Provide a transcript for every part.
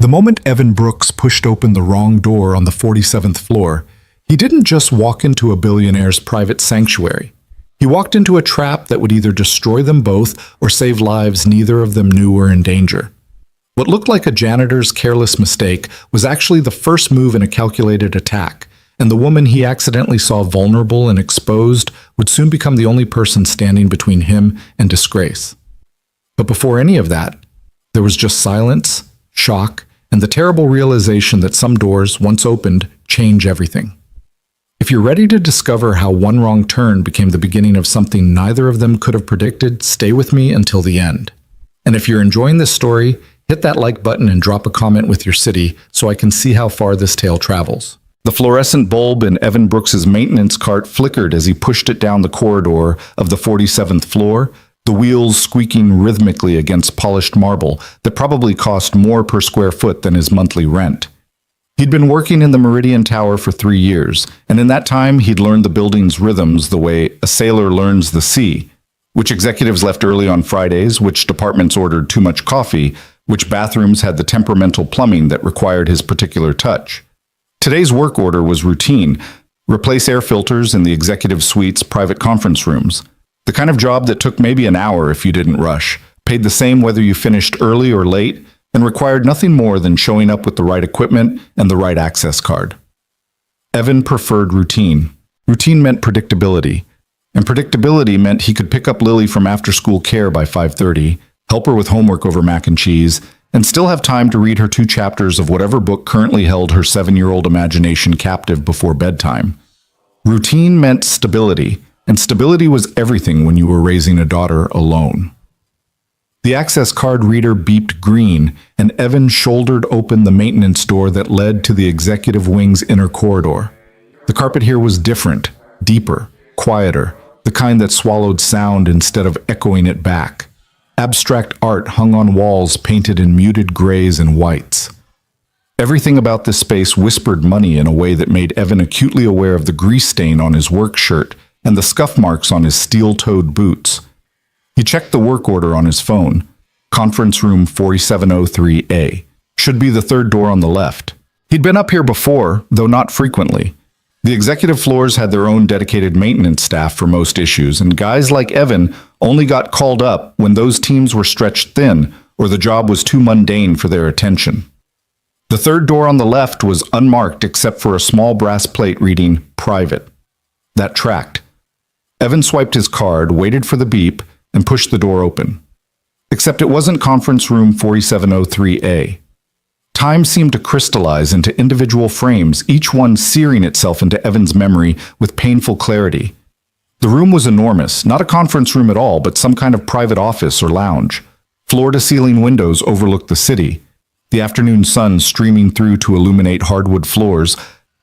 The moment Evan Brooks pushed open the wrong door on the 47th floor, he didn't just walk into a billionaire's private sanctuary. He walked into a trap that would either destroy them both or save lives neither of them knew were in danger. What looked like a janitor's careless mistake was actually the first move in a calculated attack, and the woman he accidentally saw vulnerable and exposed would soon become the only person standing between him and disgrace. But before any of that, there was just silence, shock, and the terrible realization that some doors, once opened, change everything. If you're ready to discover how one wrong turn became the beginning of something neither of them could have predicted, stay with me until the end. And if you're enjoying this story, hit that like button and drop a comment with your city so I can see how far this tale travels. The fluorescent bulb in Evan Brooks's maintenance cart flickered as he pushed it down the corridor of the 47th floor, the wheels squeaking rhythmically against polished marble that probably cost more per square foot than his monthly rent. He'd been working in the Meridian Tower for 3 years, and in that time he'd learned the building's rhythms the way a sailor learns the sea, which executives left early on Fridays, which departments ordered too much coffee, which bathrooms had the temperamental plumbing that required his particular touch. Today's work order was routine: replace air filters in the executive suite's private conference rooms. The kind of job that took maybe an hour if you didn't rush, paid the same whether you finished early or late, and required nothing more than showing up with the right equipment and the right access card. Evan preferred routine. Routine meant predictability, and predictability meant he could pick up Lily from after-school care by 5:30, help her with homework over mac and cheese, and still have time to read her 2 chapters of whatever book currently held her 7-year-old imagination captive before bedtime. Routine meant stability, and stability was everything when you were raising a daughter alone. The access card reader beeped green, and Evan shouldered open the maintenance door that led to the executive wing's inner corridor. The carpet here was different, deeper, quieter, the kind that swallowed sound instead of echoing it back. Abstract art hung on walls painted in muted grays and whites. Everything about this space whispered money in a way that made Evan acutely aware of the grease stain on his work shirt and the scuff marks on his steel-toed boots. He checked the work order on his phone. Conference room 4703A. Should be the 3rd door on the left. He'd been up here before, though not frequently. The executive floors had their own dedicated maintenance staff for most issues, and guys like Evan only got called up when those teams were stretched thin or the job was too mundane for their attention. The 3rd door on the left was unmarked except for a small brass plate reading "Private." That tracked. Evan swiped his card, waited for the beep, and pushed the door open. Except it wasn't conference room 4703A. Time seemed to crystallize into individual frames, each one searing itself into Evan's memory with painful clarity. The room was enormous, not a conference room at all, but some kind of private office or lounge. Floor-to-ceiling windows overlooked the city, the afternoon sun streaming through to illuminate hardwood floors,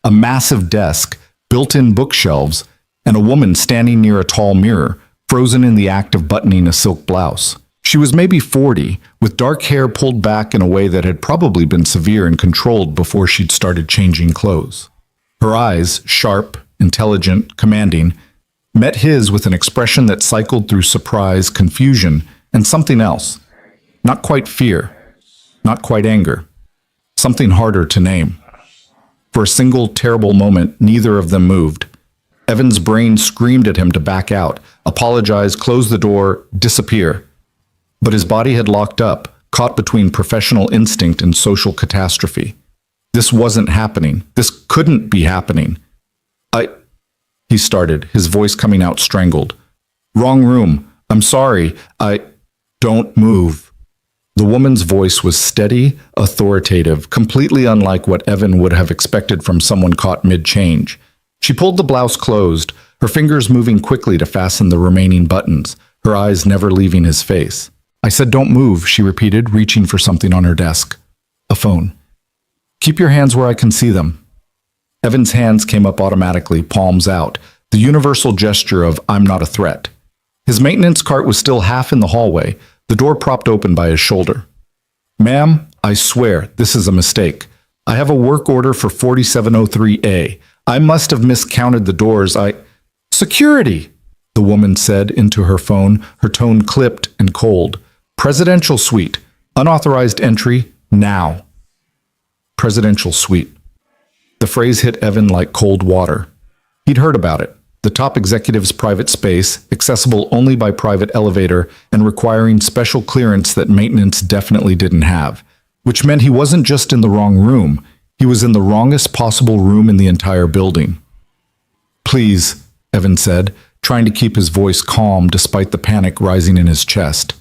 a massive desk, built-in bookshelves, and a woman standing near a tall mirror, frozen in the act of buttoning a silk blouse. She was maybe 40, with dark hair pulled back in a way that had probably been severe and controlled before she'd started changing clothes. Her eyes, sharp, intelligent, commanding, met his with an expression that cycled through surprise, confusion, and something else. Not quite fear, not quite anger, something harder to name. For a single terrible moment, neither of them moved. Evan's brain screamed at him to back out, apologize, close the door, disappear. But his body had locked up, caught between professional instinct and social catastrophe. This wasn't happening. This couldn't be happening. He started, his voice coming out strangled. Wrong room. I'm sorry. Don't move. The woman's voice was steady, authoritative, completely unlike what Evan would have expected from someone caught mid-change. She pulled the blouse closed, her fingers moving quickly to fasten the remaining buttons, her eyes never leaving his face. I said don't move, she repeated, reaching for something on her desk. A phone. Keep your hands where I can see them. Evan's hands came up automatically, palms out, the universal gesture of I'm not a threat. His maintenance cart was still half in the hallway, the door propped open by his shoulder. Ma'am, I swear, this is a mistake. I have a work order for 4703A. I must have miscounted the doors. Security, the woman said into her phone, her tone clipped and cold. Presidential suite. Unauthorized entry, now. presidential suite. The phrase hit Evan like cold water. He'd heard about it. The top executive's private space, accessible only by private elevator and requiring special clearance that maintenance definitely didn't have, which meant he wasn't just in the wrong room, he was in the wrongest possible room in the entire building. "Please," Evan said, trying to keep his voice calm despite the panic rising in his chest.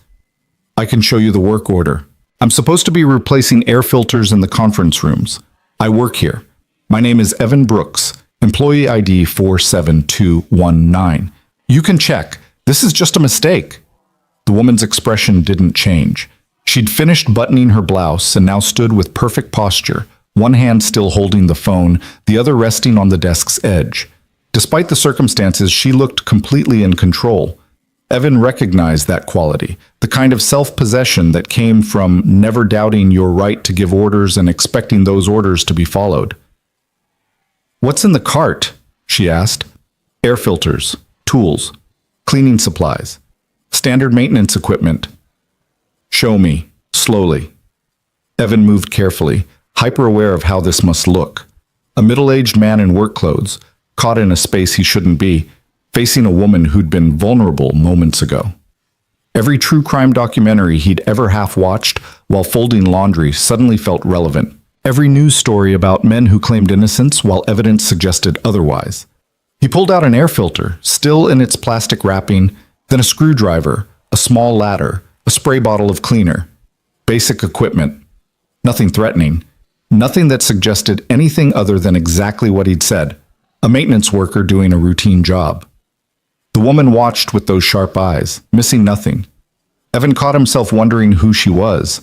"I can show you the work order. I'm supposed to be replacing air filters in the conference rooms. I work here. My name is Evan Brooks, employee ID 47219. You can check. This is just a mistake." The woman's expression didn't change. She'd finished buttoning her blouse and now stood with perfect posture, one hand still holding the phone, the other resting on the desk's edge. Despite the circumstances, she looked completely in control. Evan recognized that quality, the kind of self-possession that came from never doubting your right to give orders and expecting those orders to be followed. "What's in the cart?" she asked. "Air filters, tools, cleaning supplies, standard maintenance equipment." "Show me, slowly." Evan moved carefully, hyper-aware of how this must look. A middle-aged man in work clothes, caught in a space he shouldn't be, facing a woman who'd been vulnerable moments ago. Every true crime documentary he'd ever half-watched while folding laundry suddenly felt relevant. Every news story about men who claimed innocence while evidence suggested otherwise. He pulled out an air filter, still in its plastic wrapping, then a screwdriver, a small ladder, a spray bottle of cleaner. Basic equipment. Nothing threatening. Nothing that suggested anything other than exactly what he'd said. A maintenance worker doing a routine job. The woman watched with those sharp eyes, missing nothing. Evan caught himself wondering who she was.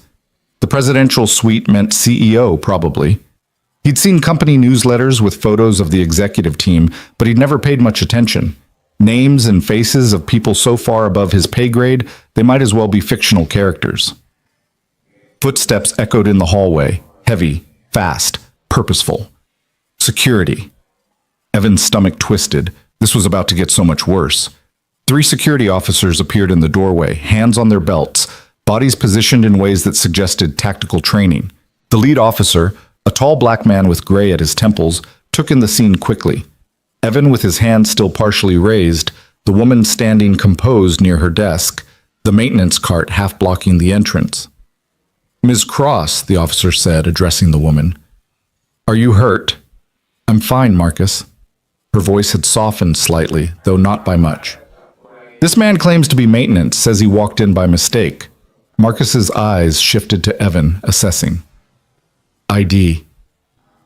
The presidential suite meant CEO, probably. He'd seen company newsletters with photos of the executive team, but he'd never paid much attention. Names and faces of people so far above his pay grade, they might as well be fictional characters. Footsteps echoed in the hallway, heavy, fast, purposeful. Security. Evan's stomach twisted. This was about to get so much worse. 3 security officers appeared in the doorway, hands on their belts, bodies positioned in ways that suggested tactical training. The lead officer, a tall black man with gray at his temples, took in the scene quickly. Evan with his hand still partially raised, the woman standing composed near her desk, the maintenance cart half blocking the entrance. "Ms. Cross," the officer said, addressing the woman. "Are you hurt?" "I'm fine, Marcus." Her voice had softened slightly, though not by much. "This man claims to be maintenance, says he walked in by mistake." Marcus's eyes shifted to Evan, assessing. "ID."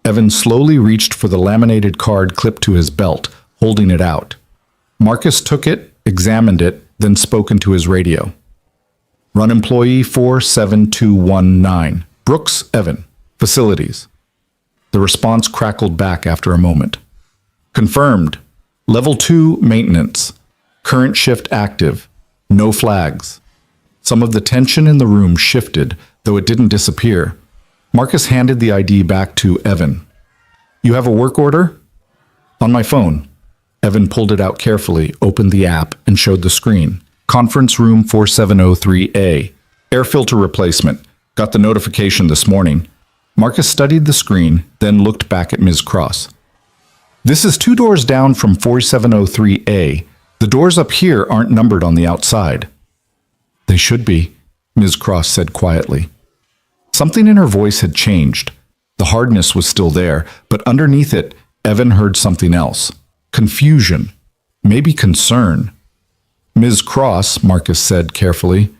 Evan slowly reached for the laminated card clipped to his belt, holding it out. Marcus took it, examined it, then spoke into his radio. "Run employee 47219. Brooks, Evan. Facilities." The response crackled back after a moment. "Confirmed. Level 2 maintenance. Current shift active. No flags." Some of the tension in the room shifted, though it didn't disappear. Marcus handed the ID back to Evan. "You have a work order?" "On my phone." Evan pulled it out carefully, opened the app, and showed the screen. "Conference room 4703A. Air filter replacement. Got the notification this morning." Marcus studied the screen, then looked back at Ms. Cross. "This is 2 doors down from 4703A. The doors up here aren't numbered on the outside." "They should be," Ms. Cross said quietly. Something in her voice had changed. The hardness was still there, but underneath it, Evan heard something else. Confusion. Maybe concern. "Ms. Cross," Marcus said carefully.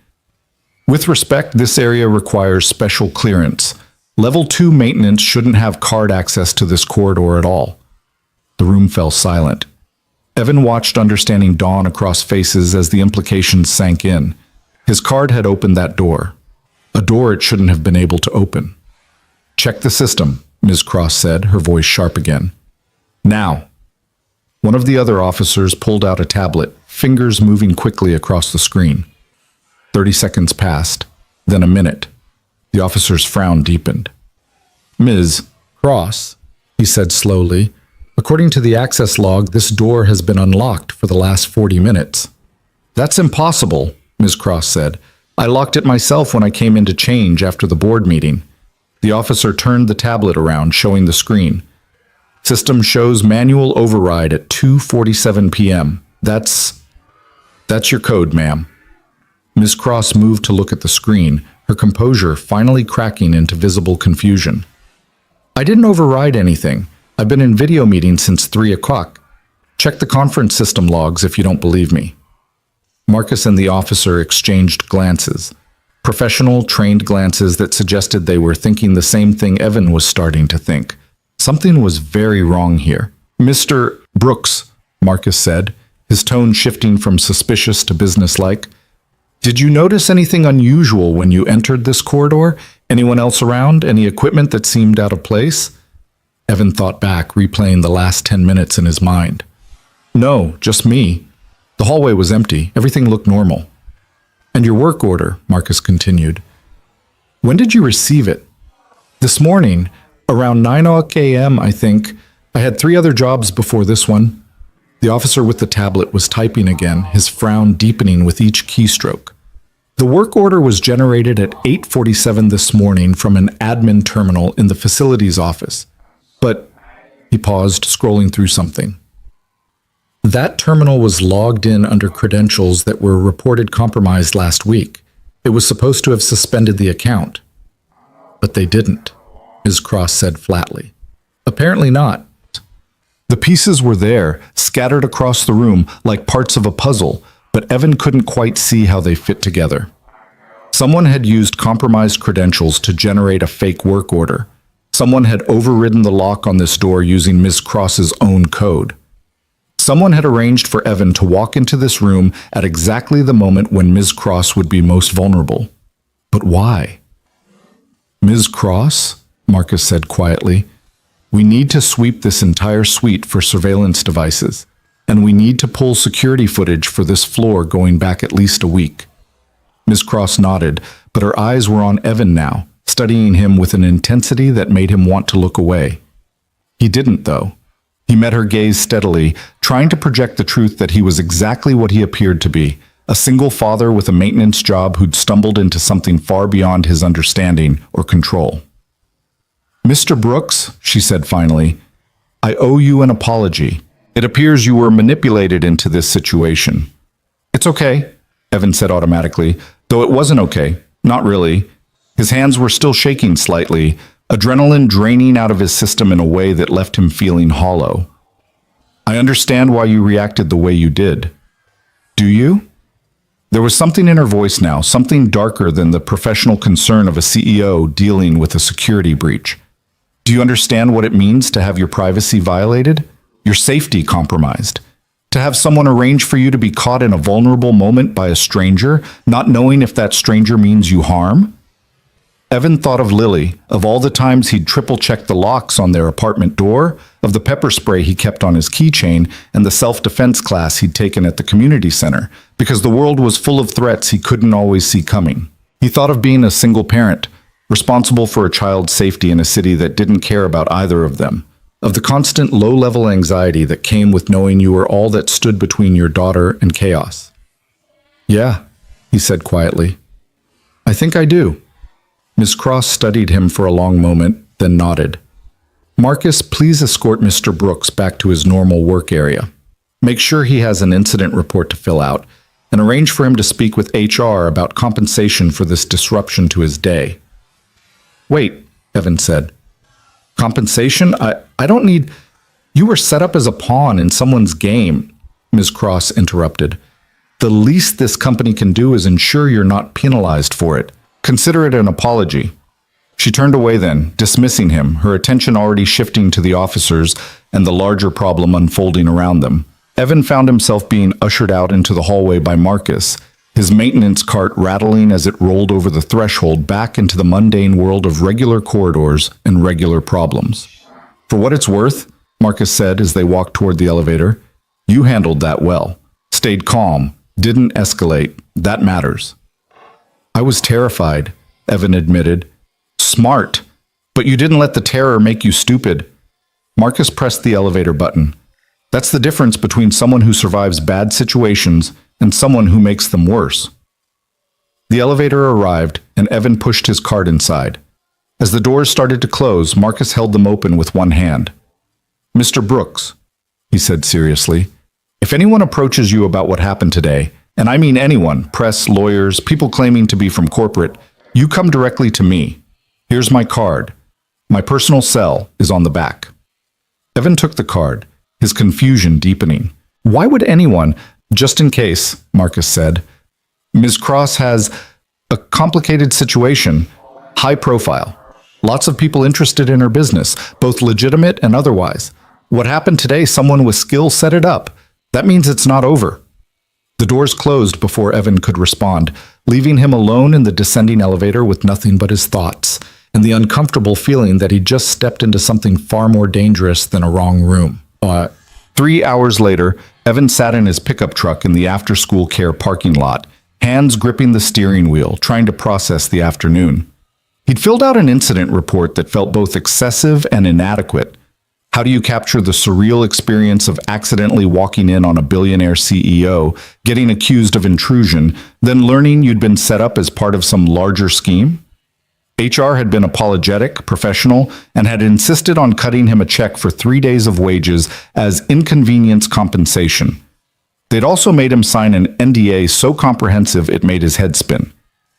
"With respect, this area requires special clearance. Level 2 maintenance shouldn't have card access to this corridor at all." The room fell silent. Evan watched understanding dawn across faces as the implications sank in. His card had opened that door. A door it shouldn't have been able to open. "Check the system," Ms. Cross said, her voice sharp again. "Now." One of the other officers pulled out a tablet, fingers moving quickly across the screen. 30 seconds passed, then a minute. The officer's frown deepened. "Ms. Cross," he said slowly, "according to the access log, this door has been unlocked for the last 40 minutes. "That's impossible," Ms. Cross said. "I locked it myself when I came in to change after the board meeting." The officer turned the tablet around, showing the screen. System shows manual override at 2:47 p.m. That's your code, ma'am. Ms. Cross moved to look at the screen, her composure finally cracking into visible confusion. I didn't override anything. I've been in video meetings since 3 o'clock. Check the conference system logs if you don't believe me. Marcus and the officer exchanged glances. Professional, trained glances that suggested they were thinking the same thing Evan was starting to think. Something was very wrong here. Mr. Brooks, Marcus said, his tone shifting from suspicious to businesslike. Did you notice anything unusual when you entered this corridor? Anyone else around? Any equipment that seemed out of place? Evan thought back, replaying the last 10 minutes in his mind. No, just me. The hallway was empty. Everything looked normal. And your work order, Marcus continued. When did you receive it? This morning, around 9 a.m., I think. I had 3 other jobs before this one. The officer with the tablet was typing again, his frown deepening with each keystroke. The work order was generated at 8:47 this morning from an admin terminal in the facilities office. But, he paused, scrolling through something. That terminal was logged in under credentials that were reported compromised last week. It was supposed to have suspended the account. But they didn't, Ms. Cross said flatly. Apparently not. The pieces were there, scattered across the room like parts of a puzzle, but Evan couldn't quite see how they fit together. Someone had used compromised credentials to generate a fake work order. Someone had overridden the lock on this door using Ms. Cross's own code. Someone had arranged for Evan to walk into this room at exactly the moment when Ms. Cross would be most vulnerable. But why? Ms. Cross, Marcus said quietly, we need to sweep this entire suite for surveillance devices, and we need to pull security footage for this floor going back at least a week. Ms. Cross nodded, but her eyes were on Evan now, studying him with an intensity that made him want to look away. He didn't, though. He met her gaze steadily, trying to project the truth that he was exactly what he appeared to be, a single father with a maintenance job who'd stumbled into something far beyond his understanding or control. Mr. Brooks, she said finally, I owe you an apology. It appears you were manipulated into this situation. It's okay, Evan said automatically, though it wasn't okay. Not really. His hands were still shaking slightly, adrenaline draining out of his system in a way that left him feeling hollow. I understand why you reacted the way you did. Do you? There was something in her voice now, something darker than the professional concern of a CEO dealing with a security breach. Do you understand what it means to have your privacy violated? Your safety compromised? To have someone arrange for you to be caught in a vulnerable moment by a stranger, not knowing if that stranger means you harm? Evan thought of Lily, of all the times he'd triple-checked the locks on their apartment door, of the pepper spray he kept on his keychain, and the self-defense class he'd taken at the community center, because the world was full of threats he couldn't always see coming. He thought of being a single parent, responsible for a child's safety in a city that didn't care about either of them, of the constant low-level anxiety that came with knowing you were all that stood between your daughter and chaos. Yeah, he said quietly. I think I do. Ms. Cross studied him for a long moment, then nodded. Marcus, please escort Mr. Brooks back to his normal work area. Make sure he has an incident report to fill out, and arrange for him to speak with HR about compensation for this disruption to his day. Wait, Evan said. Compensation? I don't need... You were set up as a pawn in someone's game, Ms. Cross interrupted. The least this company can do is ensure you're not penalized for it. Consider it an apology. She turned away then, dismissing him, her attention already shifting to the officers and the larger problem unfolding around them. Evan found himself being ushered out into the hallway by Marcus, his maintenance cart rattling as it rolled over the threshold back into the mundane world of regular corridors and regular problems. For what it's worth, Marcus said as they walked toward the elevator, you handled that well. Stayed calm, didn't escalate. That matters. I was terrified, Evan admitted. Smart, but you didn't let the terror make you stupid. Marcus pressed the elevator button. That's the difference between someone who survives bad situations and someone who makes them worse. The elevator arrived, and Evan pushed his cart inside. As the doors started to close, Marcus held them open with one hand. "Mr. Brooks," he said seriously, "if anyone approaches you about what happened today, and I mean anyone, press, lawyers, people claiming to be from corporate, you come directly to me. Here's my card. My personal cell is on the back." Evan took the card, his confusion deepening. "Why would anyone, just in case," Marcus said. "Ms. Cross has a complicated situation, high profile. Lots of people interested in her business, both legitimate and otherwise. What happened today, someone with skill set it up. That means it's not over." The doors closed before Evan could respond, leaving him alone in the descending elevator with nothing but his thoughts, and the uncomfortable feeling that he'd just stepped into something far more dangerous than a wrong room. 3 hours later, Evan sat in his pickup truck in the after-school care parking lot, hands gripping the steering wheel, trying to process the afternoon. He'd filled out an incident report that felt both excessive and inadequate. How do you capture the surreal experience of accidentally walking in on a billionaire CEO, getting accused of intrusion, then learning you'd been set up as part of some larger scheme? HR had been apologetic, professional, and had insisted on cutting him a check for 3 days of wages as inconvenience compensation. They'd also made him sign an NDA so comprehensive it made his head spin.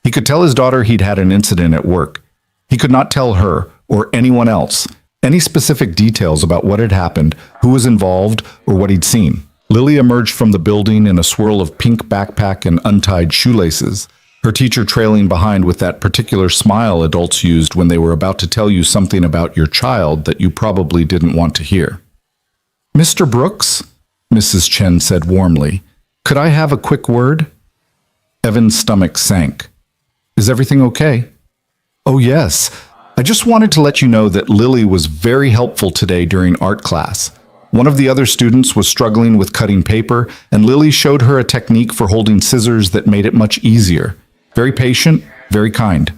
He could tell his daughter he'd had an incident at work. He could not tell her, or anyone else, any specific details about what had happened, who was involved, or what he'd seen. Lily emerged from the building in a swirl of pink backpack and untied shoelaces, her teacher trailing behind with that particular smile adults used when they were about to tell you something about your child that you probably didn't want to hear. "Mr. Brooks," Mrs. Chen said warmly, "could I have a quick word?" Evan's stomach sank. "Is everything okay?" "Oh yes. I just wanted to let you know that Lily was very helpful today during art class. One of the other students was struggling with cutting paper, and Lily showed her a technique for holding scissors that made it much easier. Very patient, very kind."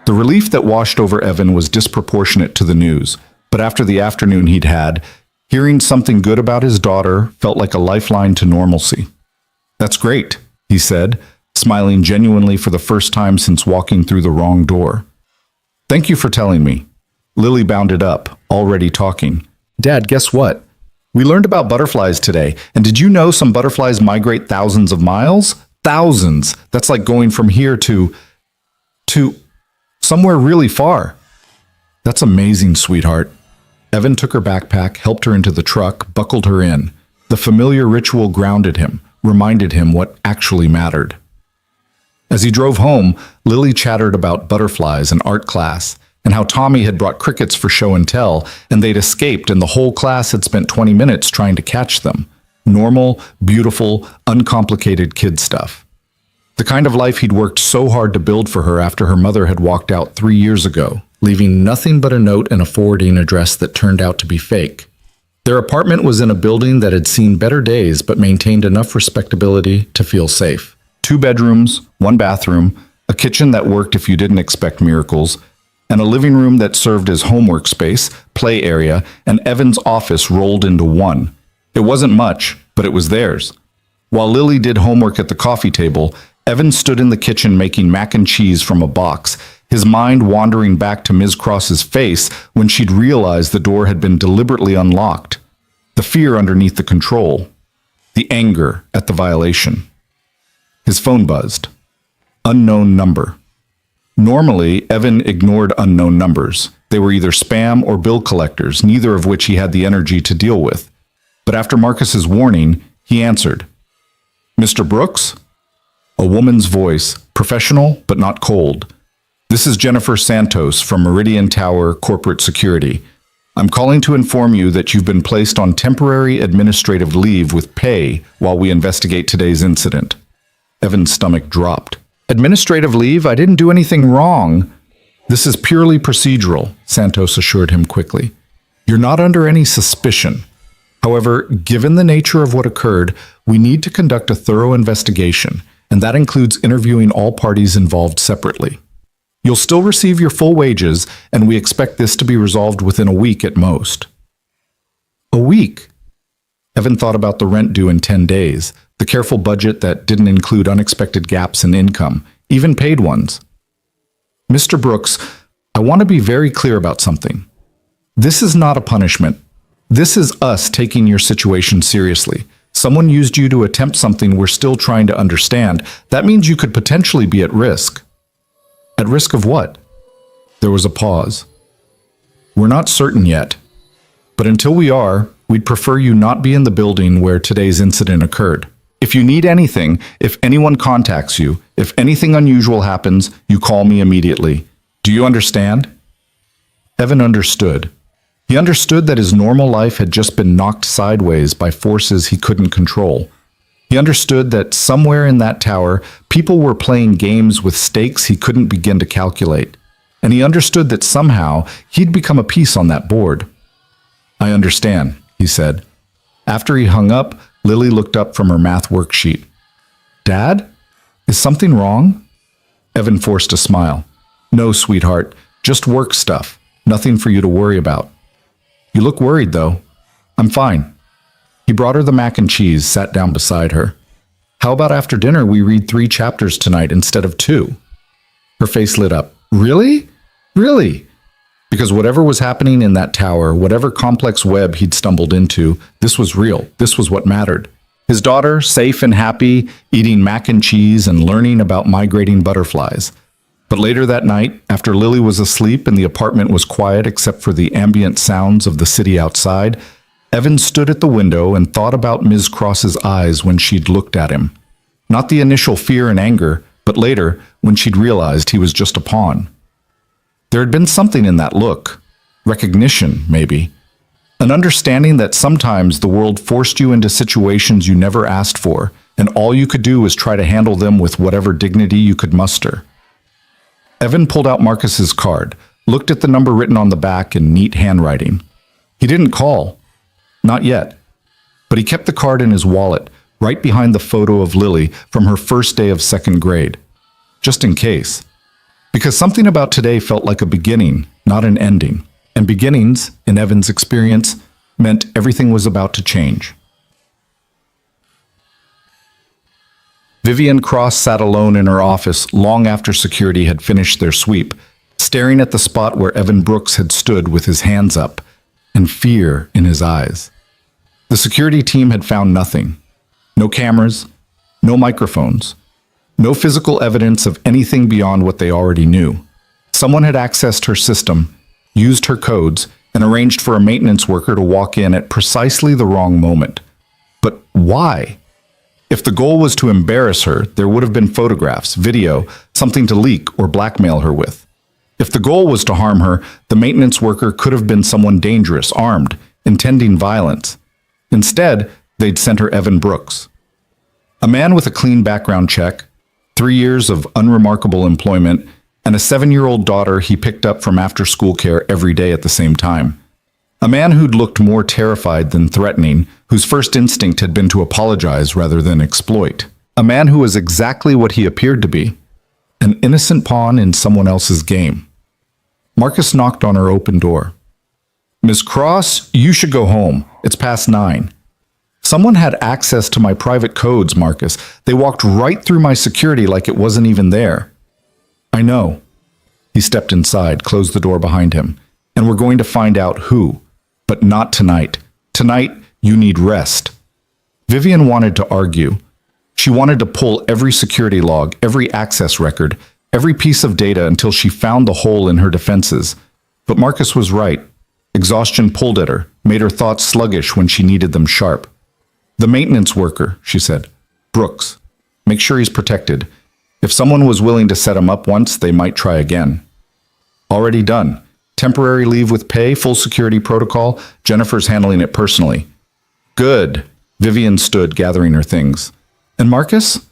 The relief that washed over Evan was disproportionate to the news, but after the afternoon he'd had, hearing something good about his daughter felt like a lifeline to normalcy. "That's great," he said, smiling genuinely for the first time since walking through the wrong door. "Thank you for telling me." Lily bounded up, already talking. "Dad, guess what? We learned about butterflies today, and did you know some butterflies migrate thousands of miles? Thousands! That's like going from here to somewhere really far." "That's amazing, sweetheart." Evan took her backpack, helped her into the truck, buckled her in. The familiar ritual grounded him, reminded him what actually mattered. As he drove home, Lily chattered about butterflies and art class, and how Tommy had brought crickets for show and tell, and they'd escaped and the whole class had spent 20 minutes trying to catch them. Normal, beautiful, uncomplicated kid stuff. The kind of life he'd worked so hard to build for her after her mother had walked out 3 years ago, leaving nothing but a note and a forwarding address that turned out to be fake. Their apartment was in a building that had seen better days but maintained enough respectability to feel safe. 2 bedrooms, 1 bathroom, a kitchen that worked if you didn't expect miracles, and a living room that served as homework space, play area, and Evan's office rolled into one. It wasn't much, but it was theirs. While Lily did homework at the coffee table, Evan stood in the kitchen making mac and cheese from a box, his mind wandering back to Ms. Cross's face when she'd realized the door had been deliberately unlocked. The fear underneath the control. The anger at the violation. His phone buzzed. Unknown number. Normally, Evan ignored unknown numbers. They were either spam or bill collectors, neither of which he had the energy to deal with. But after Marcus's warning, he answered. "Mr. Brooks?" A woman's voice, professional but not cold. "This is Jennifer Santos from Meridian Tower Corporate Security. I'm calling to inform you that you've been placed on temporary administrative leave with pay while we investigate today's incident." Evan's stomach dropped. "Administrative leave? I didn't do anything wrong." "This is purely procedural," Santos assured him quickly. "You're not under any suspicion. However, given the nature of what occurred, we need to conduct a thorough investigation, and that includes interviewing all parties involved separately. You'll still receive your full wages, and we expect this to be resolved within a week at most." A week? Evan thought about the rent due in 10 days, the careful budget that didn't include unexpected gaps in income, even paid ones. "Mr. Brooks, I want to be very clear about something. This is not a punishment. This is us taking your situation seriously. Someone used you to attempt something we're still trying to understand. That means you could potentially be at risk. At risk of what? There was a pause. We're not certain yet. But until we are, we'd prefer you not be in the building where today's incident occurred. If you need anything, if anyone contacts you, if anything unusual happens, you call me immediately. Do you understand? Evan understood. He understood that his normal life had just been knocked sideways by forces he couldn't control. He understood that somewhere in that tower, people were playing games with stakes he couldn't begin to calculate. And he understood that somehow he'd become a piece on that board. I understand, he said. After he hung up, Lily looked up from her math worksheet. Dad? Is something wrong? Evan forced a smile. No, sweetheart, just work stuff. Nothing for you to worry about. You look worried, though. I'm fine. He brought her the mac and cheese, sat down beside her. How about after dinner we read 3 chapters tonight instead of 2? Her face lit up. Really? Really? Because whatever was happening in that tower, whatever complex web he'd stumbled into, this was real. This was what mattered. His daughter, safe and happy, eating mac and cheese and learning about migrating butterflies. But later that night, after Lily was asleep and the apartment was quiet except for the ambient sounds of the city outside, Evan stood at the window and thought about Ms. Cross's eyes when she'd looked at him. Not the initial fear and anger, but later, when she'd realized he was just a pawn. There had been something in that look. Recognition, maybe. An understanding that sometimes the world forced you into situations you never asked for, and all you could do was try to handle them with whatever dignity you could muster. Evan pulled out Marcus's card, looked at the number written on the back in neat handwriting. He didn't call. Not yet. But he kept the card in his wallet, right behind the photo of Lily from her first day of 2nd grade. Just in case. Because something about today felt like a beginning, not an ending. And beginnings, in Evan's experience, meant everything was about to change. Vivian Cross sat alone in her office long after security had finished their sweep, staring at the spot where Evan Brooks had stood with his hands up and fear in his eyes. The security team had found nothing. No cameras, no microphones, no physical evidence of anything beyond what they already knew. Someone had accessed her system, used her codes, and arranged for a maintenance worker to walk in at precisely the wrong moment. But why? If the goal was to embarrass her, there would have been photographs, video, something to leak or blackmail her with. If the goal was to harm her, the maintenance worker could have been someone dangerous, armed, intending violence. Instead, they'd sent her Evan Brooks. A man with a clean background check, 3 years of unremarkable employment, and a 7-year-old daughter he picked up from after-school care every day at the same time. A man who'd looked more terrified than threatening, whose first instinct had been to apologize rather than exploit. A man who was exactly what he appeared to be, an innocent pawn in someone else's game. Marcus knocked on her open door. Miss Cross, you should go home. It's past 9. Someone had access to my private codes, Marcus. They walked right through my security like it wasn't even there. I know. He stepped inside, closed the door behind him. And we're going to find out who. But not tonight. Tonight, you need rest. Vivian wanted to argue. She wanted to pull every security log, every access record, every piece of data until she found the hole in her defenses. But Marcus was right. Exhaustion pulled at her, made her thoughts sluggish when she needed them sharp. The maintenance worker, she said. Brooks. Make sure he's protected. If someone was willing to set him up once, they might try again. Already done. Temporary leave with pay, full security protocol. Jennifer's handling it personally. Good. Vivian stood, gathering her things. And Marcus?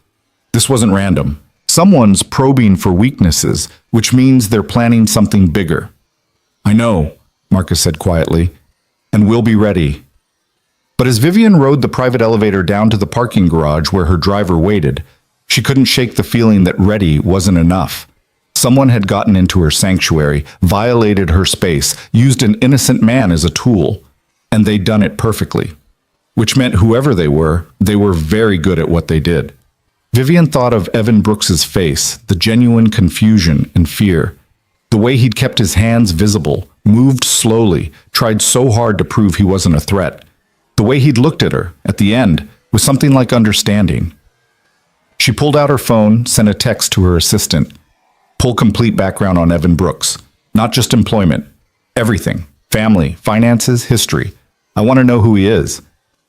This wasn't random. Someone's probing for weaknesses, which means they're planning something bigger. I know, Marcus said quietly, and we'll be ready. But as Vivian rode the private elevator down to the parking garage where her driver waited, she couldn't shake the feeling that ready wasn't enough. Someone had gotten into her sanctuary, violated her space, used an innocent man as a tool, and they'd done it perfectly. Which meant whoever they were very good at what they did. Vivian thought of Evan Brooks's face, the genuine confusion and fear. The way he'd kept his hands visible, moved slowly, tried so hard to prove he wasn't a threat. The way he'd looked at her, at the end, was something like understanding. She pulled out her phone, sent a text to her assistant. Pull complete background on Evan Brooks. Not just employment. Everything. Family, finances, history. I want to know who he is.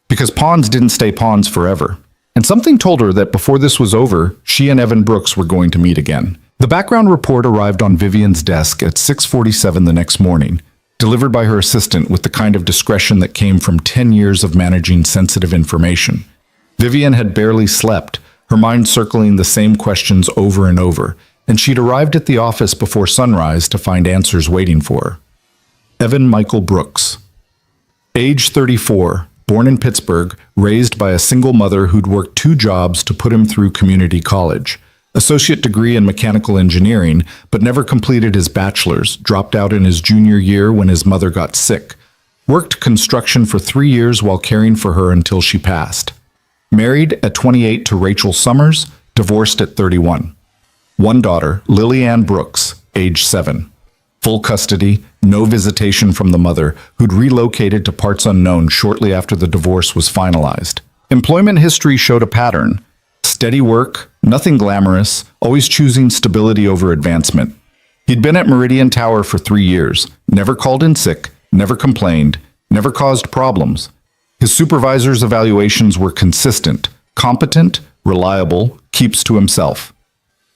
Because pawns didn't stay pawns forever. And something told her that before this was over, she and Evan Brooks were going to meet again. The background report arrived on Vivian's desk at 6:47 the next morning, delivered by her assistant with the kind of discretion that came from 10 years of managing sensitive information. Vivian had barely slept, her mind circling the same questions over and over, and she'd arrived at the office before sunrise to find answers waiting for her. Evan Michael Brooks. Age 34, born in Pittsburgh, raised by a single mother who'd worked 2 jobs to put him through community college. Associate degree in mechanical engineering, but never completed his bachelor's, dropped out in his junior year when his mother got sick. Worked construction for 3 years while caring for her until she passed. Married at 28 to Rachel Summers, divorced at 31. One daughter, Lily Ann Brooks, age 7. Full custody, no visitation from the mother, who'd relocated to parts unknown shortly after the divorce was finalized. Employment history showed a pattern. Steady work, nothing glamorous, always choosing stability over advancement. He'd been at Meridian Tower for 3 years, never called in sick, never complained, never caused problems. His supervisor's evaluations were consistent, competent, reliable, keeps to himself.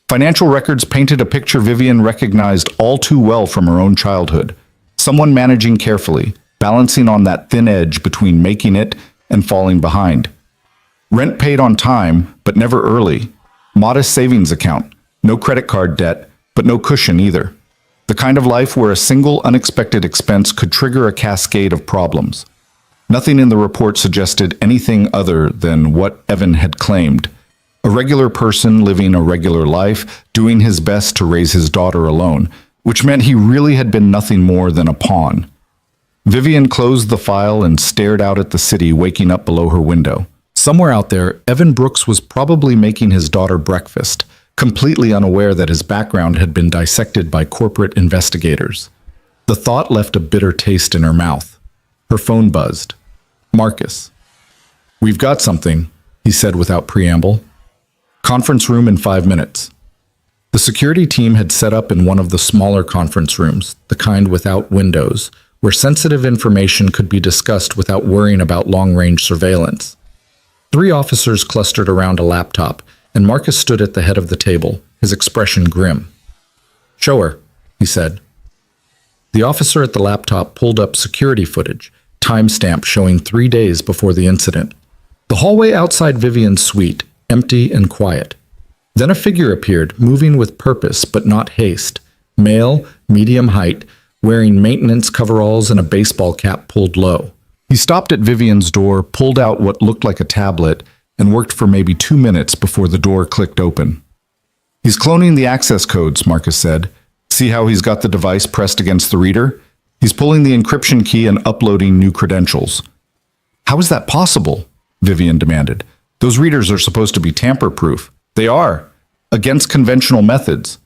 Financial records painted a picture Vivian recognized all too well from her own childhood. Someone managing carefully, balancing on that thin edge between making it and falling behind. Rent paid on time, but never early. Modest savings account, no credit card debt, but no cushion either. The kind of life where a single unexpected expense could trigger a cascade of problems. Nothing in the report suggested anything other than what Evan had claimed. A regular person living a regular life, doing his best to raise his daughter alone, which meant he really had been nothing more than a pawn. Vivian closed the file and stared out at the city waking up below her window. Somewhere out there, Evan Brooks was probably making his daughter breakfast, completely unaware that his background had been dissected by corporate investigators. The thought left a bitter taste in her mouth. Her phone buzzed. Marcus. "We've got something," he said without preamble. "Conference room in 5 minutes." The security team had set up in one of the smaller conference rooms, the kind without windows, where sensitive information could be discussed without worrying about long-range surveillance. 3 officers clustered around a laptop, and Marcus stood at the head of the table, his expression grim. "Show her," he said. The officer at the laptop pulled up security footage, timestamp showing 3 days before the incident. The hallway outside Vivian's suite, empty and quiet. Then a figure appeared, moving with purpose but not haste. Male, medium height, wearing maintenance coveralls and a baseball cap pulled low. He stopped at Vivian's door, pulled out what looked like a tablet, and worked for maybe 2 minutes before the door clicked open. "He's cloning the access codes," Marcus said. "See how he's got the device pressed against the reader? He's pulling the encryption key and uploading new credentials." "How is that possible?" Vivian demanded. "Those readers are supposed to be tamper-proof." "They are, against conventional methods."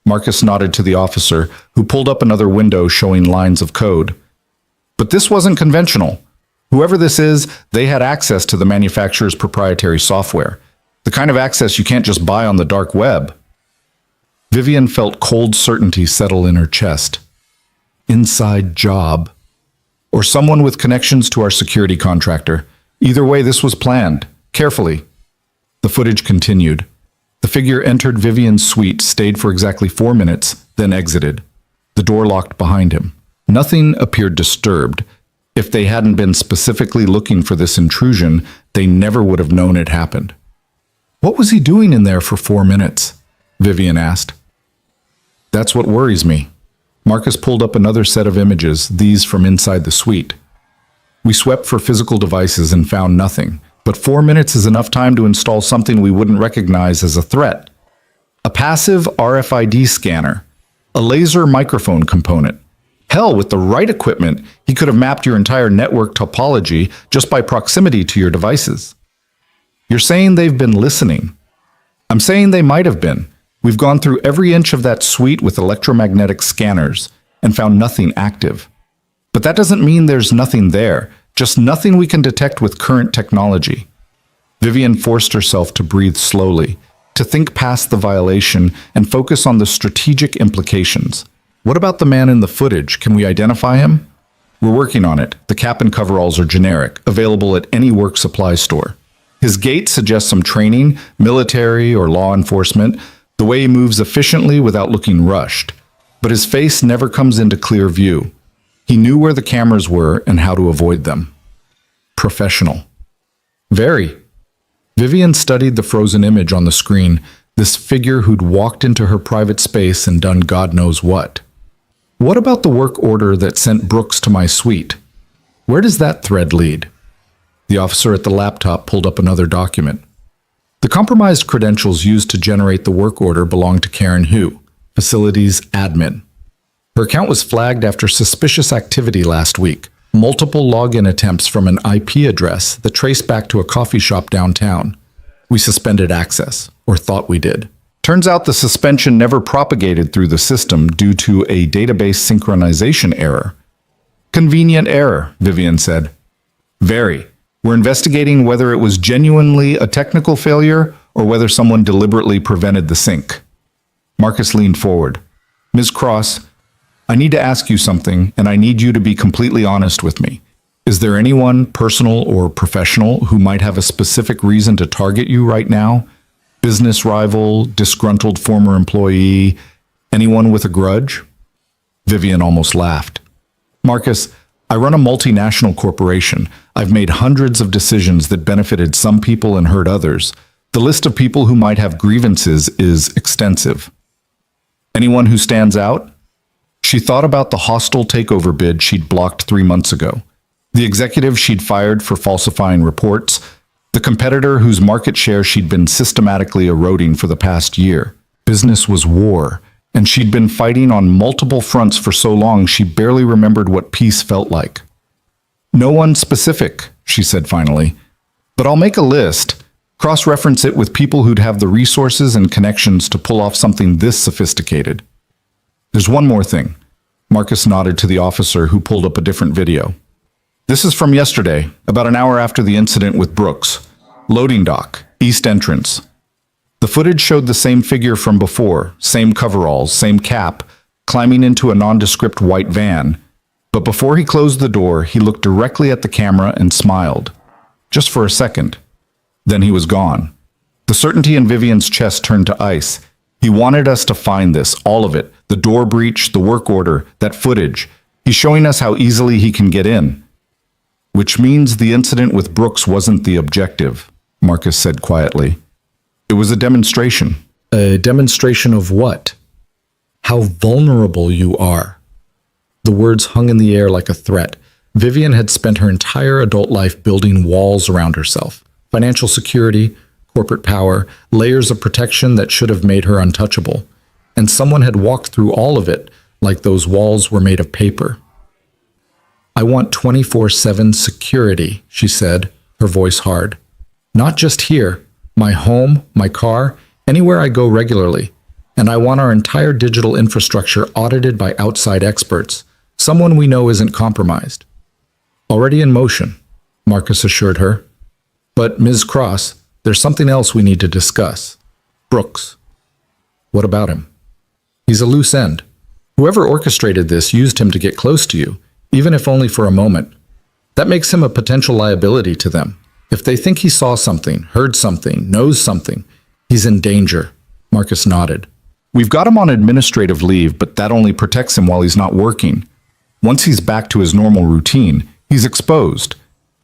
Marcus nodded to the officer, who pulled up another window showing lines of code. "But this wasn't conventional. Whoever this is, they had access to the manufacturer's proprietary software. The kind of access you can't just buy on the dark web." Vivian felt cold certainty settle in her chest. Inside job. Or someone with connections to our security contractor. Either way, this was planned. Carefully. The footage continued. The figure entered Vivian's suite, stayed for exactly 4 minutes, then exited. The door locked behind him. Nothing appeared disturbed. If they hadn't been specifically looking for this intrusion, they never would have known it happened. "What was he doing in there for 4 minutes?" Vivian asked. "That's what worries me." Marcus pulled up another set of images, these from inside the suite. "We swept for physical devices and found nothing, but 4 minutes is enough time to install something we wouldn't recognize as a threat. A passive RFID scanner, a laser microphone component. Hell, with the right equipment, he could have mapped your entire network topology just by proximity to your devices." "You're saying they've been listening?" "I'm saying they might have been. We've gone through every inch of that suite with electromagnetic scanners and found nothing active. But that doesn't mean there's nothing there, just nothing we can detect with current technology. Vivian forced herself to breathe slowly, to think past the violation and focus on the strategic implications. What about the man in the footage? Can we identify him? We're working on it. The cap and coveralls are generic, available at any work supply store. His gait suggests some training, military or law enforcement, the way he moves efficiently without looking rushed. But his face never comes into clear view. He knew where the cameras were and how to avoid them. Professional. Very. Vivian studied the frozen image on the screen, this figure who'd walked into her private space and done God knows what. What about the work order that sent Brooks to my suite? Where does that thread lead? The officer at the laptop pulled up another document. The compromised credentials used to generate the work order belonged to Karen Hu, facilities admin. Her account was flagged after suspicious activity last week, multiple login attempts from an IP address that traced back to a coffee shop downtown. We suspended access, or thought we did. Turns out the suspension never propagated through the system due to a database synchronization error. Convenient error, Vivian said. Very. We're investigating whether it was genuinely a technical failure or whether someone deliberately prevented the sync. Marcus leaned forward. Ms. Cross, I need to ask you something, and I need you to be completely honest with me. Is there anyone, personal or professional, who might have a specific reason to target you right now? Business rival, disgruntled former employee, anyone with a grudge? Vivian almost laughed. Marcus, I run a multinational corporation. I've made hundreds of decisions that benefited some people and hurt others. The list of people who might have grievances is extensive. Anyone who stands out? She thought about the hostile takeover bid she'd blocked 3 months ago, the executive she'd fired for falsifying reports, the competitor whose market share she'd been systematically eroding for the past year. Business was war, and she'd been fighting on multiple fronts for so long she barely remembered what peace felt like. No one specific, she said finally, but I'll make a list, cross-reference it with people who'd have the resources and connections to pull off something this sophisticated. There's one more thing. Marcus nodded to the officer who pulled up a different video. This is from yesterday, about an hour after the incident with Brooks. Loading dock, east entrance. The footage showed the same figure from before, same coveralls, same cap, climbing into a nondescript white van. But before he closed the door, he looked directly at the camera and smiled. Just for a second. Then he was gone. The certainty in Vivian's chest turned to ice. He wanted us to find this, all of it. The door breach, the work order, that footage. He's showing us how easily he can get in. Which means the incident with Brooks wasn't the objective, Marcus said quietly. It was a demonstration. A demonstration of what? How vulnerable you are. The words hung in the air like a threat. Vivian had spent her entire adult life building walls around herself. Financial security, corporate power, layers of protection that should have made her untouchable. And someone had walked through all of it like those walls were made of paper. I want 24/7 security, she said, her voice hard. Not just here, my home, my car, anywhere I go regularly. And I want our entire digital infrastructure audited by outside experts, someone we know isn't compromised. Already in motion, Marcus assured her. But, Ms. Cross, there's something else we need to discuss. Brooks. What about him? He's a loose end. Whoever orchestrated this used him to get close to you, even if only for a moment. That makes him a potential liability to them. If they think he saw something, heard something, knows something, he's in danger. Marcus nodded. We've got him on administrative leave, but that only protects him while he's not working. Once he's back to his normal routine, he's exposed,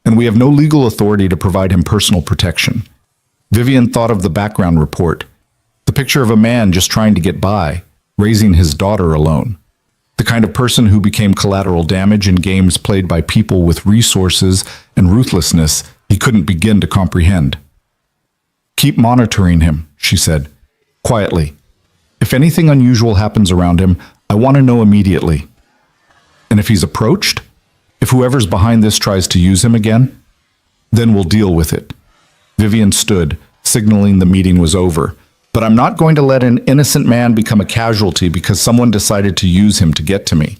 and we have no legal authority to provide him personal protection. Vivian thought of the background report, the picture of a man just trying to get by, raising his daughter alone. The kind of person who became collateral damage in games played by people with resources and ruthlessness he couldn't begin to comprehend. Keep monitoring him, she said, quietly. If anything unusual happens around him, I want to know immediately. And if he's approached, if whoever's behind this tries to use him again, then we'll deal with it. Vivian stood, signaling the meeting was over. But I'm not going to let an innocent man become a casualty because someone decided to use him to get to me.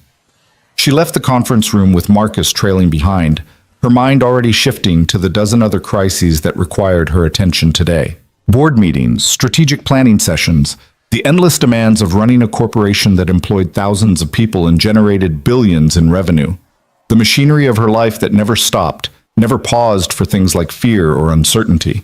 She left the conference room with Marcus trailing behind, her mind already shifting to the dozen other crises that required her attention today. Board meetings, strategic planning sessions, the endless demands of running a corporation that employed thousands of people and generated billions in revenue. The machinery of her life that never stopped, never paused for things like fear or uncertainty.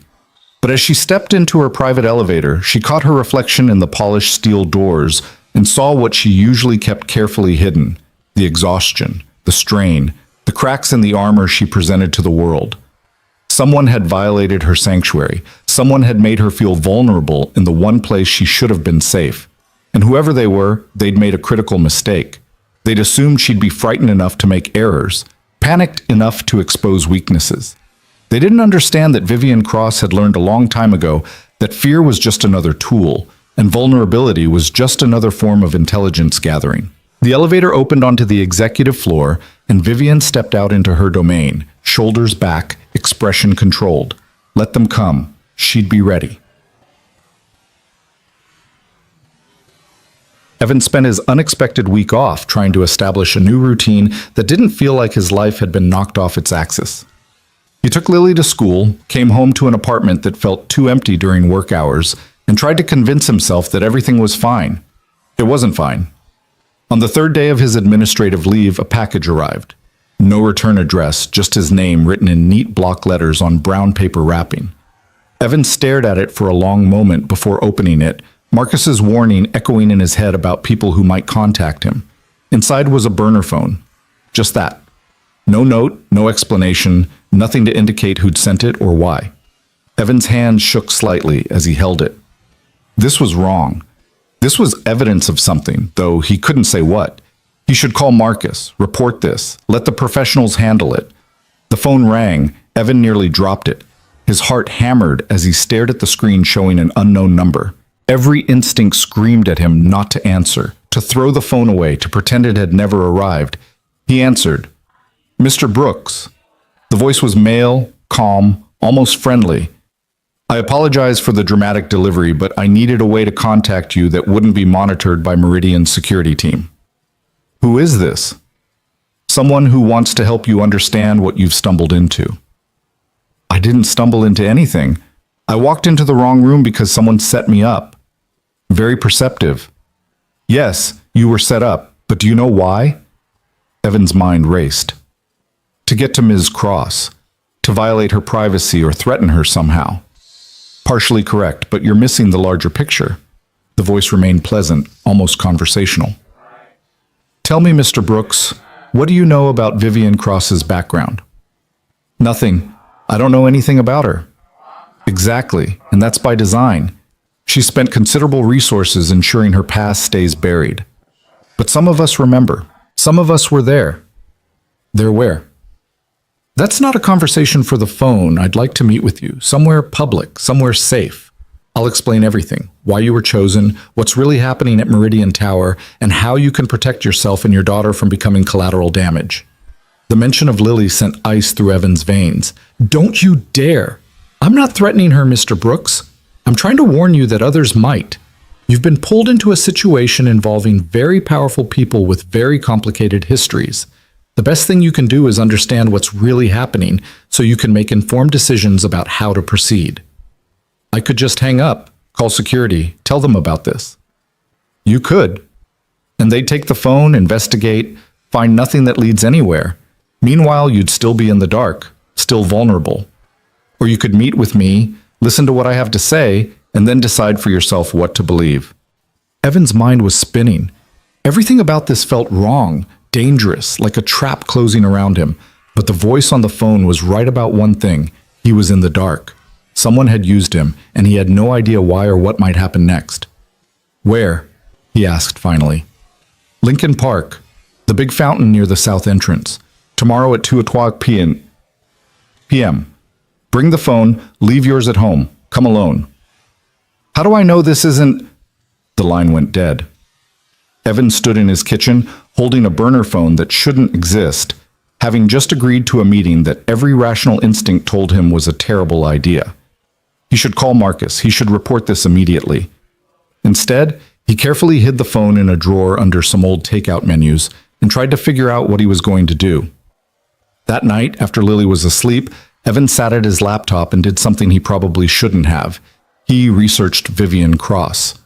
But as she stepped into her private elevator, she caught her reflection in the polished steel doors and saw what she usually kept carefully hidden: the exhaustion, the strain, the cracks in the armor she presented to the world. Someone had violated her sanctuary. Someone had made her feel vulnerable in the one place she should have been safe. And whoever they were, they'd made a critical mistake. They'd assumed she'd be frightened enough to make errors, panicked enough to expose weaknesses. They didn't understand that Vivian Cross had learned a long time ago that fear was just another tool, and vulnerability was just another form of intelligence gathering. The elevator opened onto the executive floor, and Vivian stepped out into her domain, shoulders back, expression controlled. Let them come. She'd be ready. Evan spent his unexpected week off trying to establish a new routine that didn't feel like his life had been knocked off its axis. He took Lily to school, came home to an apartment that felt too empty during work hours, and tried to convince himself that everything was fine. It wasn't fine. On the third day of his administrative leave, a package arrived. No return address, just his name written in neat block letters on brown paper wrapping. Evan stared at it for a long moment before opening it, Marcus's warning echoing in his head about people who might contact him. Inside was a burner phone. Just that. No note, no explanation, nothing to indicate who'd sent it or why. Evan's hand shook slightly as he held it. This was wrong. This was evidence of something, though he couldn't say what. He should call Marcus, report this, let the professionals handle it. The phone rang. Evan nearly dropped it. His heart hammered as he stared at the screen showing an unknown number. Every instinct screamed at him not to answer, to throw the phone away, to pretend it had never arrived. He answered. Mr. Brooks. The voice was male, calm, almost friendly. I apologize for the dramatic delivery, but I needed a way to contact you that wouldn't be monitored by Meridian's security team. Who is this? Someone who wants to help you understand what you've stumbled into. I didn't stumble into anything. I walked into the wrong room because someone set me up. Very perceptive. Yes, you were set up, but do you know why? Evan's mind raced. To get to Ms. Cross. To violate her privacy or threaten her somehow. Partially correct, but you're missing the larger picture. The voice remained pleasant, almost conversational. Tell me, Mr. Brooks, what do you know about Vivian Cross's background? Nothing. I don't know anything about her. Exactly, and that's by design. She spent considerable resources ensuring her past stays buried. But some of us remember. Some of us were there. There where? That's not a conversation for the phone. I'd like to meet with you. Somewhere public, somewhere safe. I'll explain everything. Why you were chosen, what's really happening at Meridian Tower, and how you can protect yourself and your daughter from becoming collateral damage. The mention of Lily sent ice through Evan's veins. Don't you dare! I'm not threatening her, Mr. Brooks. I'm trying to warn you that others might. You've been pulled into a situation involving very powerful people with very complicated histories. The best thing you can do is understand what's really happening so you can make informed decisions about how to proceed. I could just hang up, call security, tell them about this. You could. And they'd take the phone, investigate, find nothing that leads anywhere. Meanwhile, you'd still be in the dark, still vulnerable. Or you could meet with me, listen to what I have to say, and then decide for yourself what to believe. Evan's mind was spinning. Everything about this felt wrong, dangerous, like a trap closing around him. But the voice on the phone was right about one thing. He was in the dark. Someone had used him, and he had no idea why or what might happen next. Where? He asked finally. Lincoln Park, the big fountain near the south entrance. Tomorrow at 2:00 p.m. Bring the phone, leave yours at home. Come alone. How do I know this isn't... The line went dead. Evan stood in his kitchen, holding a burner phone that shouldn't exist, having just agreed to a meeting that every rational instinct told him was a terrible idea. He should call Marcus. He should report this immediately. Instead, he carefully hid the phone in a drawer under some old takeout menus and tried to figure out what he was going to do. That night, after Lily was asleep, Evan sat at his laptop and did something he probably shouldn't have. He researched Vivian Cross.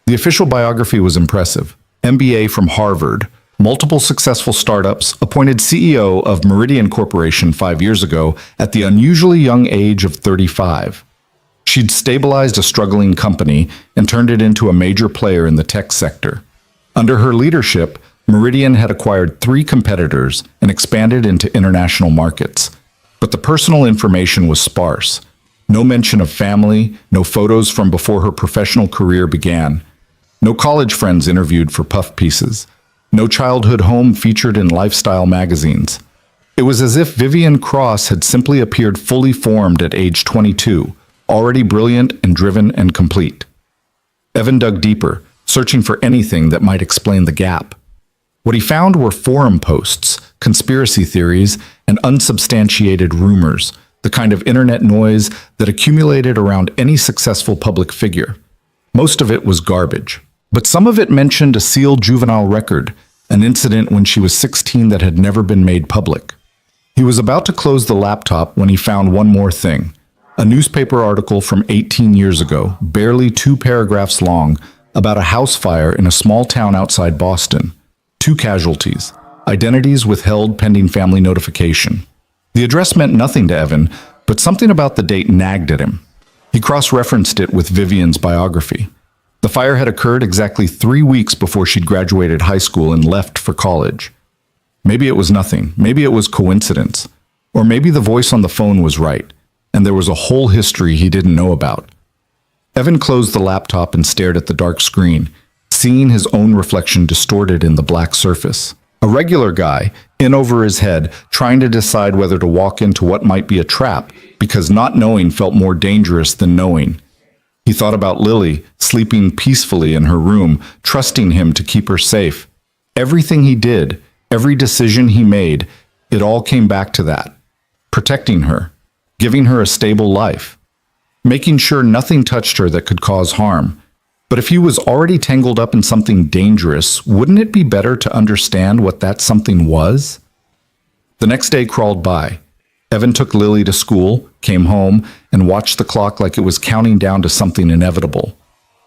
The official biography was impressive. MBA from Harvard, multiple successful startups, appointed CEO of Meridian Corporation 5 years ago at the unusually young age of 35. She'd stabilized a struggling company and turned it into a major player in the tech sector. Under her leadership, Meridian had acquired 3 competitors and expanded into international markets. But the personal information was sparse. No mention of family, no photos from before her professional career began. No college friends interviewed for puff pieces. No childhood home featured in lifestyle magazines. It was as if Vivian Cross had simply appeared fully formed at age 22, already brilliant and driven and complete. Evan dug deeper, searching for anything that might explain the gap. What he found were forum posts, conspiracy theories, and unsubstantiated rumors, the kind of internet noise that accumulated around any successful public figure. Most of it was garbage. But some of it mentioned a sealed juvenile record, an incident when she was 16 that had never been made public. He was about to close the laptop when he found one more thing. A newspaper article from 18 years ago, barely 2 paragraphs long, about a house fire in a small town outside Boston. 2 casualties, identities withheld pending family notification. The address meant nothing to Evan, but something about the date nagged at him. He cross-referenced it with Vivian's biography. The fire had occurred exactly 3 weeks before she'd graduated high school and left for college. Maybe it was nothing. Maybe it was coincidence. Or maybe the voice on the phone was right, and there was a whole history he didn't know about. Evan closed the laptop and stared at the dark screen, seeing his own reflection distorted in the black surface. A regular guy, in over his head, trying to decide whether to walk into what might be a trap, because not knowing felt more dangerous than knowing. He thought about Lily, sleeping peacefully in her room, trusting him to keep her safe. Everything he did, every decision he made, it all came back to that. Protecting her, giving her a stable life, making sure nothing touched her that could cause harm. But if he was already tangled up in something dangerous, wouldn't it be better to understand what that something was? The next day crawled by. Evan took Lily to school, came home, and watched the clock like it was counting down to something inevitable.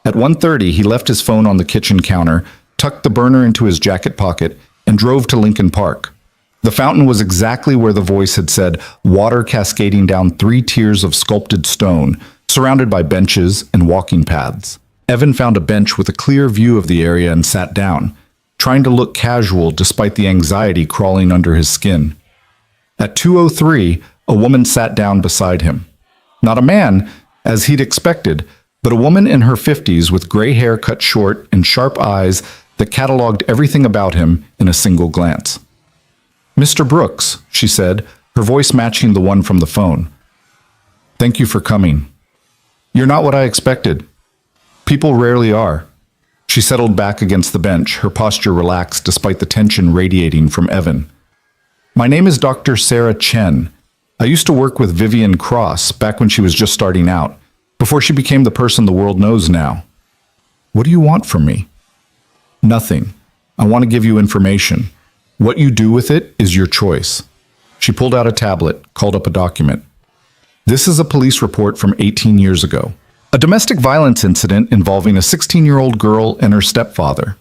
At 1:30, he left his phone on the kitchen counter, tucked the burner into his jacket pocket, and drove to Lincoln Park. The fountain was exactly where the voice had said, water cascading down 3 tiers of sculpted stone, surrounded by benches and walking paths. Evan found a bench with a clear view of the area and sat down, trying to look casual despite the anxiety crawling under his skin. At 2:03, a woman sat down beside him. Not a man, as he'd expected, but a woman in her 50s with gray hair cut short and sharp eyes that cataloged everything about him in a single glance. "Mr. Brooks," she said, her voice matching the one from the phone. "Thank you for coming. You're not what I expected. People rarely are." She settled back against the bench, her posture relaxed despite the tension radiating from Evan. "My name is Dr. Sarah Chen. I used to work with Vivian Cross back when she was just starting out, before she became the person the world knows now. What do you want from me?" "Nothing. I want to give you information. What you do with it is your choice." She pulled out a tablet, called up a document. "This is a police report from 18 years ago. A domestic violence incident involving a 16-year-old girl and her stepfather.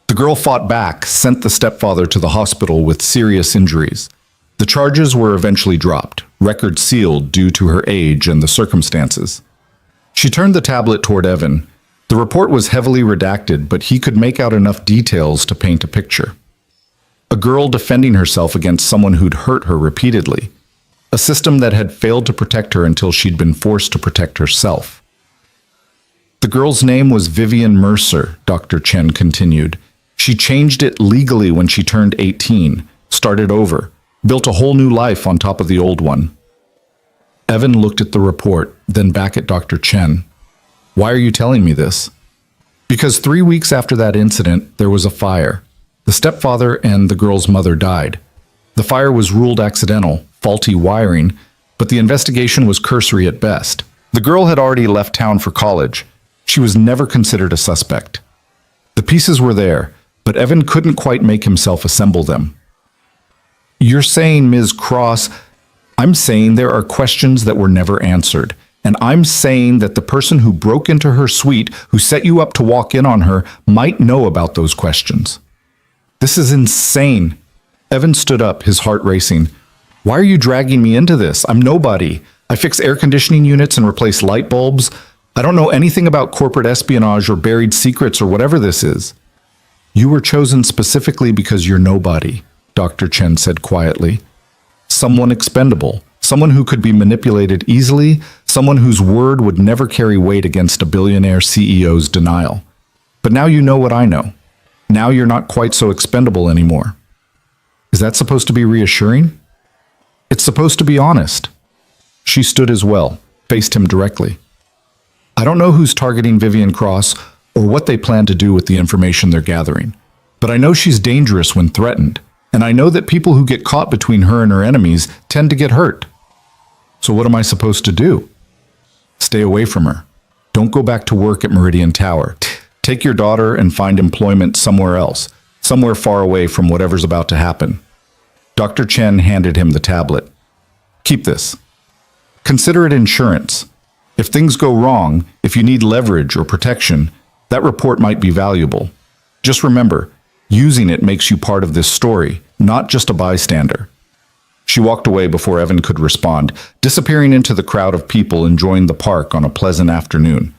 The girl fought back, sent the stepfather to the hospital with serious injuries. The charges were eventually dropped, record sealed due to her age and the circumstances." She turned the tablet toward Evan. The report was heavily redacted, but he could make out enough details to paint a picture. A girl defending herself against someone who'd hurt her repeatedly. A system that had failed to protect her until she'd been forced to protect herself. The girl's name was Vivian Mercer, Dr. Chen continued. She changed it legally when she turned 18, started over, built a whole new life on top of the old one. Evan looked at the report, then back at Dr. Chen. "Why are you telling me this?" "Because 3 weeks after that incident, there was a fire. The stepfather and the girl's mother died. The fire was ruled accidental, faulty wiring, but the investigation was cursory at best. The girl had already left town for college. She was never considered a suspect. The pieces were there, but Evan couldn't quite make himself assemble them. "You're saying, Ms. Cross..." "I'm saying there are questions that were never answered. And I'm saying that the person who broke into her suite, who set you up to walk in on her, might know about those questions." "This is insane." Evan stood up, his heart racing. "Why are you dragging me into this? I'm nobody. I fix air conditioning units and replace light bulbs. I don't know anything about corporate espionage or buried secrets or whatever this is." "You were chosen specifically because you're nobody," Dr. Chen said quietly. "Someone expendable. Someone who could be manipulated easily, someone whose word would never carry weight against a billionaire CEO's denial. But now you know what I know. Now you're not quite so expendable anymore." "Is that supposed to be reassuring?" "It's supposed to be honest." She stood as well, faced him directly. "I don't know who's targeting Vivian Cross or what they plan to do with the information they're gathering, but I know she's dangerous when threatened, and I know that people who get caught between her and her enemies tend to get hurt. So what am I supposed to do?" "Stay away from her. Don't go back to work at Meridian Tower. Take your daughter and find employment somewhere else, somewhere far away from whatever's about to happen." Dr. Chen handed him the tablet. "Keep this. Consider it insurance. If things go wrong, if you need leverage or protection, that report might be valuable. Just remember, using it makes you part of this story, not just a bystander." She walked away before Evan could respond, disappearing into the crowd of people enjoying the park on a pleasant afternoon.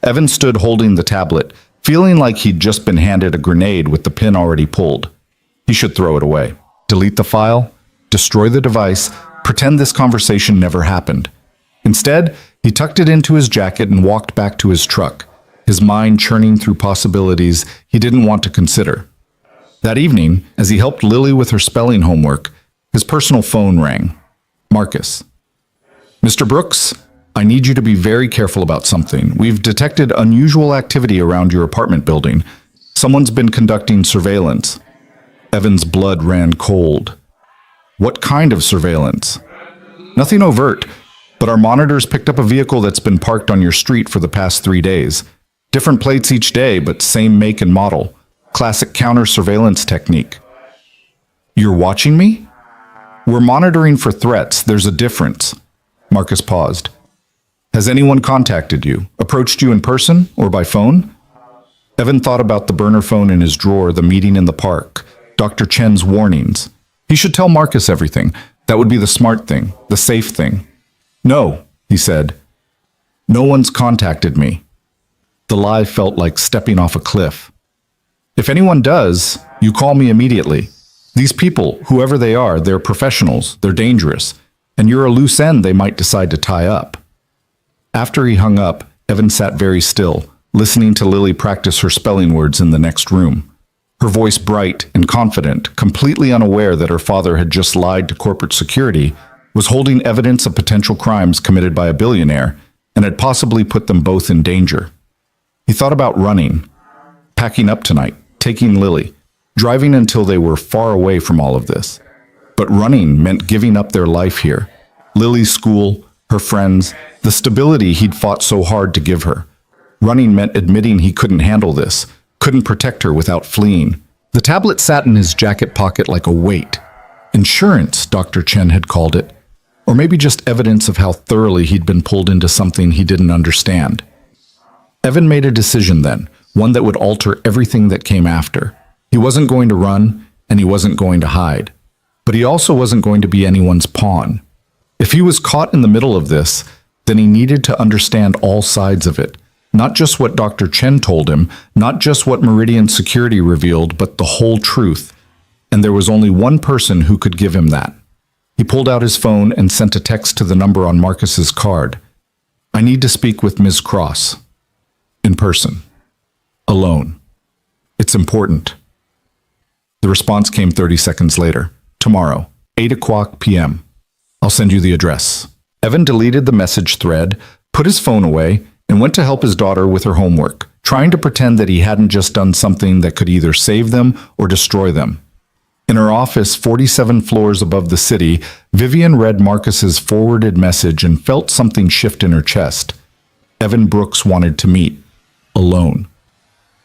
Evan stood holding the tablet, feeling like he'd just been handed a grenade with the pin already pulled. He should throw it away, delete the file, destroy the device, pretend this conversation never happened. Instead, he tucked it into his jacket and walked back to his truck, his mind churning through possibilities he didn't want to consider. That evening, as he helped Lily with her spelling homework, his personal phone rang. Marcus. "Mr. Brooks, I need you to be very careful about something. We've detected unusual activity around your apartment building. Someone's been conducting surveillance." Evan's blood ran cold. "What kind of surveillance?" "Nothing overt, but our monitors picked up a vehicle that's been parked on your street for the past 3 days. Different plates each day, but same make and model. Classic counter-surveillance technique." "You're watching me?" "We're monitoring for threats. There's a difference." Marcus paused. "Has anyone contacted you, approached you in person or by phone?" Evan thought about the burner phone in his drawer, the meeting in the park, Dr. Chen's warnings. He should tell Marcus everything. That would be the smart thing, the safe thing. "No," he said. "No one's contacted me." The lie felt like stepping off a cliff. "If anyone does, you call me immediately. These people, whoever they are, they're professionals, they're dangerous, and you're a loose end they might decide to tie up." After he hung up, Evan sat very still, listening to Lily practice her spelling words in the next room. Her voice bright and confident, completely unaware that her father had just lied to corporate security, was holding evidence of potential crimes committed by a billionaire, and had possibly put them both in danger. He thought about running, packing up tonight, taking Lily, driving until they were far away from all of this. But running meant giving up their life here. Lily's school, her friends, the stability he'd fought so hard to give her. Running meant admitting he couldn't handle this, couldn't protect her without fleeing. The tablet sat in his jacket pocket like a weight. Insurance, Dr. Chen had called it. Or maybe just evidence of how thoroughly he'd been pulled into something he didn't understand. Evan made a decision then, one that would alter everything that came after. He wasn't going to run, and he wasn't going to hide. But he also wasn't going to be anyone's pawn. If he was caught in the middle of this, then he needed to understand all sides of it. Not just what Dr. Chen told him, not just what Meridian Security revealed, but the whole truth. And there was only one person who could give him that. He pulled out his phone and sent a text to the number on Marcus's card. "I need to speak with Ms. Cross. In person. Alone. It's important." The response came 30 seconds later. "Tomorrow, 8 p.m. I'll send you the address." Evan deleted the message thread, put his phone away, and went to help his daughter with her homework, trying to pretend that he hadn't just done something that could either save them or destroy them. In her office, 47 floors above the city, Vivian read Marcus's forwarded message and felt something shift in her chest. Evan Brooks wanted to meet. alone.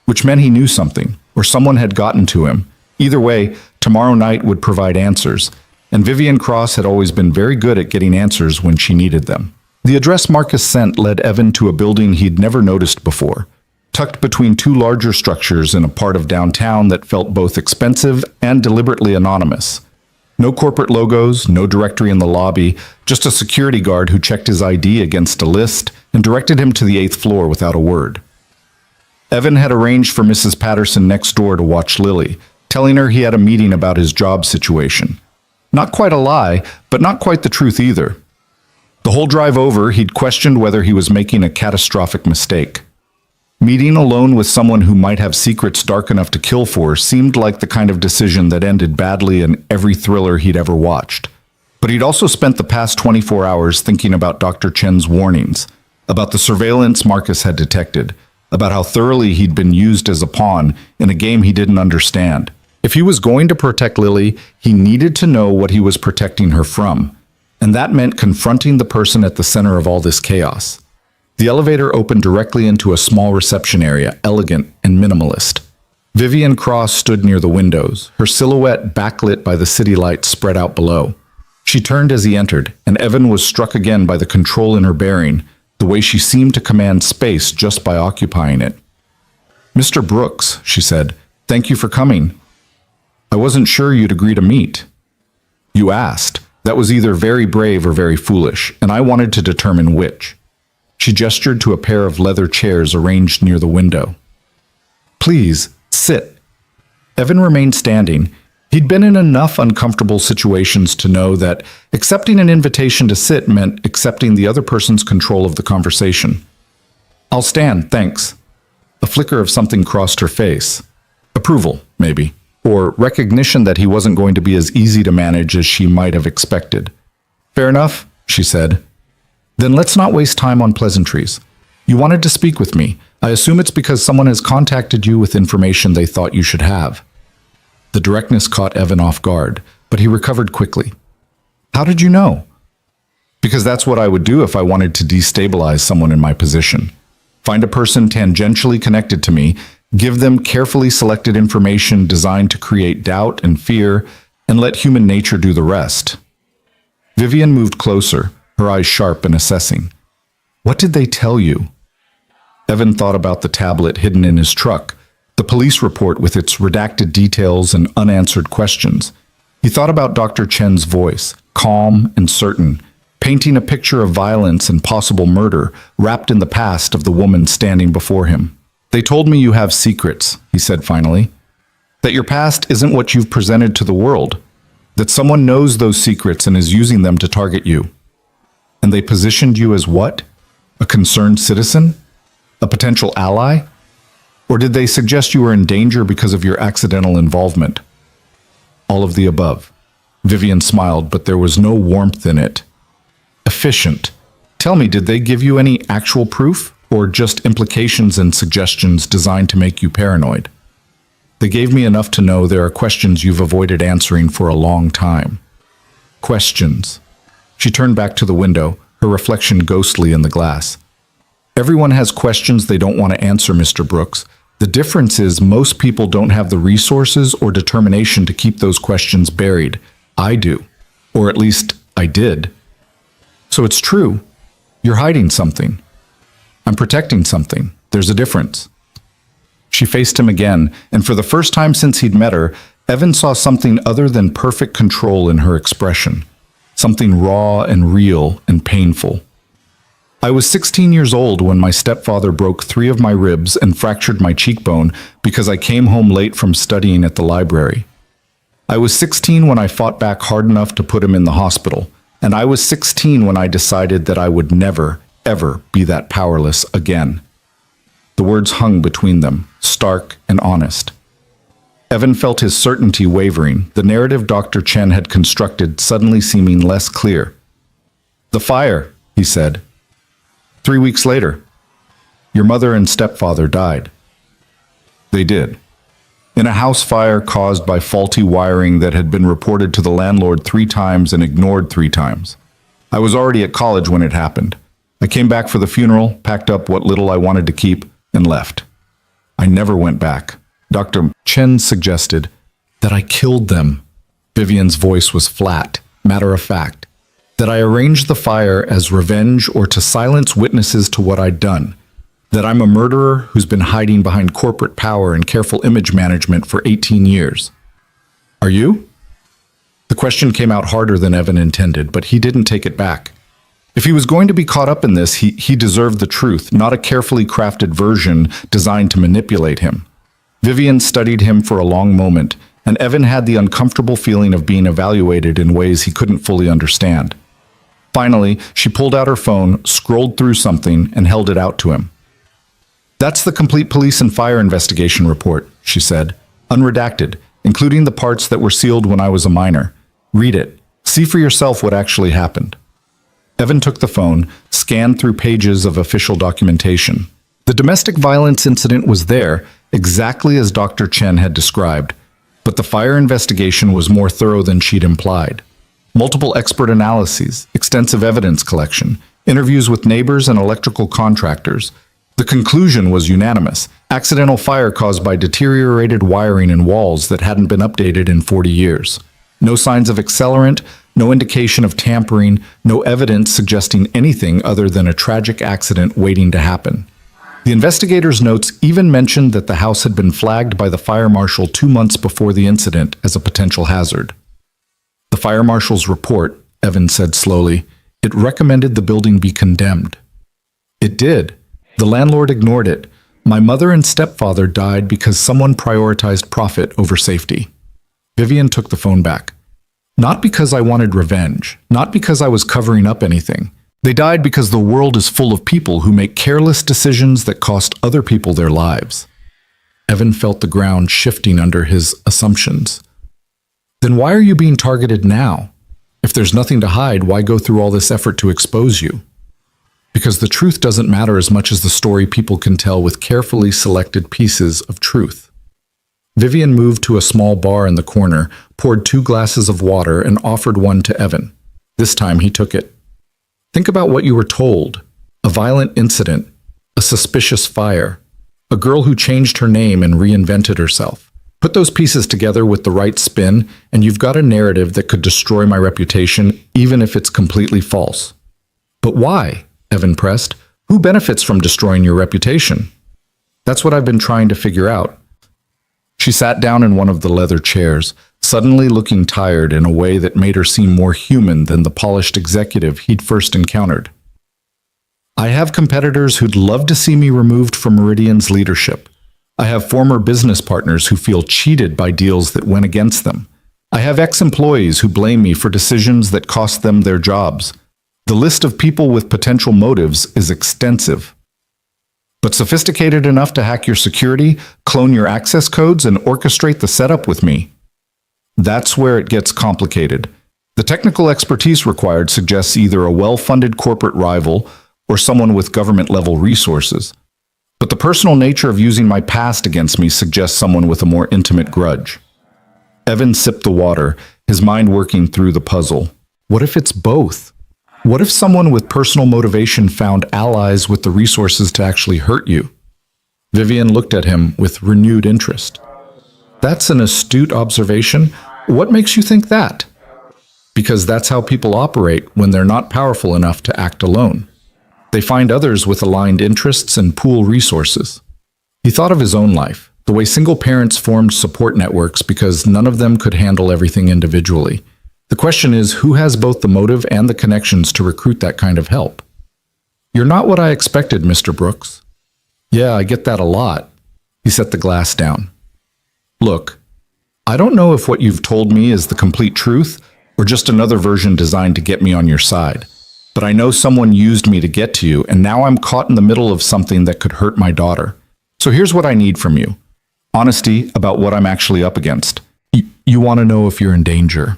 Which meant he knew something, or someone had gotten to him. Either way, tomorrow night would provide answers, and Vivian Cross had always been very good at getting answers when she needed them. The address Marcus sent led Evan to a building he'd never noticed before, tucked between two larger structures in a part of downtown that felt both expensive and deliberately anonymous. No corporate logos, no directory in the lobby, just a security guard who checked his ID against a list and directed him to the 8th floor without a word. Evan had arranged for Mrs. Patterson next door to watch Lily, telling her he had a meeting about his job situation. Not quite a lie, but not quite the truth either. The whole drive over, he'd questioned whether he was making a catastrophic mistake. Meeting alone with someone who might have secrets dark enough to kill for seemed like the kind of decision that ended badly in every thriller he'd ever watched. But he'd also spent the past 24 hours thinking about Dr. Chen's warnings, about the surveillance Marcus had detected, about how thoroughly he'd been used as a pawn in a game he didn't understand. If he was going to protect Lily, he needed to know what he was protecting her from, and that meant confronting the person at the center of all this chaos. The elevator opened directly into a small reception area, elegant and minimalist. Vivian Cross stood near the windows, her silhouette backlit by the city lights spread out below. She turned as he entered, and Evan was struck again by the control in her bearing, the way she seemed to command space just by occupying it. "Mr. Brooks," she said, "thank you for coming. I wasn't sure you'd agree to meet." "You asked. That was either very brave or very foolish, and I wanted to determine which." She gestured to a pair of leather chairs arranged near the window. "Please, sit." Evan remained standing. He'd been in enough uncomfortable situations to know that accepting an invitation to sit meant accepting the other person's control of the conversation. "I'll stand, thanks." A flicker of something crossed her face. Approval, maybe, or recognition that he wasn't going to be as easy to manage as she might have expected. "Fair enough," she said. "Then let's not waste time on pleasantries. You wanted to speak with me. I assume it's because someone has contacted you with information they thought you should have." The directness caught Evan off guard, but he recovered quickly. "How did you know?" "Because that's what I would do if I wanted to destabilize someone in my position. Find a person tangentially connected to me, give them carefully selected information designed to create doubt and fear, and let human nature do the rest." Vivian moved closer, her eyes sharp and assessing. "What did they tell you?" Evan thought about the tablet hidden in his truck, the police report with its redacted details and unanswered questions. He thought about Dr. Chen's voice, calm and certain, painting a picture of violence and possible murder wrapped in the past of the woman standing before him. "They told me you have secrets," he said finally. "That your past isn't what you've presented to the world. That someone knows those secrets and is using them to target you. And they positioned you as what? A concerned citizen? A potential ally? Or did they suggest you were in danger because of your accidental involvement?" "All of the above." Vivian smiled, but there was no warmth in it. "Efficient. Tell me, did they give you any actual proof, or just implications and suggestions designed to make you paranoid?" "They gave me enough to know there are questions you've avoided answering for a long time." "Questions." She turned back to the window, her reflection ghostly in the glass. "Everyone has questions they don't want to answer, Mr. Brooks. The difference is most people don't have the resources or determination to keep those questions buried. I do. Or at least I did." "So it's true. You're hiding something." "I'm protecting something. There's a difference." She faced him again, and for the first time since he'd met her, Evan saw something other than perfect control in her expression. Something raw and real and painful. "I was 16 years old when my stepfather broke 3 of my ribs and fractured my cheekbone because I came home late from studying at the library. I was 16 when I fought back hard enough to put him in the hospital, and I was 16 when I decided that I would never, ever be that powerless again." The words hung between them, stark and honest. Evan felt his certainty wavering, the narrative Dr. Chen had constructed suddenly seeming less clear. "The fire," he said. 3 weeks later, your mother and stepfather died." "They did. In a house fire caused by faulty wiring that had been reported to the landlord 3 times and ignored 3 times. I was already at college when it happened. I came back for the funeral, packed up what little I wanted to keep, and left. I never went back. Dr. Chen suggested that I killed them. Vivian's voice was flat, matter-of-fact. That I arranged the fire as revenge or to silence witnesses to what I'd done. That I'm a murderer who's been hiding behind corporate power and careful image management for 18 years. Are you? The question came out harder than Evan intended, but he didn't take it back. If he was going to be caught up in this, he deserved the truth, not a carefully crafted version designed to manipulate him. Vivian studied him for a long moment, and Evan had the uncomfortable feeling of being evaluated in ways he couldn't fully understand. Finally, she pulled out her phone, scrolled through something, and held it out to him. "That's the complete police and fire investigation report," she said, unredacted, including the parts that were sealed when I was a minor. "Read it. See for yourself what actually happened." Evan took the phone, scanned through pages of official documentation. The domestic violence incident was there, exactly as Dr. Chen had described, but the fire investigation was more thorough than she'd implied. Multiple expert analyses, extensive evidence collection, interviews with neighbors and electrical contractors. The conclusion was unanimous: accidental fire caused by deteriorated wiring and walls that hadn't been updated in 40 years. No signs of accelerant, no indication of tampering, no evidence suggesting anything other than a tragic accident waiting to happen. The investigators' notes even mentioned that the house had been flagged by the fire marshal 2 months before the incident as a potential hazard. "The fire marshal's report," Evan said slowly, "it recommended the building be condemned." "It did. The landlord ignored it. My mother and stepfather died because someone prioritized profit over safety." Vivian took the phone back. "Not because I wanted revenge, not because I was covering up anything. They died because the world is full of people who make careless decisions that cost other people their lives." Evan felt the ground shifting under his assumptions. "Then why are you being targeted now? If there's nothing to hide, why go through all this effort to expose you?" "Because the truth doesn't matter as much as the story people can tell with carefully selected pieces of truth." Vivian moved to a small bar in the corner, poured 2 glasses of water, and offered one to Evan. This time he took it. "Think about what you were told. A violent incident, a suspicious fire, a girl who changed her name and reinvented herself. Put those pieces together with the right spin, and you've got a narrative that could destroy my reputation, even if it's completely false." "But why?" Evan pressed. "Who benefits from destroying your reputation?" "That's what I've been trying to figure out." She sat down in one of the leather chairs, suddenly looking tired in a way that made her seem more human than the polished executive he'd first encountered. "I have competitors who'd love to see me removed from Meridian's leadership. I have former business partners who feel cheated by deals that went against them. I have ex-employees who blame me for decisions that cost them their jobs. The list of people with potential motives is extensive. But sophisticated enough to hack your security, clone your access codes, and orchestrate the setup with me. That's where it gets complicated. The technical expertise required suggests either a well-funded corporate rival or someone with government-level resources. But the personal nature of using my past against me suggests someone with a more intimate grudge." Evan sipped the water, his mind working through the puzzle. What if it's both? What if someone with personal motivation found allies with the resources to actually hurt you? Vivian looked at him with renewed interest. "That's an astute observation. What makes you think that?" "Because that's how people operate when they're not powerful enough to act alone. They find others with aligned interests and pool resources." He thought of his own life, the way single parents formed support networks because none of them could handle everything individually. The question is, who has both the motive and the connections to recruit that kind of help? "You're not what I expected, Mr. Brooks." "Yeah, I get that a lot." He set the glass down. "Look, I don't know if what you've told me is the complete truth or just another version designed to get me on your side. But I know someone used me to get to you, and now I'm caught in the middle of something that could hurt my daughter. So here's what I need from you. Honesty about what I'm actually up against. You want to know if you're in danger.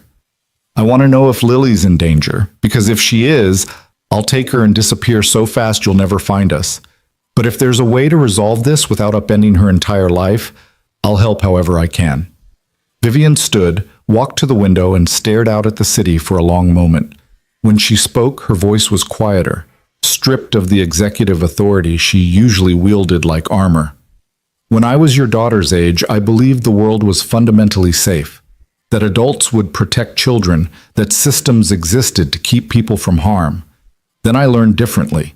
I want to know if Lily's in danger, because if she is, I'll take her and disappear so fast you'll never find us. But if there's a way to resolve this without upending her entire life, I'll help however I can." Vivian stood, walked to the window, and stared out at the city for a long moment. When she spoke, her voice was quieter, stripped of the executive authority she usually wielded like armor. When I was your daughter's age, I believed the world was fundamentally safe, that adults would protect children, that systems existed to keep people from harm. Then I learned differently.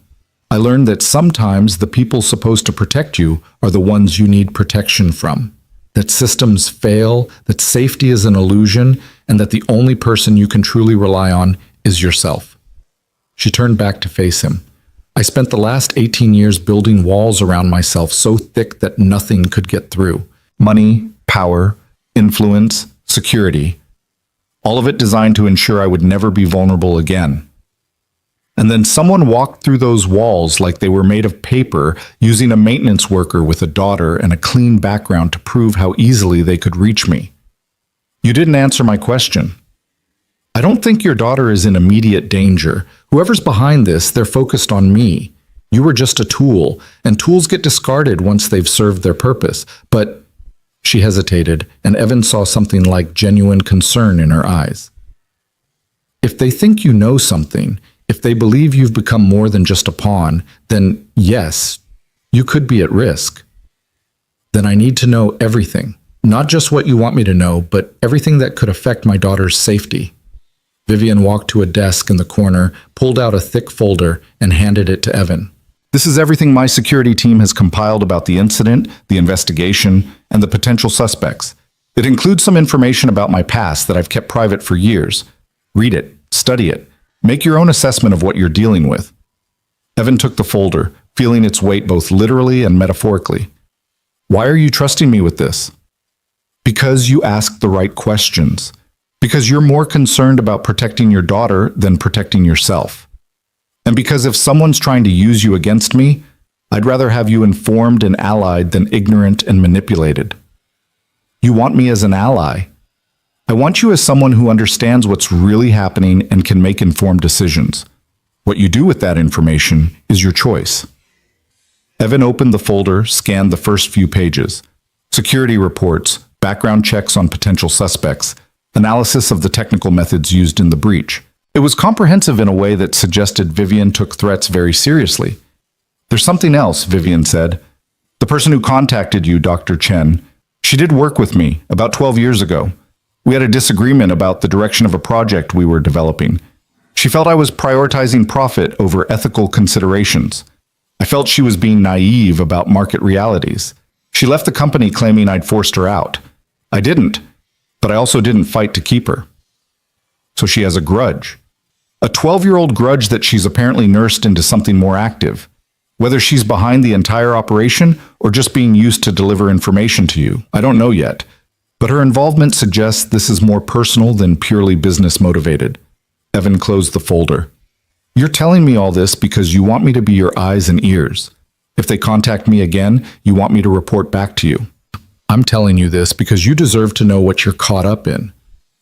I learned that sometimes the people supposed to protect you are the ones you need protection from, that systems fail, that safety is an illusion, and that the only person you can truly rely on is yourself. She turned back to face him. I spent the last 18 years building walls around myself so thick that nothing could get through. Money, power, influence, security. All of it designed to ensure I would never be vulnerable again. And then someone walked through those walls like they were made of paper, using a maintenance worker with a daughter and a clean background to prove how easily they could reach me. You didn't answer my question. I don't think your daughter is in immediate danger. Whoever's behind this, they're focused on me. You were just a tool, and tools get discarded once they've served their purpose. But she hesitated, and Evan saw something like genuine concern in her eyes. If they think you know something, if they believe you've become more than just a pawn, then yes, you could be at risk. Then I need to know everything, not just what you want me to know, but everything that could affect my daughter's safety. Vivian walked to a desk in the corner, pulled out a thick folder, and handed it to Evan. This is everything my security team has compiled about the incident, the investigation, and the potential suspects. It includes some information about my past that I've kept private for years. Read it, study it, make your own assessment of what you're dealing with. Evan took the folder, feeling its weight both literally and metaphorically. Why are you trusting me with this? Because you asked the right questions. Because you're more concerned about protecting your daughter than protecting yourself. And because if someone's trying to use you against me, I'd rather have you informed and allied than ignorant and manipulated. You want me as an ally. I want you as someone who understands what's really happening and can make informed decisions. What you do with that information is your choice. Evan opened the folder, scanned the first few pages. Security reports, background checks on potential suspects, analysis of the technical methods used in the breach. It was comprehensive in a way that suggested Vivian took threats very seriously. There's something else, Vivian said. The person who contacted you, Dr. Chen, she did work with me about 12 years ago. We had a disagreement about the direction of a project we were developing. She felt I was prioritizing profit over ethical considerations. I felt she was being naive about market realities. She left the company claiming I'd forced her out. I didn't. But I also didn't fight to keep her. So she has a grudge. A 12-year-old grudge that she's apparently nursed into something more active. Whether she's behind the entire operation or just being used to deliver information to you, I don't know yet. But her involvement suggests this is more personal than purely business motivated. Evan closed the folder. You're telling me all this because you want me to be your eyes and ears. If they contact me again, you want me to report back to you. I'm telling you this because you deserve to know what you're caught up in.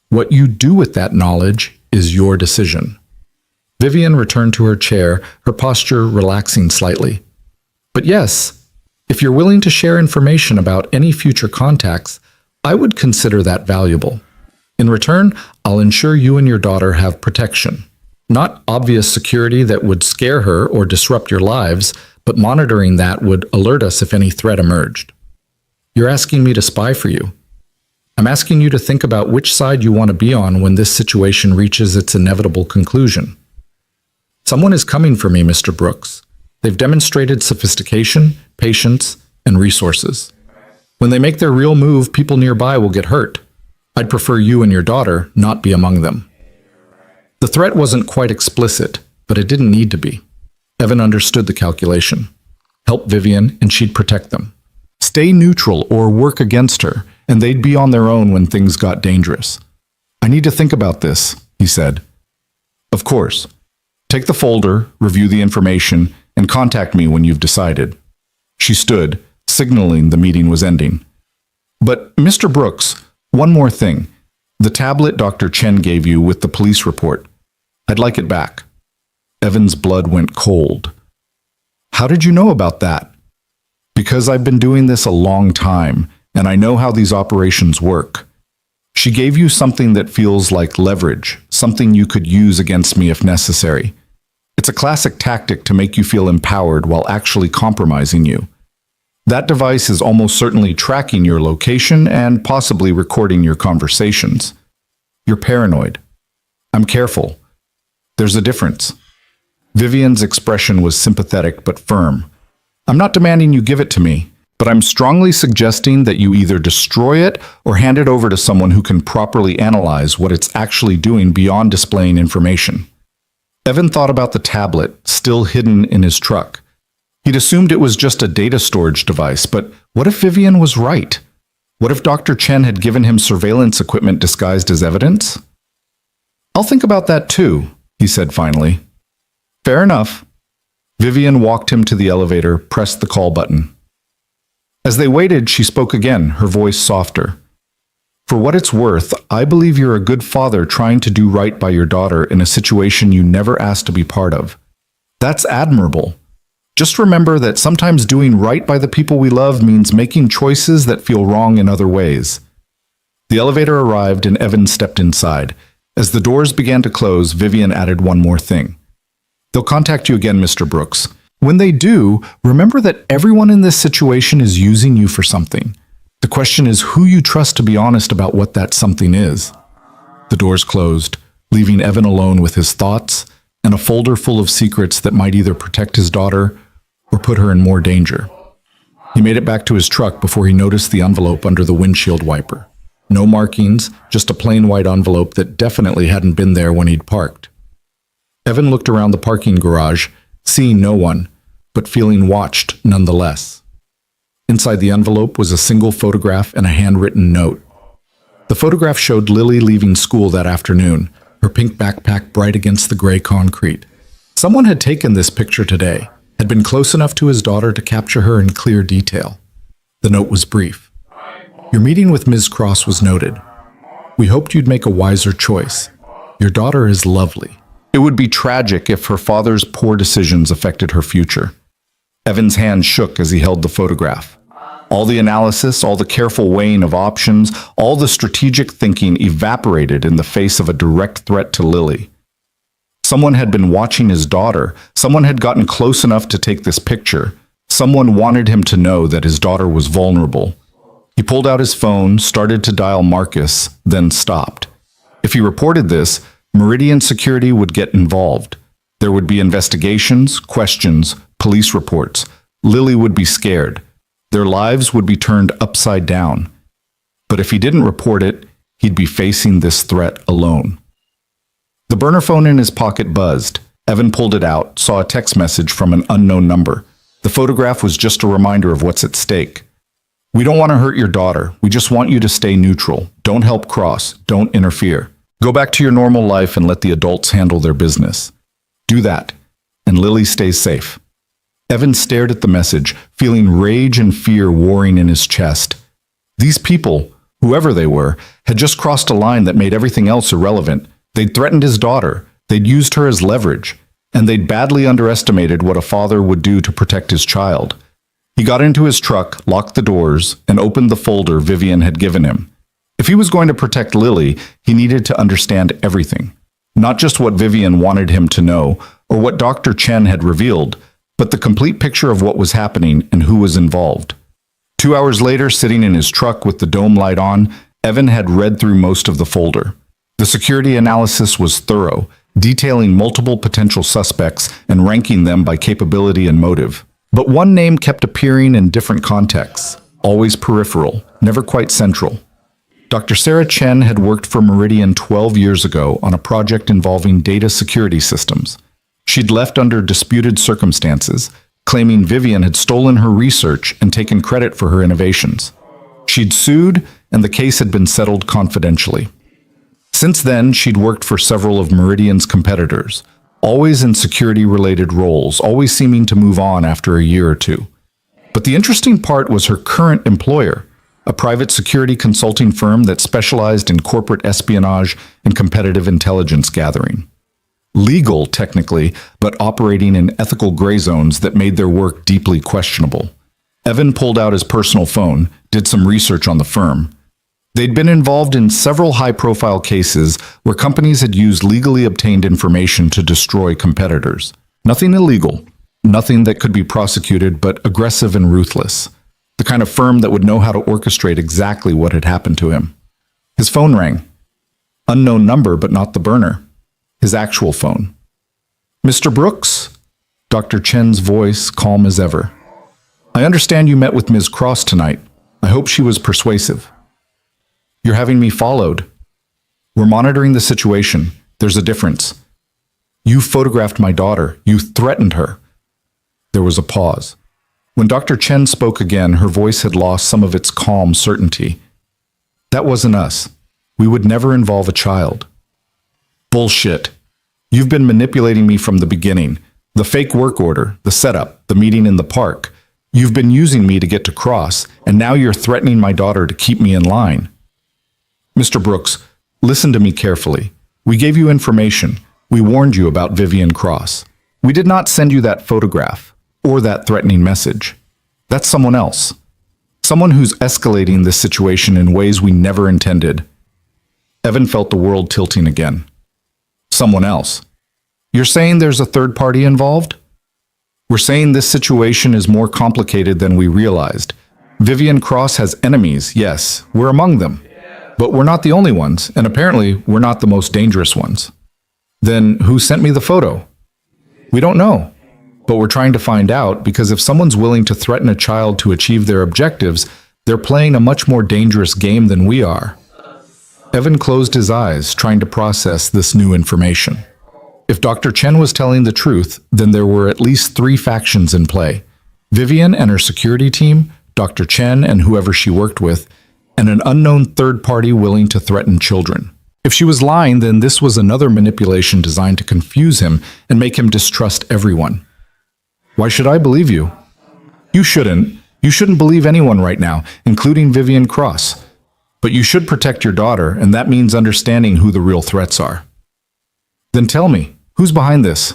What you do with that knowledge is your decision. Vivian returned to her chair, her posture relaxing slightly. But yes, if you're willing to share information about any future contacts, I would consider that valuable. In return, I'll ensure you and your daughter have protection. Not obvious security that would scare her or disrupt your lives, but monitoring that would alert us if any threat emerged. You're asking me to spy for you. I'm asking you to think about which side you want to be on when this situation reaches its inevitable conclusion. Someone is coming for me, Mr. Brooks. They've demonstrated sophistication, patience, and resources. When they make their real move, people nearby will get hurt. I'd prefer you and your daughter not be among them. The threat wasn't quite explicit, but it didn't need to be. Evan understood the calculation. Help Vivian, and she'd protect them. Stay neutral or work against her, and they'd be on their own when things got dangerous. I need to think about this, he said. Of course. Take the folder, review the information, and contact me when you've decided. She stood, signaling the meeting was ending. But, Mr. Brooks, one more thing. The tablet Dr. Chen gave you with the police report. I'd like it back. Evan's blood went cold. How did you know about that? Because I've been doing this a long time, and I know how these operations work. She gave you something that feels like leverage, something you could use against me if necessary. It's a classic tactic to make you feel empowered while actually compromising you. That device is almost certainly tracking your location and possibly recording your conversations. You're paranoid. I'm careful. There's a difference. Vivian's expression was sympathetic but firm. I'm not demanding you give it to me, but I'm strongly suggesting that you either destroy it or hand it over to someone who can properly analyze what it's actually doing beyond displaying information. Evan thought about the tablet, still hidden in his truck. He'd assumed it was just a data storage device, but what if Vivian was right? What if Dr. Chen had given him surveillance equipment disguised as evidence? I'll think about that too, he said finally. Fair enough. Vivian walked him to the elevator, pressed the call button. As they waited, she spoke again, her voice softer. For what it's worth, I believe you're a good father trying to do right by your daughter in a situation you never asked to be part of. That's admirable. Just remember that sometimes doing right by the people we love means making choices that feel wrong in other ways. The elevator arrived and Evan stepped inside. As the doors began to close, Vivian added one more thing. They'll contact you again, Mr. Brooks. When they do, remember that everyone in this situation is using you for something. The question is who you trust to be honest about what that something is. The doors closed, leaving Evan alone with his thoughts and a folder full of secrets that might either protect his daughter or put her in more danger. He made it back to his truck before he noticed the envelope under the windshield wiper. No markings, just a plain white envelope that definitely hadn't been there when he'd parked. Evan looked around the parking garage, seeing no one, but feeling watched nonetheless. Inside the envelope was a single photograph and a handwritten note. The photograph showed Lily leaving school that afternoon, her pink backpack bright against the gray concrete. Someone had taken this picture today, had been close enough to his daughter to capture her in clear detail. The note was brief. Your meeting with Ms. Cross was noted. We hoped you'd make a wiser choice. Your daughter is lovely. It would be tragic if her father's poor decisions affected her future. Evan's hand shook as he held the photograph. All the analysis, all the careful weighing of options, all the strategic thinking evaporated in the face of a direct threat to Lily. Someone had been watching his daughter. Someone had gotten close enough to take this picture. Someone wanted him to know that his daughter was vulnerable. He pulled out his phone, started to dial Marcus, then stopped. If he reported this, Meridian Security would get involved. There would be investigations, questions, police reports. Lily would be scared. Their lives would be turned upside down. But if he didn't report it, he'd be facing this threat alone. The burner phone in his pocket buzzed. Evan pulled it out, saw a text message from an unknown number. The photograph was just a reminder of what's at stake. We don't want to hurt your daughter. We just want you to stay neutral. Don't help Cross. Don't interfere. Go back to your normal life and let the adults handle their business. Do that, and Lily stays safe. Evan stared at the message, feeling rage and fear warring in his chest. These people, whoever they were, had just crossed a line that made everything else irrelevant. They'd threatened his daughter, they'd used her as leverage, and they'd badly underestimated what a father would do to protect his child. He got into his truck, locked the doors, and opened the folder Vivian had given him. If he was going to protect Lily, he needed to understand everything. Not just what Vivian wanted him to know, or what Dr. Chen had revealed, but the complete picture of what was happening and who was involved. 2 hours later, sitting in his truck with the dome light on, Evan had read through most of the folder. The security analysis was thorough, detailing multiple potential suspects and ranking them by capability and motive. But one name kept appearing in different contexts, always peripheral, never quite central. Dr. Sarah Chen had worked for Meridian 12 years ago on a project involving data security systems. She'd left under disputed circumstances, claiming Vivian had stolen her research and taken credit for her innovations. She'd sued, and the case had been settled confidentially. Since then, she'd worked for several of Meridian's competitors, always in security-related roles, always seeming to move on after a year or two. But the interesting part was her current employer, a private security consulting firm that specialized in corporate espionage and competitive intelligence gathering. Legal, technically, but operating in ethical gray zones that made their work deeply questionable. Evan pulled out his personal phone, did some research on the firm. They'd been involved in several high-profile cases where companies had used legally obtained information to destroy competitors. Nothing illegal, nothing that could be prosecuted, but aggressive and ruthless. The kind of firm that would know how to orchestrate exactly what had happened to him. His phone rang. Unknown number, but not the burner. His actual phone. "Mr. Brooks?" Dr. Chen's voice calm as ever. "I understand you met with Ms. Cross tonight. I hope she was persuasive." "You're having me followed." "We're monitoring the situation. There's a difference. You photographed my daughter. You threatened her." There was a pause. When Dr. Chen spoke again, her voice had lost some of its calm certainty. "That wasn't us. We would never involve a child." "Bullshit. You've been manipulating me from the beginning. The fake work order, the setup, the meeting in the park. You've been using me to get to Cross, and now you're threatening my daughter to keep me in line." "Mr. Brooks, listen to me carefully. We gave you information. We warned you about Vivian Cross. We did not send you that photograph or that threatening message. That's someone else. Someone who's escalating this situation in ways we never intended." Evan felt the world tilting again. "Someone else? You're saying there's a third party involved?" "We're saying this situation is more complicated than we realized. Vivian Cross has enemies, yes, we're among them. But we're not the only ones, and apparently we're not the most dangerous ones." "Then who sent me the photo?" "We don't know. But we're trying to find out, because if someone's willing to threaten a child to achieve their objectives, they're playing a much more dangerous game than we are." Evan closed his eyes, trying to process this new information. If Dr. Chen was telling the truth, then there were at least 3 factions in play. Vivian and her security team, Dr. Chen and whoever she worked with, and an unknown third party willing to threaten children. If she was lying, then this was another manipulation designed to confuse him and make him distrust everyone. "Why should I believe you?" "You shouldn't. You shouldn't believe anyone right now, including Vivian Cross. But you should protect your daughter, and that means understanding who the real threats are." "Then tell me, who's behind this?"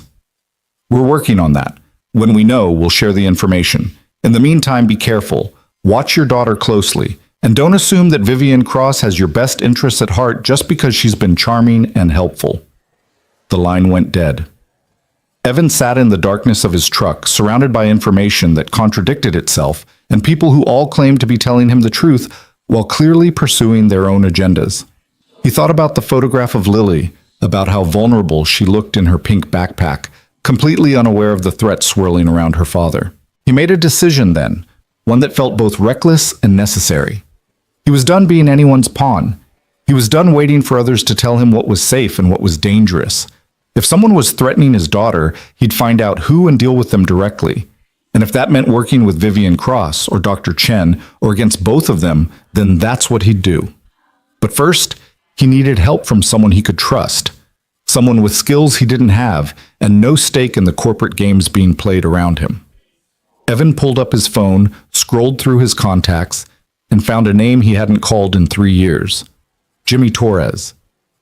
"We're working on that. When we know, we'll share the information. In the meantime, be careful. Watch your daughter closely. And don't assume that Vivian Cross has your best interests at heart just because she's been charming and helpful." The line went dead. Evan sat in the darkness of his truck, surrounded by information that contradicted itself, and people who all claimed to be telling him the truth while clearly pursuing their own agendas. He thought about the photograph of Lily, about how vulnerable she looked in her pink backpack, completely unaware of the threat swirling around her father. He made a decision then, one that felt both reckless and necessary. He was done being anyone's pawn. He was done waiting for others to tell him what was safe and what was dangerous. If someone was threatening his daughter, he'd find out who and deal with them directly. And if that meant working with Vivian Cross or Dr. Chen or against both of them, then that's what he'd do. But first, he needed help from someone he could trust, someone with skills he didn't have and no stake in the corporate games being played around him. Evan pulled up his phone, scrolled through his contacts, and found a name he hadn't called in 3 years. Jimmy Torres,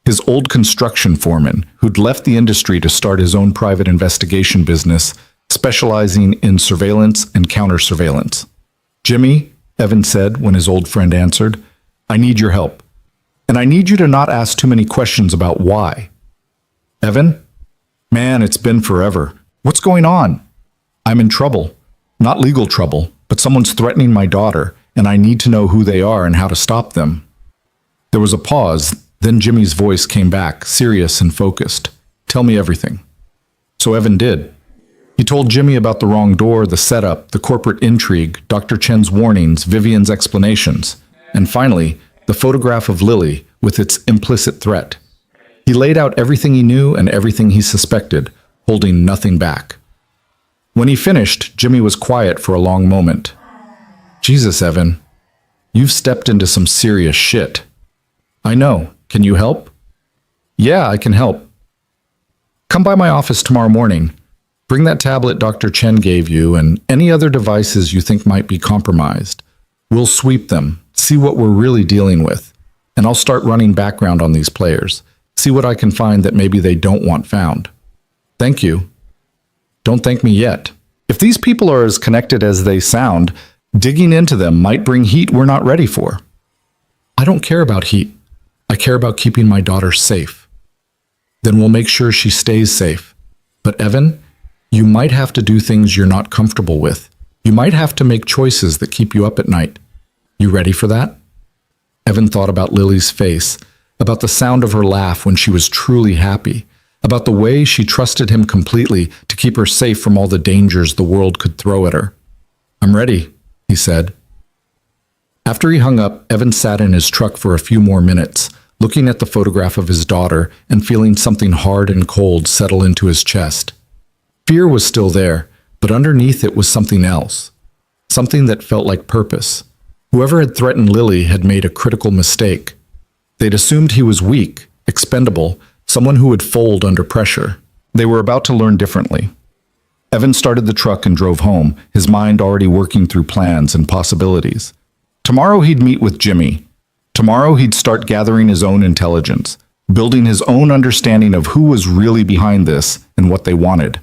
his old construction foreman who'd left the industry to start his own private investigation business, specializing in surveillance and counter-surveillance. "Jimmy," Evan said when his old friend answered, "I need your help. And I need you to not ask too many questions about why." "Evan? Man, it's been forever. What's going on?" "I'm in trouble. Not legal trouble, but someone's threatening my daughter, and I need to know who they are and how to stop them." There was a pause, then Jimmy's voice came back, serious and focused. "Tell me everything." So Evan did. He told Jimmy about the wrong door, the setup, the corporate intrigue, Dr. Chen's warnings, Vivian's explanations, and finally, the photograph of Lily with its implicit threat. He laid out everything he knew and everything he suspected, holding nothing back. When he finished, Jimmy was quiet for a long moment. "Jesus, Evan, you've stepped into some serious shit." "I know. Can you help?" "Yeah, I can help. Come by my office tomorrow morning. Bring that tablet Dr. Chen gave you and any other devices you think might be compromised. We'll sweep them, see what we're really dealing with, and I'll start running background on these players, see what I can find that maybe they don't want found." "Thank you." "Don't thank me yet. If these people are as connected as they sound, digging into them might bring heat we're not ready for." "I don't care about heat. I care about keeping my daughter safe." "Then we'll make sure she stays safe. But Evan, You might have to do things you're not comfortable with. You might have to make choices that keep you up at night. You ready for that? Evan thought about Lily's face, about the sound of her laugh when she was truly happy, about the way she trusted him completely to keep her safe from all the dangers the world could throw at her. "I'm ready," he said. After he hung up, Evan sat in his truck for a few more minutes, looking at the photograph of his daughter and feeling something hard and cold settle into his chest. Fear was still there, but underneath it was something else, something that felt like purpose. Whoever had threatened Lily had made a critical mistake. They'd assumed he was weak, expendable, someone who would fold under pressure. They were about to learn differently. Evan started the truck and drove home, his mind already working through plans and possibilities. Tomorrow he'd meet with Jimmy. Tomorrow he'd start gathering his own intelligence, building his own understanding of who was really behind this and what they wanted.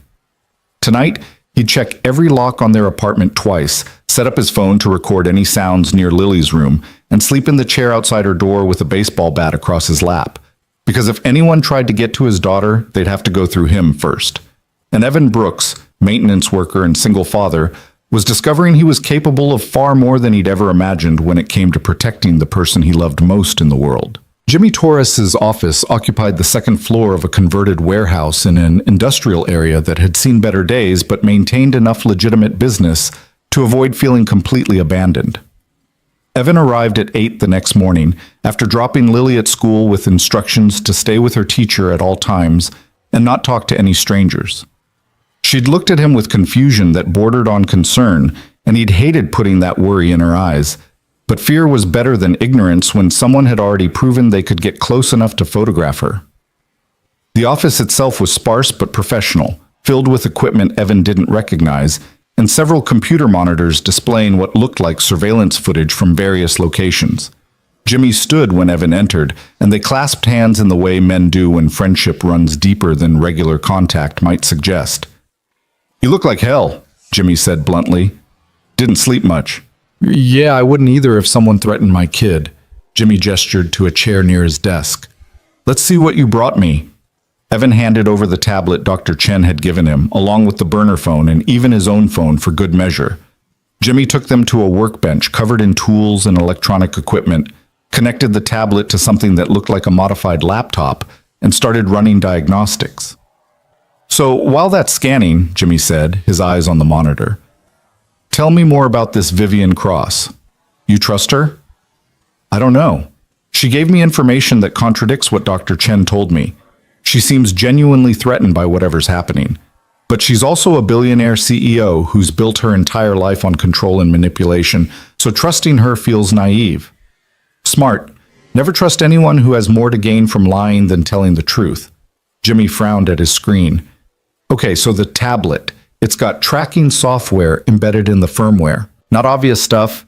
Tonight, he'd check every lock on their apartment twice, set up his phone to record any sounds near Lily's room, and sleep in the chair outside her door with a baseball bat across his lap. Because if anyone tried to get to his daughter, they'd have to go through him first. And Evan Brooks, maintenance worker and single father, was discovering he was capable of far more than he'd ever imagined when it came to protecting the person he loved most in the world. Jimmy Torres's office occupied the second floor of a converted warehouse in an industrial area that had seen better days but maintained enough legitimate business to avoid feeling completely abandoned. Evan arrived at 8 the next morning after dropping Lily at school with instructions to stay with her teacher at all times and not talk to any strangers. She'd looked at him with confusion that bordered on concern, and he'd hated putting that worry in her eyes. But fear was better than ignorance when someone had already proven they could get close enough to photograph her. The office itself was sparse but professional, filled with equipment Evan didn't recognize, and several computer monitors displaying what looked like surveillance footage from various locations. Jimmy stood when Evan entered, and they clasped hands in the way men do when friendship runs deeper than regular contact might suggest. "You look like hell," Jimmy said bluntly. "Didn't sleep much." "Yeah, I wouldn't either if someone threatened my kid." Jimmy gestured to a chair near his desk. "Let's see what you brought me." Evan handed over the tablet Dr. Chen had given him, along with the burner phone and even his own phone for good measure. Jimmy took them to a workbench covered in tools and electronic equipment, connected the tablet to something that looked like a modified laptop, and started running diagnostics. "So while that's scanning," Jimmy said, his eyes on the monitor, "tell me more about this Vivian Cross. You trust her?" "I don't know. She gave me information that contradicts what Dr. Chen told me. She seems genuinely threatened by whatever's happening. But she's also a billionaire CEO who's built her entire life on control and manipulation, so trusting her feels naive. Smart. Never trust anyone who has more to gain from lying than telling the truth." Jimmy frowned at his screen. "Okay, so the tablet. It's got tracking software embedded in the firmware. Not obvious stuff,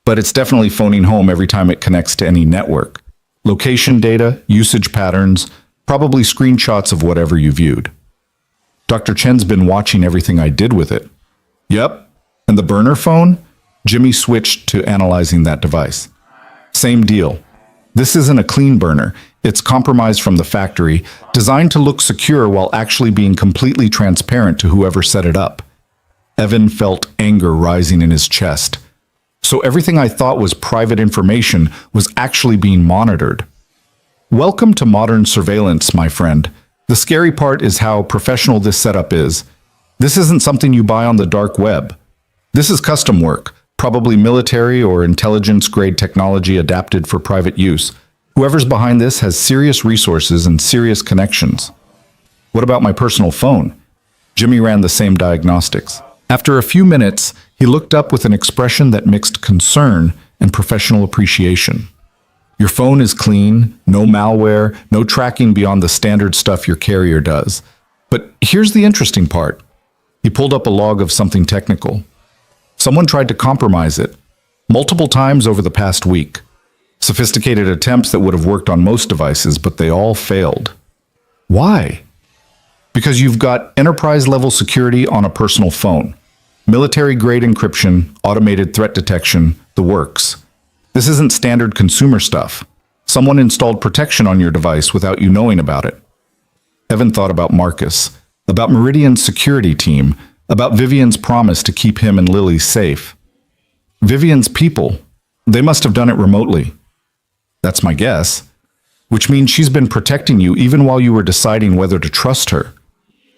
but it's definitely phoning home every time it connects to any network. Location data, usage patterns, probably screenshots of whatever you viewed. Dr. Chen's been watching everything I did with it." "Yep. And the burner phone?" Jimmy switched to analyzing that device. "Same deal. This isn't a clean burner. It's compromised from the factory, designed to look secure while actually being completely transparent to whoever set it up." Evan felt anger rising in his chest. So everything I thought was private information was actually being monitored. Welcome to modern surveillance, my friend. The scary part is how professional this setup is. This isn't something you buy on the dark web. This is custom work, probably military or intelligence-grade technology adapted for private use. Whoever's behind this has serious resources and serious connections. "What about my personal phone?" Jimmy ran the same diagnostics. After a few minutes, he looked up with an expression that mixed concern and professional appreciation. "Your phone is clean, no malware, no tracking beyond the standard stuff your carrier does. But here's the interesting part." He pulled up a log of something technical. "Someone tried to compromise it, multiple times over the past week. Sophisticated attempts that would have worked on most devices, but they all failed." "Why?" "Because you've got enterprise-level security on a personal phone. Military-grade encryption, automated threat detection, the works. This isn't standard consumer stuff. Someone installed protection on your device without you knowing about it." Evan thought about Marcus, about Meridian's security team, about Vivian's promise to keep him and Lily safe. Vivian's people, they must have done it remotely. That's my guess. Which means she's been protecting you even while you were deciding whether to trust her.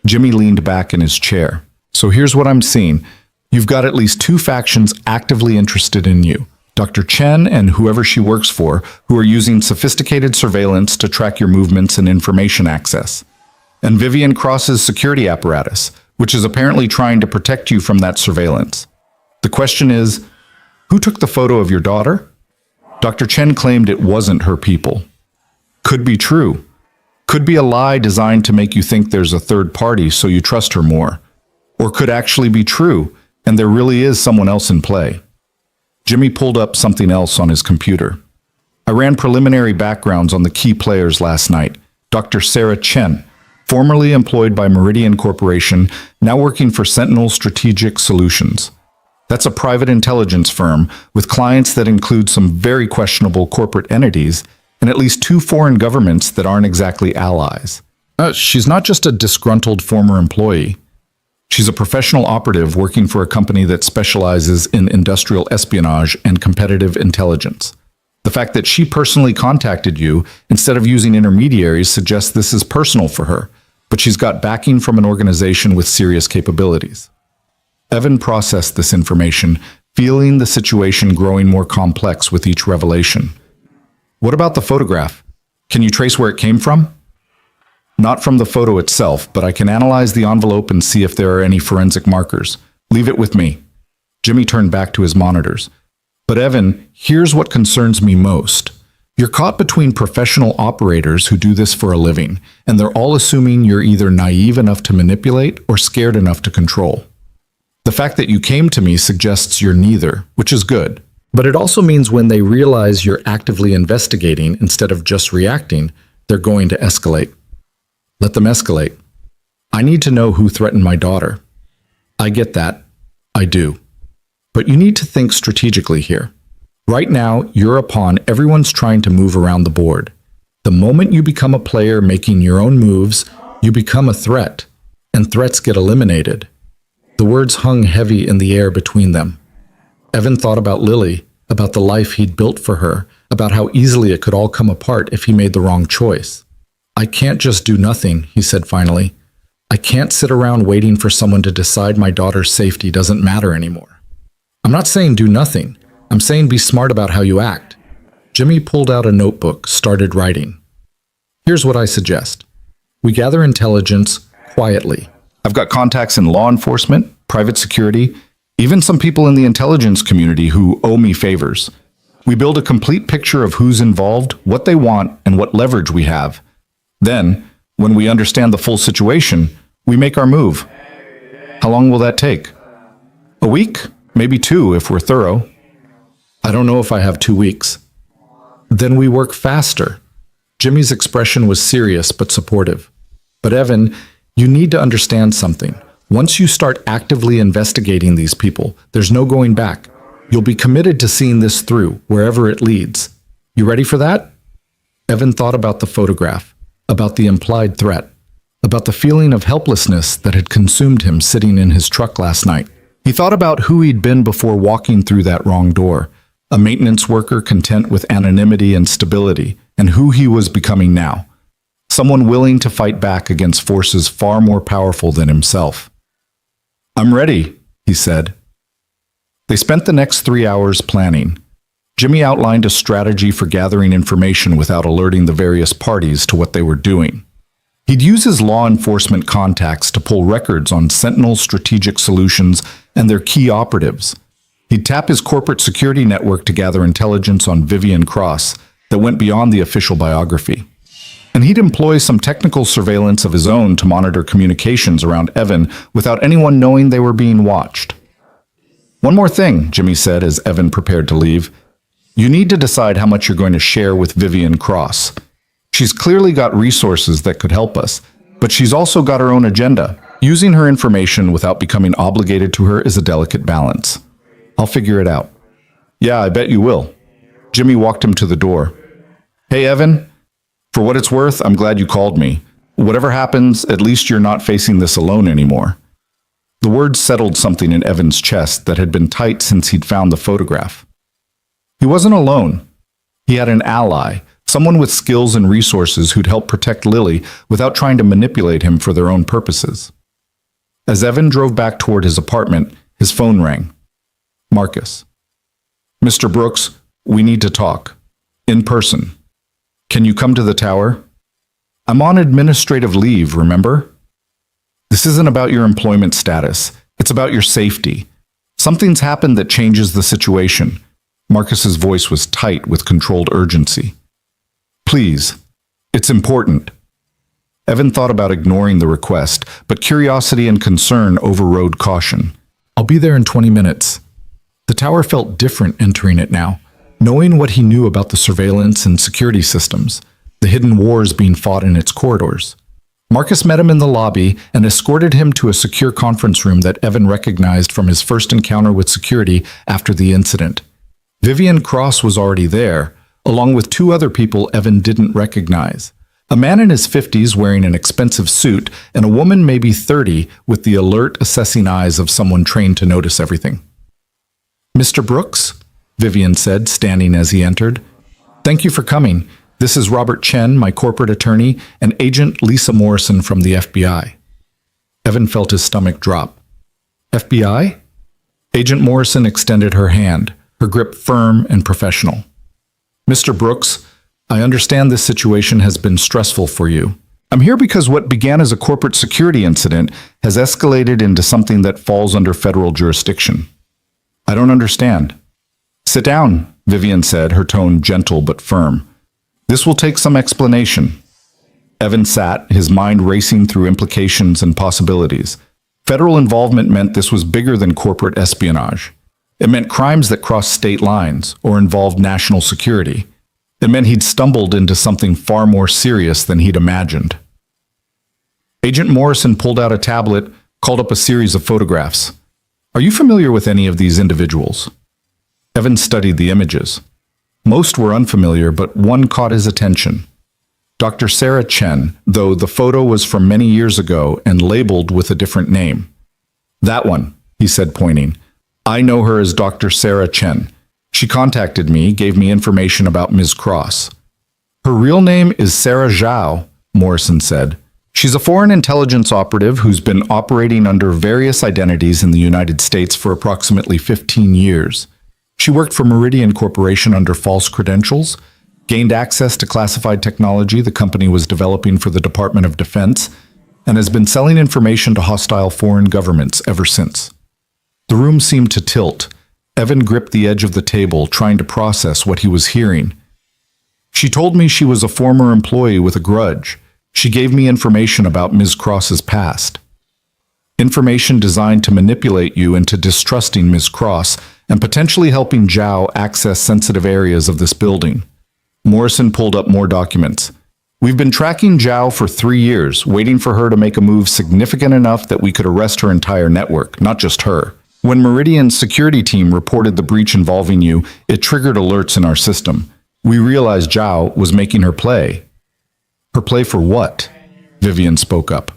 Jimmy leaned back in his chair. So here's what I'm seeing. You've got at least two factions actively interested in you. Dr. Chen and whoever she works for, who are using sophisticated surveillance to track your movements and information access. And Vivian Cross's security apparatus, which is apparently trying to protect you from that surveillance. The question is, who took the photo of your daughter? Dr. Chen claimed it wasn't her people. Could be true. Could be a lie designed to make you think there's a third party so you trust her more. Or could actually be true, and there really is someone else in play. Jimmy pulled up something else on his computer. I ran preliminary backgrounds on the key players last night. Dr. Sarah Chen, formerly employed by Meridian Corporation, now working for Sentinel Strategic Solutions. That's a private intelligence firm with clients that include some very questionable corporate entities and at least two foreign governments that aren't exactly allies. She's not just a disgruntled former employee. She's a professional operative working for a company that specializes in industrial espionage and competitive intelligence. The fact that she personally contacted you instead of using intermediaries suggests this is personal for her, but she's got backing from an organization with serious capabilities. Evan processed this information, feeling the situation growing more complex with each revelation. What about the photograph? Can you trace where it came from? Not from the photo itself, but I can analyze the envelope and see if there are any forensic markers. Leave it with me. Jimmy turned back to his monitors. But Evan, here's what concerns me most. You're caught between professional operators who do this for a living, and they're all assuming you're either naive enough to manipulate or scared enough to control. The fact that you came to me suggests you're neither, which is good. But it also means when they realize you're actively investigating instead of just reacting, they're going to escalate. Let them escalate. I need to know who threatened my daughter. I get that. I do. But you need to think strategically here. Right now, you're a pawn everyone's trying to move around the board. The moment you become a player making your own moves, you become a threat, and threats get eliminated. The words hung heavy in the air between them. Evan thought about Lily, about the life he'd built for her, about how easily it could all come apart if he made the wrong choice. I can't just do nothing, he said finally. I can't sit around waiting for someone to decide my daughter's safety doesn't matter anymore. I'm not saying do nothing. I'm saying be smart about how you act. Jimmy pulled out a notebook, started writing. Here's what I suggest. We gather intelligence quietly. I've got contacts in law enforcement, private security, even some people in the intelligence community who owe me favors. We build a complete picture of who's involved, what they want, and what leverage we have. Then, when we understand the full situation, we make our move. How long will that take? A week? Maybe 2 if we're thorough. I don't know if I have 2 weeks. Then we work faster. Jimmy's expression was serious but supportive. But Evan, you need to understand something. Once you start actively investigating these people, there's no going back. You'll be committed to seeing this through, wherever it leads. You ready for that? Evan thought about the photograph, about the implied threat, about the feeling of helplessness that had consumed him sitting in his truck last night. He thought about who he'd been before walking through that wrong door, a maintenance worker content with anonymity and stability, and who he was becoming now, someone willing to fight back against forces far more powerful than himself. I'm ready, he said. They spent the next 3 hours planning. Jimmy outlined a strategy for gathering information without alerting the various parties to what they were doing. He'd use his law enforcement contacts to pull records on Sentinel Strategic Solutions and their key operatives. He'd tap his corporate security network to gather intelligence on Vivian Cross that went beyond the official biography. And he'd employ some technical surveillance of his own to monitor communications around Evan without anyone knowing they were being watched. One more thing, Jimmy said as Evan prepared to leave. You need to decide how much you're going to share with Vivian Cross. She's clearly got resources that could help us, but she's also got her own agenda. Using her information without becoming obligated to her is a delicate balance. I'll figure it out. Yeah, I bet you will. Jimmy walked him to the door. Hey, Evan. For what it's worth, I'm glad you called me. Whatever happens, at least you're not facing this alone anymore. The words settled something in Evan's chest that had been tight since he'd found the photograph. He wasn't alone. He had an ally, someone with skills and resources who'd help protect Lily without trying to manipulate him for their own purposes. As Evan drove back toward his apartment, his phone rang. Marcus. Mr. Brooks, we need to talk. In person. Can you come to the tower? I'm on administrative leave, remember? This isn't about your employment status. It's about your safety. Something's happened that changes the situation. Marcus's voice was tight with controlled urgency. Please. It's important. Evan thought about ignoring the request, but curiosity and concern overrode caution. I'll be there in 20 minutes. The tower felt different entering it now, knowing what he knew about the surveillance and security systems, the hidden wars being fought in its corridors. Marcus met him in the lobby and escorted him to a secure conference room that Evan recognized from his first encounter with security after the incident. Vivian Cross was already there, along with two other people Evan didn't recognize. A man in his 50s wearing an expensive suit, and a woman maybe 30 with the alert, assessing eyes of someone trained to notice everything. Mr. Brooks? Vivian said, standing as he entered. Thank you for coming. This is Robert Chen, my corporate attorney, and Agent Lisa Morrison from the FBI. Evan felt his stomach drop. FBI? Agent Morrison extended her hand, her grip firm and professional. Mr. Brooks, I understand this situation has been stressful for you. I'm here because what began as a corporate security incident has escalated into something that falls under federal jurisdiction. I don't understand. Sit down, Vivian said, her tone gentle but firm. This will take some explanation. Evan sat, his mind racing through implications and possibilities. Federal involvement meant this was bigger than corporate espionage. It meant crimes that crossed state lines or involved national security. It meant he'd stumbled into something far more serious than he'd imagined. Agent Morrison pulled out a tablet, called up a series of photographs. Are you familiar with any of these individuals? Evan studied the images. Most were unfamiliar, but one caught his attention. Dr. Sarah Chen, though the photo was from many years ago and labeled with a different name. That one, he said, pointing. I know her as Dr. Sarah Chen. She contacted me, gave me information about Ms. Cross. Her real name is Sarah Zhao, Morrison said. She's a foreign intelligence operative who's been operating under various identities in the United States for approximately 15 years. She worked for Meridian Corporation under false credentials, gained access to classified technology the company was developing for the Department of Defense, and has been selling information to hostile foreign governments ever since. The room seemed to tilt. Evan gripped the edge of the table, trying to process what he was hearing. She told me she was a former employee with a grudge. She gave me information about Ms. Cross's past. Information designed to manipulate you into distrusting Ms. Cross and potentially helping Zhao access sensitive areas of this building. Morrison pulled up more documents. We've been tracking Zhao for 3 years, waiting for her to make a move significant enough that we could arrest her entire network, not just her. When Meridian's security team reported the breach involving you, it triggered alerts in our system. We realized Zhao was making her play. Her play for what? Vivian spoke up.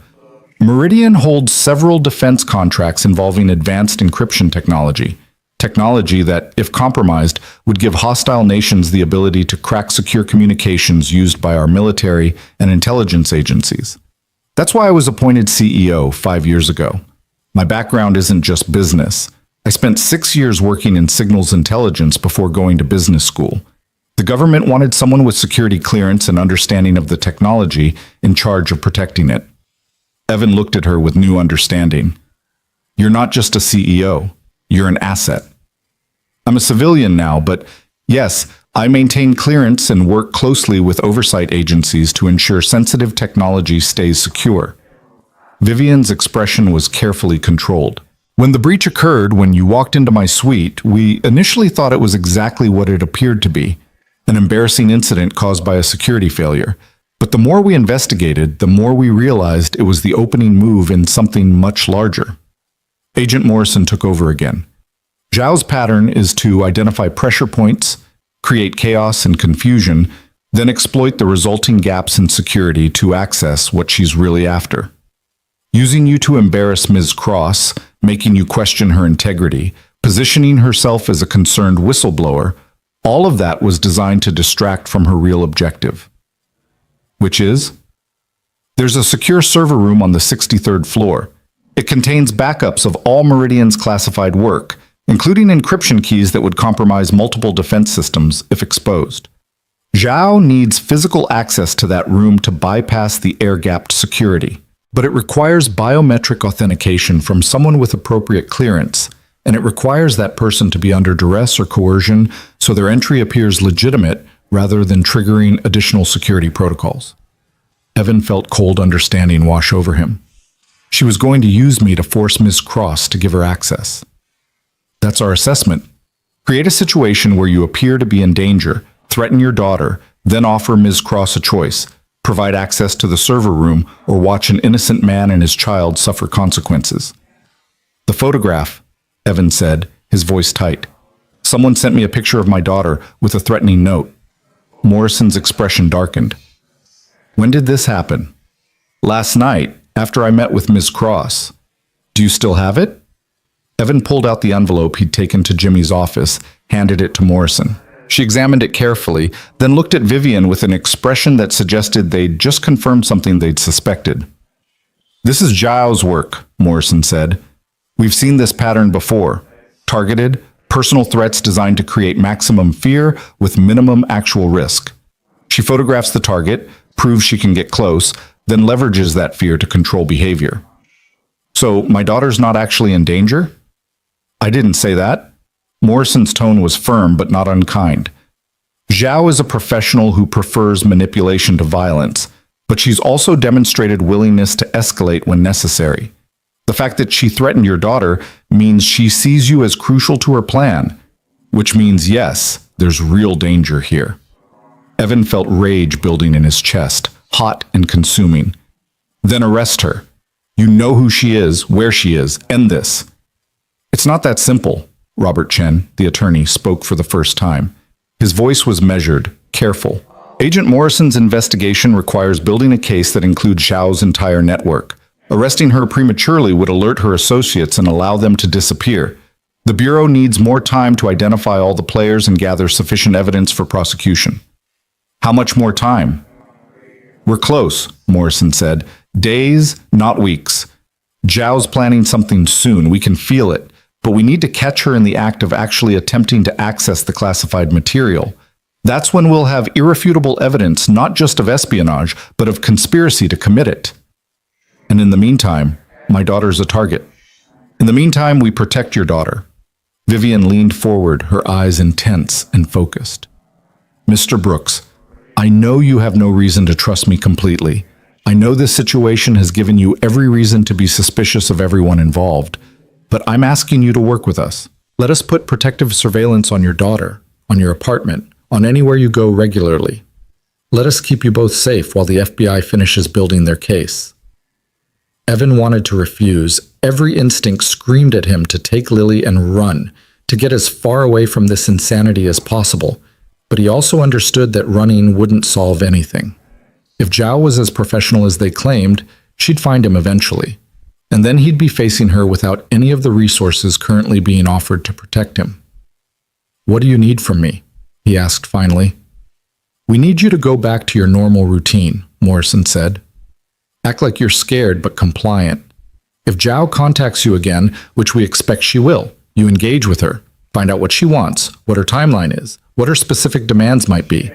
Meridian holds several defense contracts involving advanced encryption technology. Technology that, if compromised, would give hostile nations the ability to crack secure communications used by our military and intelligence agencies. That's why I was appointed CEO 5 years ago. My background isn't just business. I spent 6 years working in signals intelligence before going to business school. The government wanted someone with security clearance and understanding of the technology in charge of protecting it. Evan looked at her with new understanding. You're not just a CEO. You're an asset. I'm a civilian now, but yes, I maintain clearance and work closely with oversight agencies to ensure sensitive technology stays secure. Vivian's expression was carefully controlled. When the breach occurred, when you walked into my suite, we initially thought it was exactly what it appeared to be, an embarrassing incident caused by a security failure. But the more we investigated, the more we realized it was the opening move in something much larger. Agent Morrison took over again. Zhao's pattern is to identify pressure points, create chaos and confusion, then exploit the resulting gaps in security to access what she's really after. Using you to embarrass Ms. Cross, making you question her integrity, positioning herself as a concerned whistleblower, all of that was designed to distract from her real objective. Which is? There's a secure server room on the 63rd floor. It contains backups of all Meridian's classified work, including encryption keys that would compromise multiple defense systems if exposed. Zhao needs physical access to that room to bypass the air-gapped security, but it requires biometric authentication from someone with appropriate clearance, and it requires that person to be under duress or coercion so their entry appears legitimate rather than triggering additional security protocols. Evan felt cold understanding wash over him. She was going to use me to force Ms. Cross to give her access. That's our assessment. Create a situation where you appear to be in danger, threaten your daughter, then offer Ms. Cross a choice, provide access to the server room, or watch an innocent man and his child suffer consequences. The photograph, Evan said, his voice tight. Someone sent me a picture of my daughter with a threatening note. Morrison's expression darkened. When did this happen? Last night, after I met with Ms. Cross. Do you still have it? Evan pulled out the envelope he'd taken to Jimmy's office, handed it to Morrison. She examined it carefully, then looked at Vivian with an expression that suggested they'd just confirmed something they'd suspected. This is Zhao's work, Morrison said. We've seen this pattern before. Targeted, personal threats designed to create maximum fear with minimum actual risk. She photographs the target, proves she can get close, then leverages that fear to control behavior. So, my daughter's not actually in danger? I didn't say that. Morrison's tone was firm but not unkind. Zhao is a professional who prefers manipulation to violence, but she's also demonstrated willingness to escalate when necessary. The fact that she threatened your daughter means she sees you as crucial to her plan, which means yes, there's real danger here. Evan felt rage building in his chest, hot and consuming. Then arrest her. You know who she is, where she is, end this. It's not that simple, Robert Chen, the attorney, spoke for the first time. His voice was measured, careful. Agent Morrison's investigation requires building a case that includes Zhao's entire network. Arresting her prematurely would alert her associates and allow them to disappear. The Bureau needs more time to identify all the players and gather sufficient evidence for prosecution. How much more time? We're close, Morrison said. Days, not weeks. Zhao's planning something soon. We can feel it. But we need to catch her in the act of actually attempting to access the classified material. That's when we'll have irrefutable evidence not just of espionage, but of conspiracy to commit it. And in the meantime, my daughter's a target. In the meantime, we protect your daughter. Vivian leaned forward, her eyes intense and focused. Mr. Brooks, I know you have no reason to trust me completely. I know this situation has given you every reason to be suspicious of everyone involved, but I'm asking you to work with us. Let us put protective surveillance on your daughter, on your apartment, on anywhere you go regularly. Let us keep you both safe while the FBI finishes building their case. Evan wanted to refuse. Every instinct screamed at him to take Lily and run, to get as far away from this insanity as possible. But he also understood that running wouldn't solve anything. If Zhao was as professional as they claimed, she'd find him eventually. And then he'd be facing her without any of the resources currently being offered to protect him. What do you need from me? He asked finally. We need you to go back to your normal routine, Morrison said. Act like you're scared but compliant. If Zhao contacts you again, which we expect she will, you engage with her, find out what she wants, what her timeline is, what her specific demands might be.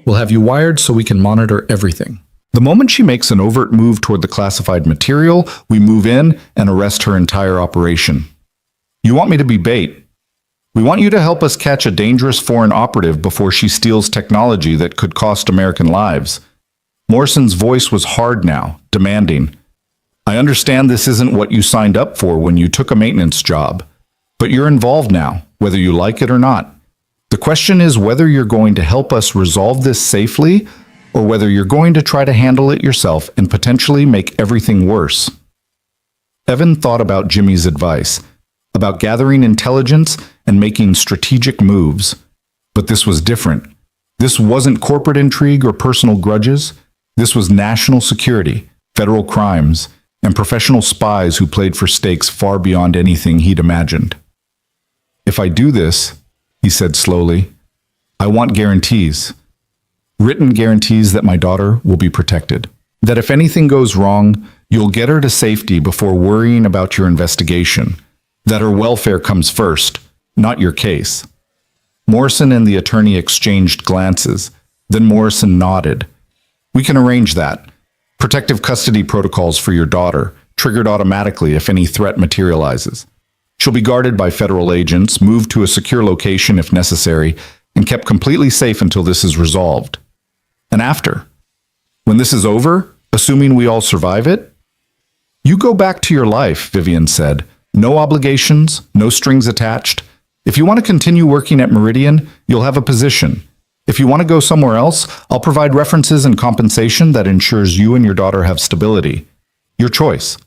We'll have you wired so we can monitor everything. The moment she makes an overt move toward the classified material, we move in and arrest her entire operation. You want me to be bait? We want you to help us catch a dangerous foreign operative before she steals technology that could cost American lives. Morrison's voice was hard now, demanding. I understand this isn't what you signed up for when you took a maintenance job, but you're involved now, whether you like it or not. The question is whether you're going to help us resolve this safely or whether you're going to try to handle it yourself and potentially make everything worse. Evan thought about Jimmy's advice, about gathering intelligence and making strategic moves. But this was different. This wasn't corporate intrigue or personal grudges. This was national security, federal crimes, and professional spies who played for stakes far beyond anything he'd imagined. If I do this, he said slowly, I want guarantees. Written guarantees that my daughter will be protected. That if anything goes wrong, you'll get her to safety before worrying about your investigation. That her welfare comes first, not your case. Morrison and the attorney exchanged glances. Then Morrison nodded. We can arrange that. Protective custody protocols for your daughter, triggered automatically if any threat materializes. She'll be guarded by federal agents, moved to a secure location if necessary, and kept completely safe until this is resolved. And after, when this is over, assuming we all survive it, you go back to your life, Vivian said. No obligations, no strings attached. If you want to continue working at Meridian, you'll have a position. If you want to go somewhere else, I'll provide references and compensation that ensures you and your daughter have stability. Your choice.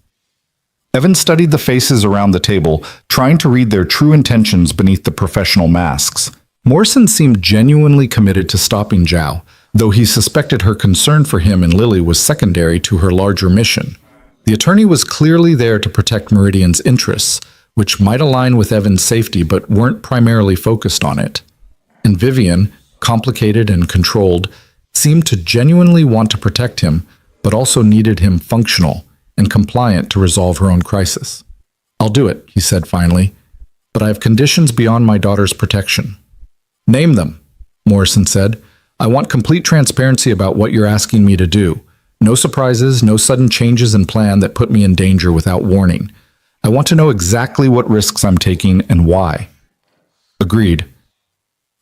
Evan studied the faces around the table, trying to read their true intentions beneath the professional masks. Morrison seemed genuinely committed to stopping Zhao, though he suspected her concern for him and Lily was secondary to her larger mission. The attorney was clearly there to protect Meridian's interests, which might align with Evan's safety but weren't primarily focused on it. And Vivian, complicated and controlled, seemed to genuinely want to protect him, but also needed him functional and compliant to resolve her own crisis. I'll do it, he said finally, but I have conditions beyond my daughter's protection. Name them, Morrison said. I want complete transparency about what you're asking me to do. No surprises, no sudden changes in plan that put me in danger without warning. I want to know exactly what risks I'm taking and why. Agreed.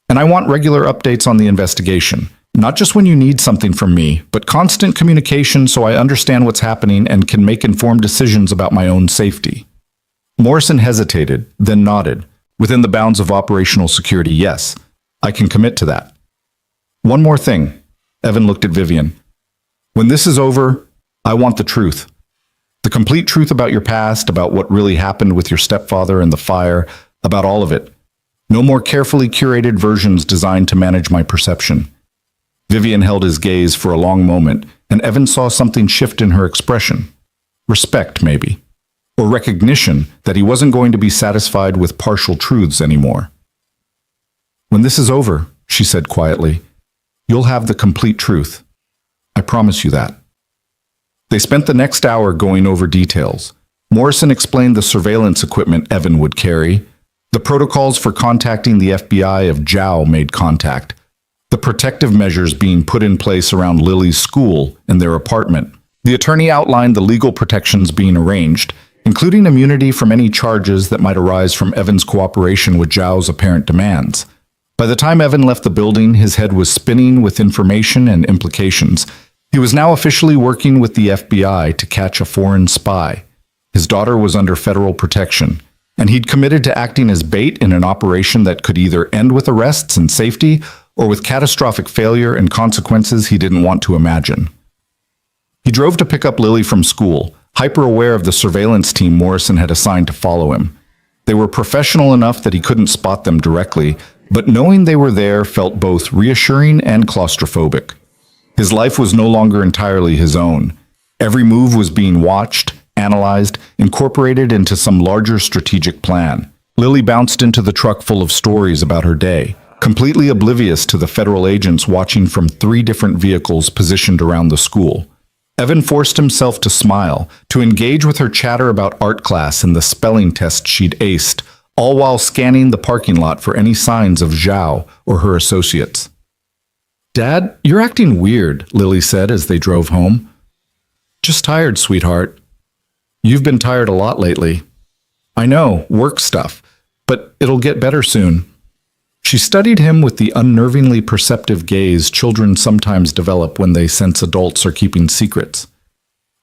And I want regular updates on the investigation, not just when you need something from me, but constant communication so I understand what's happening and can make informed decisions about my own safety. Morrison hesitated, then nodded. Within the bounds of operational security, yes, I can commit to that. One more thing. Evan looked at Vivian. When this is over, I want the truth. The complete truth about your past, about what really happened with your stepfather and the fire, about all of it. No more carefully curated versions designed to manage my perception. Vivian held his gaze for a long moment, and Evan saw something shift in her expression. Respect, maybe. Or recognition that he wasn't going to be satisfied with partial truths anymore. When this is over, she said quietly, you'll have the complete truth. I promise you that. They spent the next hour going over details. Morrison explained the surveillance equipment Evan would carry, the protocols for contacting the FBI if Zhao made contact, the protective measures being put in place around Lily's school and their apartment. The attorney outlined the legal protections being arranged, including immunity from any charges that might arise from Evan's cooperation with Zhao's apparent demands. By the time Evan left the building, his head was spinning with information and implications. He was now officially working with the FBI to catch a foreign spy. His daughter was under federal protection, and he'd committed to acting as bait in an operation that could either end with arrests and safety or with catastrophic failure and consequences he didn't want to imagine. He drove to pick up Lily from school, hyper-aware of the surveillance team Morrison had assigned to follow him. They were professional enough that he couldn't spot them directly, but knowing they were there felt both reassuring and claustrophobic. His life was no longer entirely his own. Every move was being watched, analyzed, incorporated into some larger strategic plan. Lily bounced into the truck full of stories about her day, completely oblivious to the federal agents watching from 3 different vehicles positioned around the school. Evan forced himself to smile, to engage with her chatter about art class and the spelling test she'd aced, all while scanning the parking lot for any signs of Zhao or her associates. Dad, you're acting weird, Lily said as they drove home. Just tired, sweetheart. You've been tired a lot lately. I know, work stuff, but it'll get better soon. She studied him with the unnervingly perceptive gaze children sometimes develop when they sense adults are keeping secrets.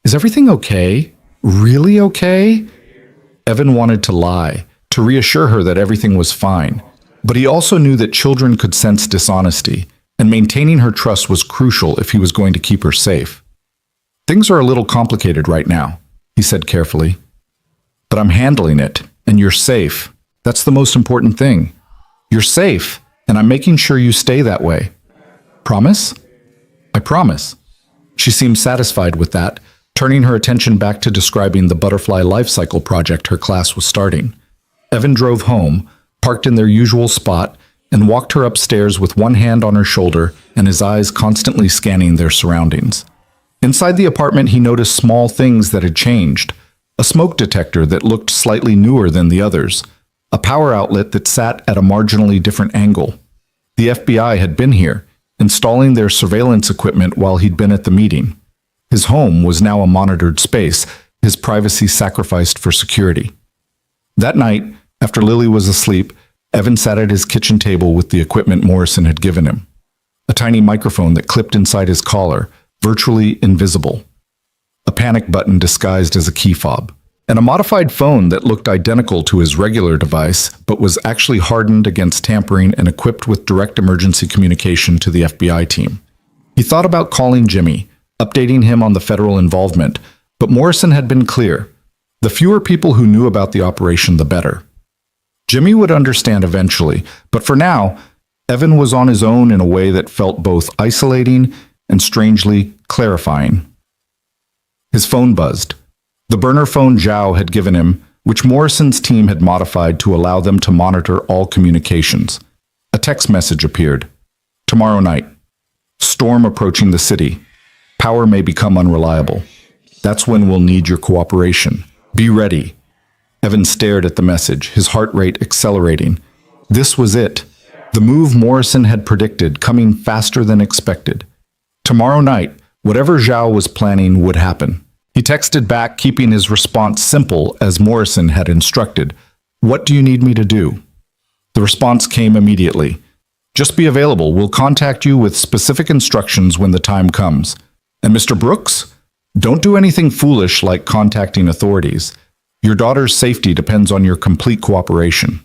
Is everything okay? Really okay? Evan wanted to lie, to reassure her that everything was fine, but he also knew that children could sense dishonesty, and maintaining her trust was crucial if he was going to keep her safe. Things are a little complicated right now, he said carefully. But I'm handling it, and you're safe. That's the most important thing. You're safe, and I'm making sure you stay that way. Promise? I promise. She seemed satisfied with that, turning her attention back to describing the butterfly life cycle project her class was starting. Evan drove home, parked in their usual spot, and walked her upstairs with one hand on her shoulder and his eyes constantly scanning their surroundings. Inside the apartment, he noticed small things that had changed. A smoke detector that looked slightly newer than the others. A power outlet that sat at a marginally different angle. The FBI had been here, installing their surveillance equipment while he'd been at the meeting. His home was now a monitored space, his privacy sacrificed for security. That night, after Lily was asleep, Evan sat at his kitchen table with the equipment Morrison had given him. A tiny microphone that clipped inside his collar, virtually invisible. A panic button disguised as a key fob. And a modified phone that looked identical to his regular device, but was actually hardened against tampering and equipped with direct emergency communication to the FBI team. He thought about calling Jimmy, updating him on the federal involvement, but Morrison had been clear. The fewer people who knew about the operation, the better. Jimmy would understand eventually, but for now, Evan was on his own in a way that felt both isolating and strangely clarifying. His phone buzzed. The burner phone Zhao had given him, which Morrison's team had modified to allow them to monitor all communications. A text message appeared. Tomorrow night. Storm approaching the city. Power may become unreliable. That's when we'll need your cooperation. Be ready. Evan stared at the message, his heart rate accelerating. This was it. The move Morrison had predicted, coming faster than expected. Tomorrow night, whatever Zhao was planning would happen. He texted back, keeping his response simple as Morrison had instructed. What do you need me to do? The response came immediately. Just be available. We'll contact you with specific instructions when the time comes. And Mr. Brooks, don't do anything foolish like contacting authorities. Your daughter's safety depends on your complete cooperation.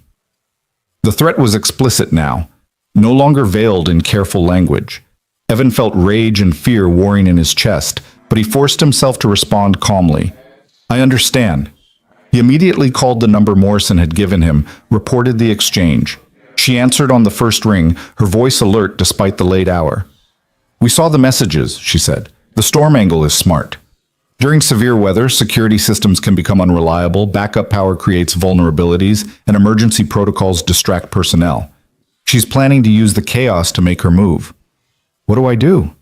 The threat was explicit now, no longer veiled in careful language. Evan felt rage and fear warring in his chest, but he forced himself to respond calmly. I understand. He immediately called the number Morrison had given him, reported the exchange. She answered on the first ring, her voice alert despite the late hour. We saw the messages, she said. The storm angle is smart. During severe weather, security systems can become unreliable, backup power creates vulnerabilities, and emergency protocols distract personnel. She's planning to use the chaos to make her move. What do I do?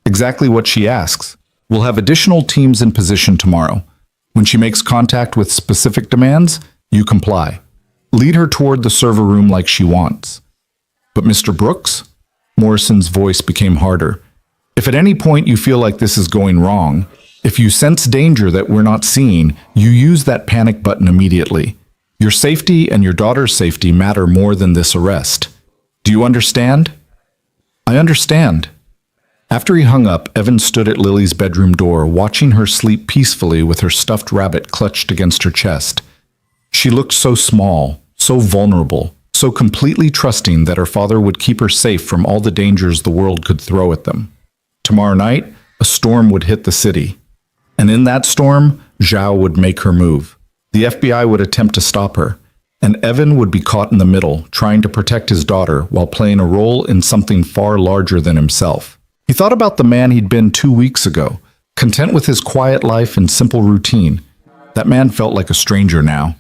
Exactly what she asks. We'll have additional teams in position tomorrow. When she makes contact with specific demands, you comply. Lead her toward the server room like she wants. But Mr. Brooks? Morrison's voice became harder. If at any point you feel like this is going wrong, if you sense danger that we're not seeing, you use that panic button immediately. Your safety and your daughter's safety matter more than this arrest. Do you understand? I understand. After he hung up, Evan stood at Lily's bedroom door, watching her sleep peacefully with her stuffed rabbit clutched against her chest. She looked so small, so vulnerable, so completely trusting that her father would keep her safe from all the dangers the world could throw at them. Tomorrow night, a storm would hit the city. And in that storm, Zhao would make her move. The FBI would attempt to stop her, and Evan would be caught in the middle, trying to protect his daughter while playing a role in something far larger than himself. He thought about the man he'd been 2 weeks ago, content with his quiet life and simple routine. That man felt like a stranger now.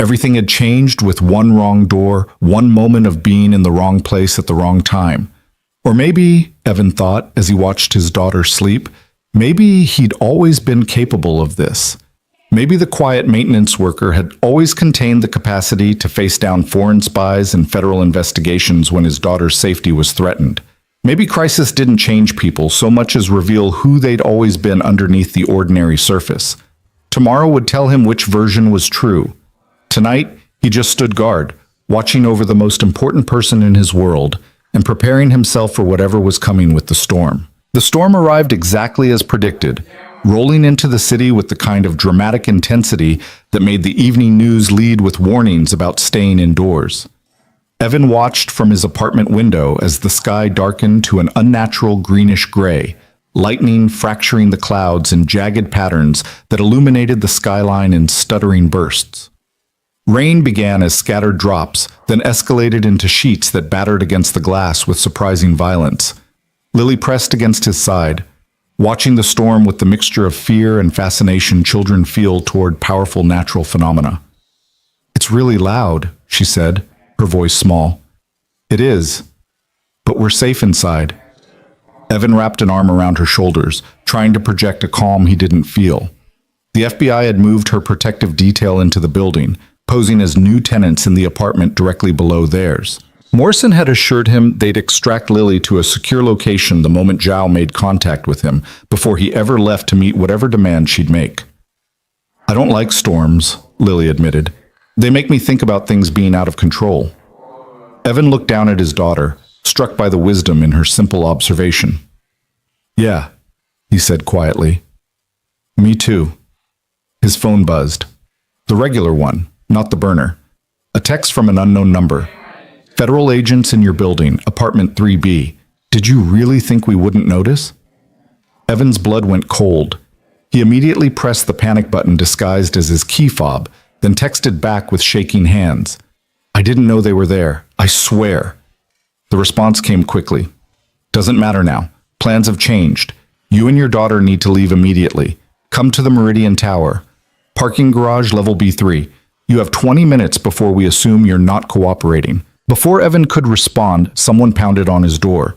Everything had changed with one wrong door, one moment of being in the wrong place at the wrong time. Or maybe, Evan thought as he watched his daughter sleep, maybe he'd always been capable of this. Maybe the quiet maintenance worker had always contained the capacity to face down foreign spies and federal investigations when his daughter's safety was threatened. Maybe crisis didn't change people so much as reveal who they'd always been underneath the ordinary surface. Tomorrow would tell him which version was true. Tonight, he just stood guard, watching over the most important person in his world and preparing himself for whatever was coming with the storm. The storm arrived exactly as predicted, rolling into the city with the kind of dramatic intensity that made the evening news lead with warnings about staying indoors. Evan watched from his apartment window as the sky darkened to an unnatural greenish gray, lightning fracturing the clouds in jagged patterns that illuminated the skyline in stuttering bursts. Rain began as scattered drops, then escalated into sheets that battered against the glass with surprising violence. Lily pressed against his side, watching the storm with the mixture of fear and fascination children feel toward powerful natural phenomena. "It's really loud," she said, her voice small. "It is, but we're safe inside." Evan wrapped an arm around her shoulders, trying to project a calm he didn't feel. The FBI had moved her protective detail into the building, posing as new tenants in the apartment directly below theirs. Morrison had assured him they'd extract Lily to a secure location the moment Zhao made contact with him, before he ever left to meet whatever demand she'd make. "I don't like storms," Lily admitted. "They make me think about things being out of control." Evan looked down at his daughter, struck by the wisdom in her simple observation. "Yeah," he said quietly. "Me too." His phone buzzed. The regular one, not the burner. A text from an unknown number. "Federal agents in your building, apartment 3B. Did you really think we wouldn't notice?" Evan's blood went cold. He immediately pressed the panic button disguised as his key fob, then texted back with shaking hands. "I didn't know they were there. I swear." The response came quickly. "Doesn't matter now. Plans have changed. You and your daughter need to leave immediately. Come to the Meridian Tower. Parking garage level B3. You have 20 minutes before we assume you're not cooperating." Before Evan could respond, someone pounded on his door.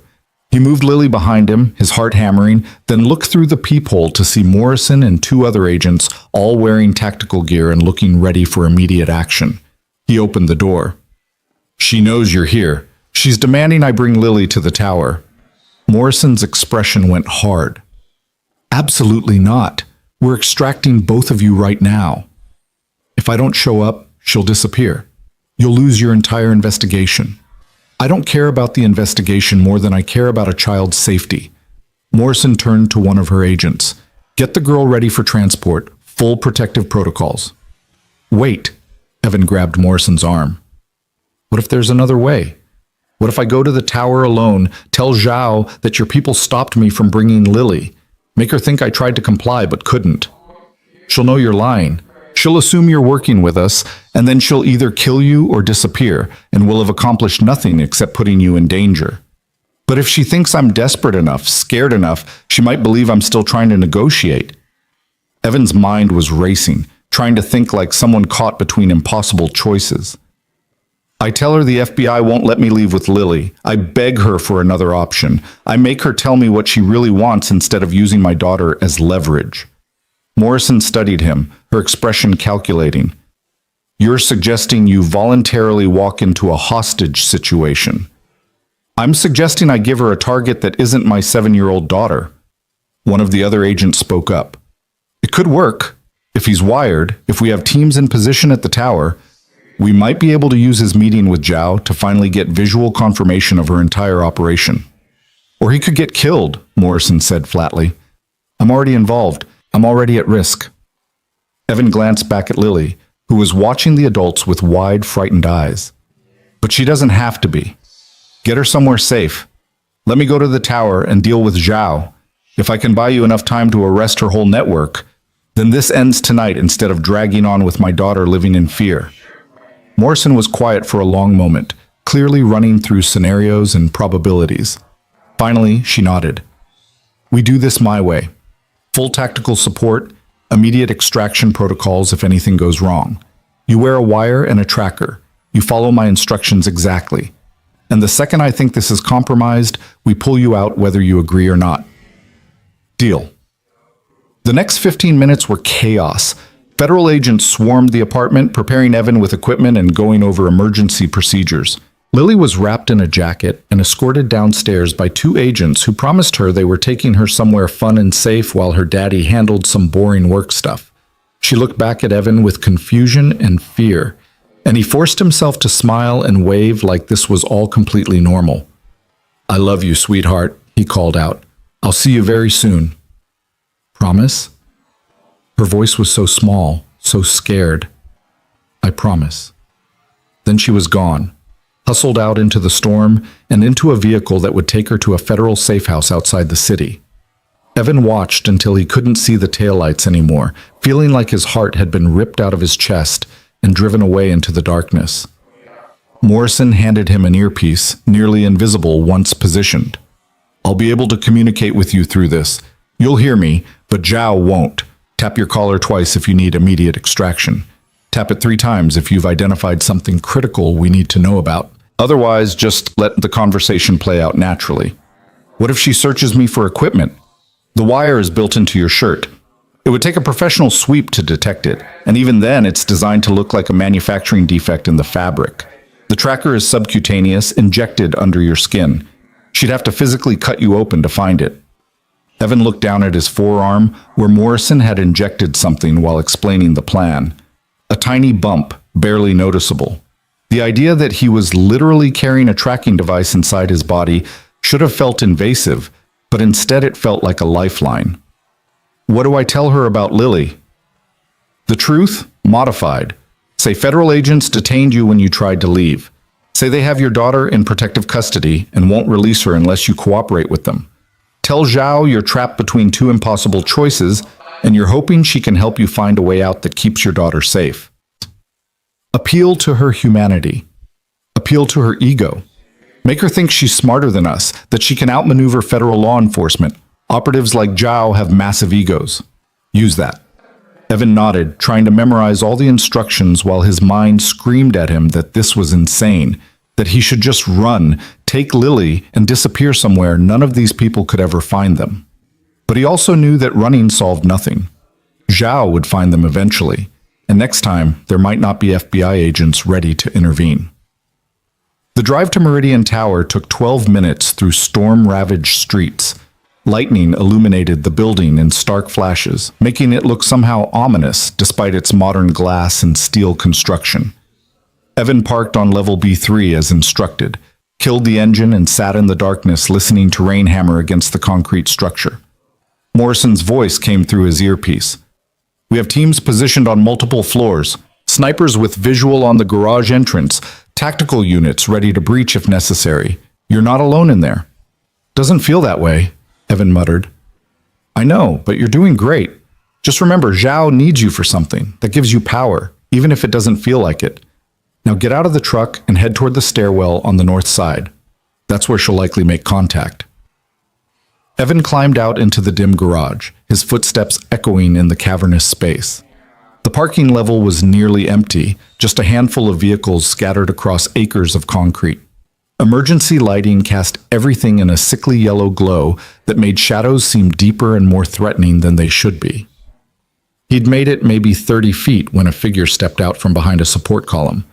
He moved Lily behind him, his heart hammering, then looked through the peephole to see Morrison and two other agents, all wearing tactical gear and looking ready for immediate action. He opened the door. "She knows you're here. She's demanding I bring Lily to the tower." Morrison's expression went hard. "Absolutely not. We're extracting both of you right now. If I don't show up, she'll disappear. You'll lose your entire investigation. I don't care about the investigation more than I care about a child's safety." Morrison turned to one of her agents. "Get the girl ready for transport. Full protective protocols." "Wait." Evan grabbed Morrison's arm. "What if there's another way? What if I go to the tower alone, tell Zhao that your people stopped me from bringing Lily? Make her think I tried to comply but couldn't. She'll know you're lying. She'll assume you're working with us, and then she'll either kill you or disappear, and we'll have accomplished nothing except putting you in danger. But if she thinks I'm desperate enough, scared enough, she might believe I'm still trying to negotiate." Evan's mind was racing, trying to think like someone caught between impossible choices. "I tell her the FBI won't let me leave with Lily. I beg her for another option. I make her tell me what she really wants instead of using my daughter as leverage." Morrison studied him, her expression calculating. "You're suggesting you voluntarily walk into a hostage situation." "I'm suggesting I give her a target that isn't my 7-year-old daughter." One of the other agents spoke up. "It could work. If he's wired, if we have teams in position at the tower, we might be able to use his meeting with Zhao to finally get visual confirmation of her entire operation." "Or he could get killed," Morrison said flatly. "I'm already involved. I'm already at risk." Evan glanced back at Lily, who was watching the adults with wide, frightened eyes. "But she doesn't have to be. Get her somewhere safe. Let me go to the tower and deal with Zhao. If I can buy you enough time to arrest her whole network, then this ends tonight instead of dragging on with my daughter living in fear." Morrison was quiet for a long moment, clearly running through scenarios and probabilities. Finally, she nodded. "We do this my way. Full tactical support, immediate extraction protocols if anything goes wrong. You wear a wire and a tracker. You follow my instructions exactly. And the second I think this is compromised, we pull you out whether you agree or not. Deal." The next 15 minutes were chaos. Federal agents swarmed the apartment, preparing Evan with equipment and going over emergency procedures. Lily was wrapped in a jacket and escorted downstairs by two agents who promised her they were taking her somewhere fun and safe while her daddy handled some boring work stuff. She looked back at Evan with confusion and fear, and he forced himself to smile and wave like this was all completely normal. "I love you, sweetheart," he called out. "I'll see you very soon." "Promise?" Her voice was so small, so scared. "I promise." Then she was gone, hustled out into the storm and into a vehicle that would take her to a federal safe house outside the city. Evan watched until he couldn't see the taillights anymore, feeling like his heart had been ripped out of his chest and driven away into the darkness. Morrison handed him an earpiece, nearly invisible once positioned. I'll be able to communicate with you through this. You'll hear me, but Zhao won't. Tap your collar twice if you need immediate extraction. Tap it 3 times if you've identified something critical we need to know about. Otherwise, just let the conversation play out naturally. What if she searches me for equipment? The wire is built into your shirt. It would take a professional sweep to detect it, and even then it's designed to look like a manufacturing defect in the fabric. The tracker is subcutaneous, injected under your skin. She'd have to physically cut you open to find it. Evan looked down at his forearm, where Morrison had injected something while explaining the plan. A tiny bump, barely noticeable. The idea that he was literally carrying a tracking device inside his body should have felt invasive, but instead it felt like a lifeline. What do I tell her about Lily? The truth, modified. Say federal agents detained you when you tried to leave. Say they have your daughter in protective custody and won't release her unless you cooperate with them. Tell Zhao you're trapped between 2 impossible choices and you're hoping she can help you find a way out that keeps your daughter safe. Appeal to her humanity. Appeal to her ego. Make her think she's smarter than us, that she can outmaneuver federal law enforcement. Operatives like Zhao have massive egos. Use that. Evan nodded, trying to memorize all the instructions while his mind screamed at him that this was insane, that he should just run, take Lily, and disappear somewhere none of these people could ever find them. But he also knew that running solved nothing. Zhao would find them eventually, and next time there might not be FBI agents ready to intervene. The drive to Meridian Tower took 12 minutes through storm-ravaged streets. Lightning illuminated the building in stark flashes, making it look somehow ominous despite its modern glass and steel construction. Evan parked on level B3 as instructed, killed the engine and sat in the darkness listening to rain hammer against the concrete structure. Morrison's voice came through his earpiece. We have teams positioned on multiple floors, snipers with visual on the garage entrance, tactical units ready to breach if necessary. You're not alone in there. Doesn't feel that way, Evan muttered. I know, but you're doing great. Just remember, Zhao needs you for something that gives you power, even if it doesn't feel like it. Now get out of the truck and head toward the stairwell on the north side. That's where she'll likely make contact. Evan climbed out into the dim garage, his footsteps echoing in the cavernous space. The parking level was nearly empty, just a handful of vehicles scattered across acres of concrete. Emergency lighting cast everything in a sickly yellow glow that made shadows seem deeper and more threatening than they should be. He'd made it maybe 30 feet when a figure stepped out from behind a support column.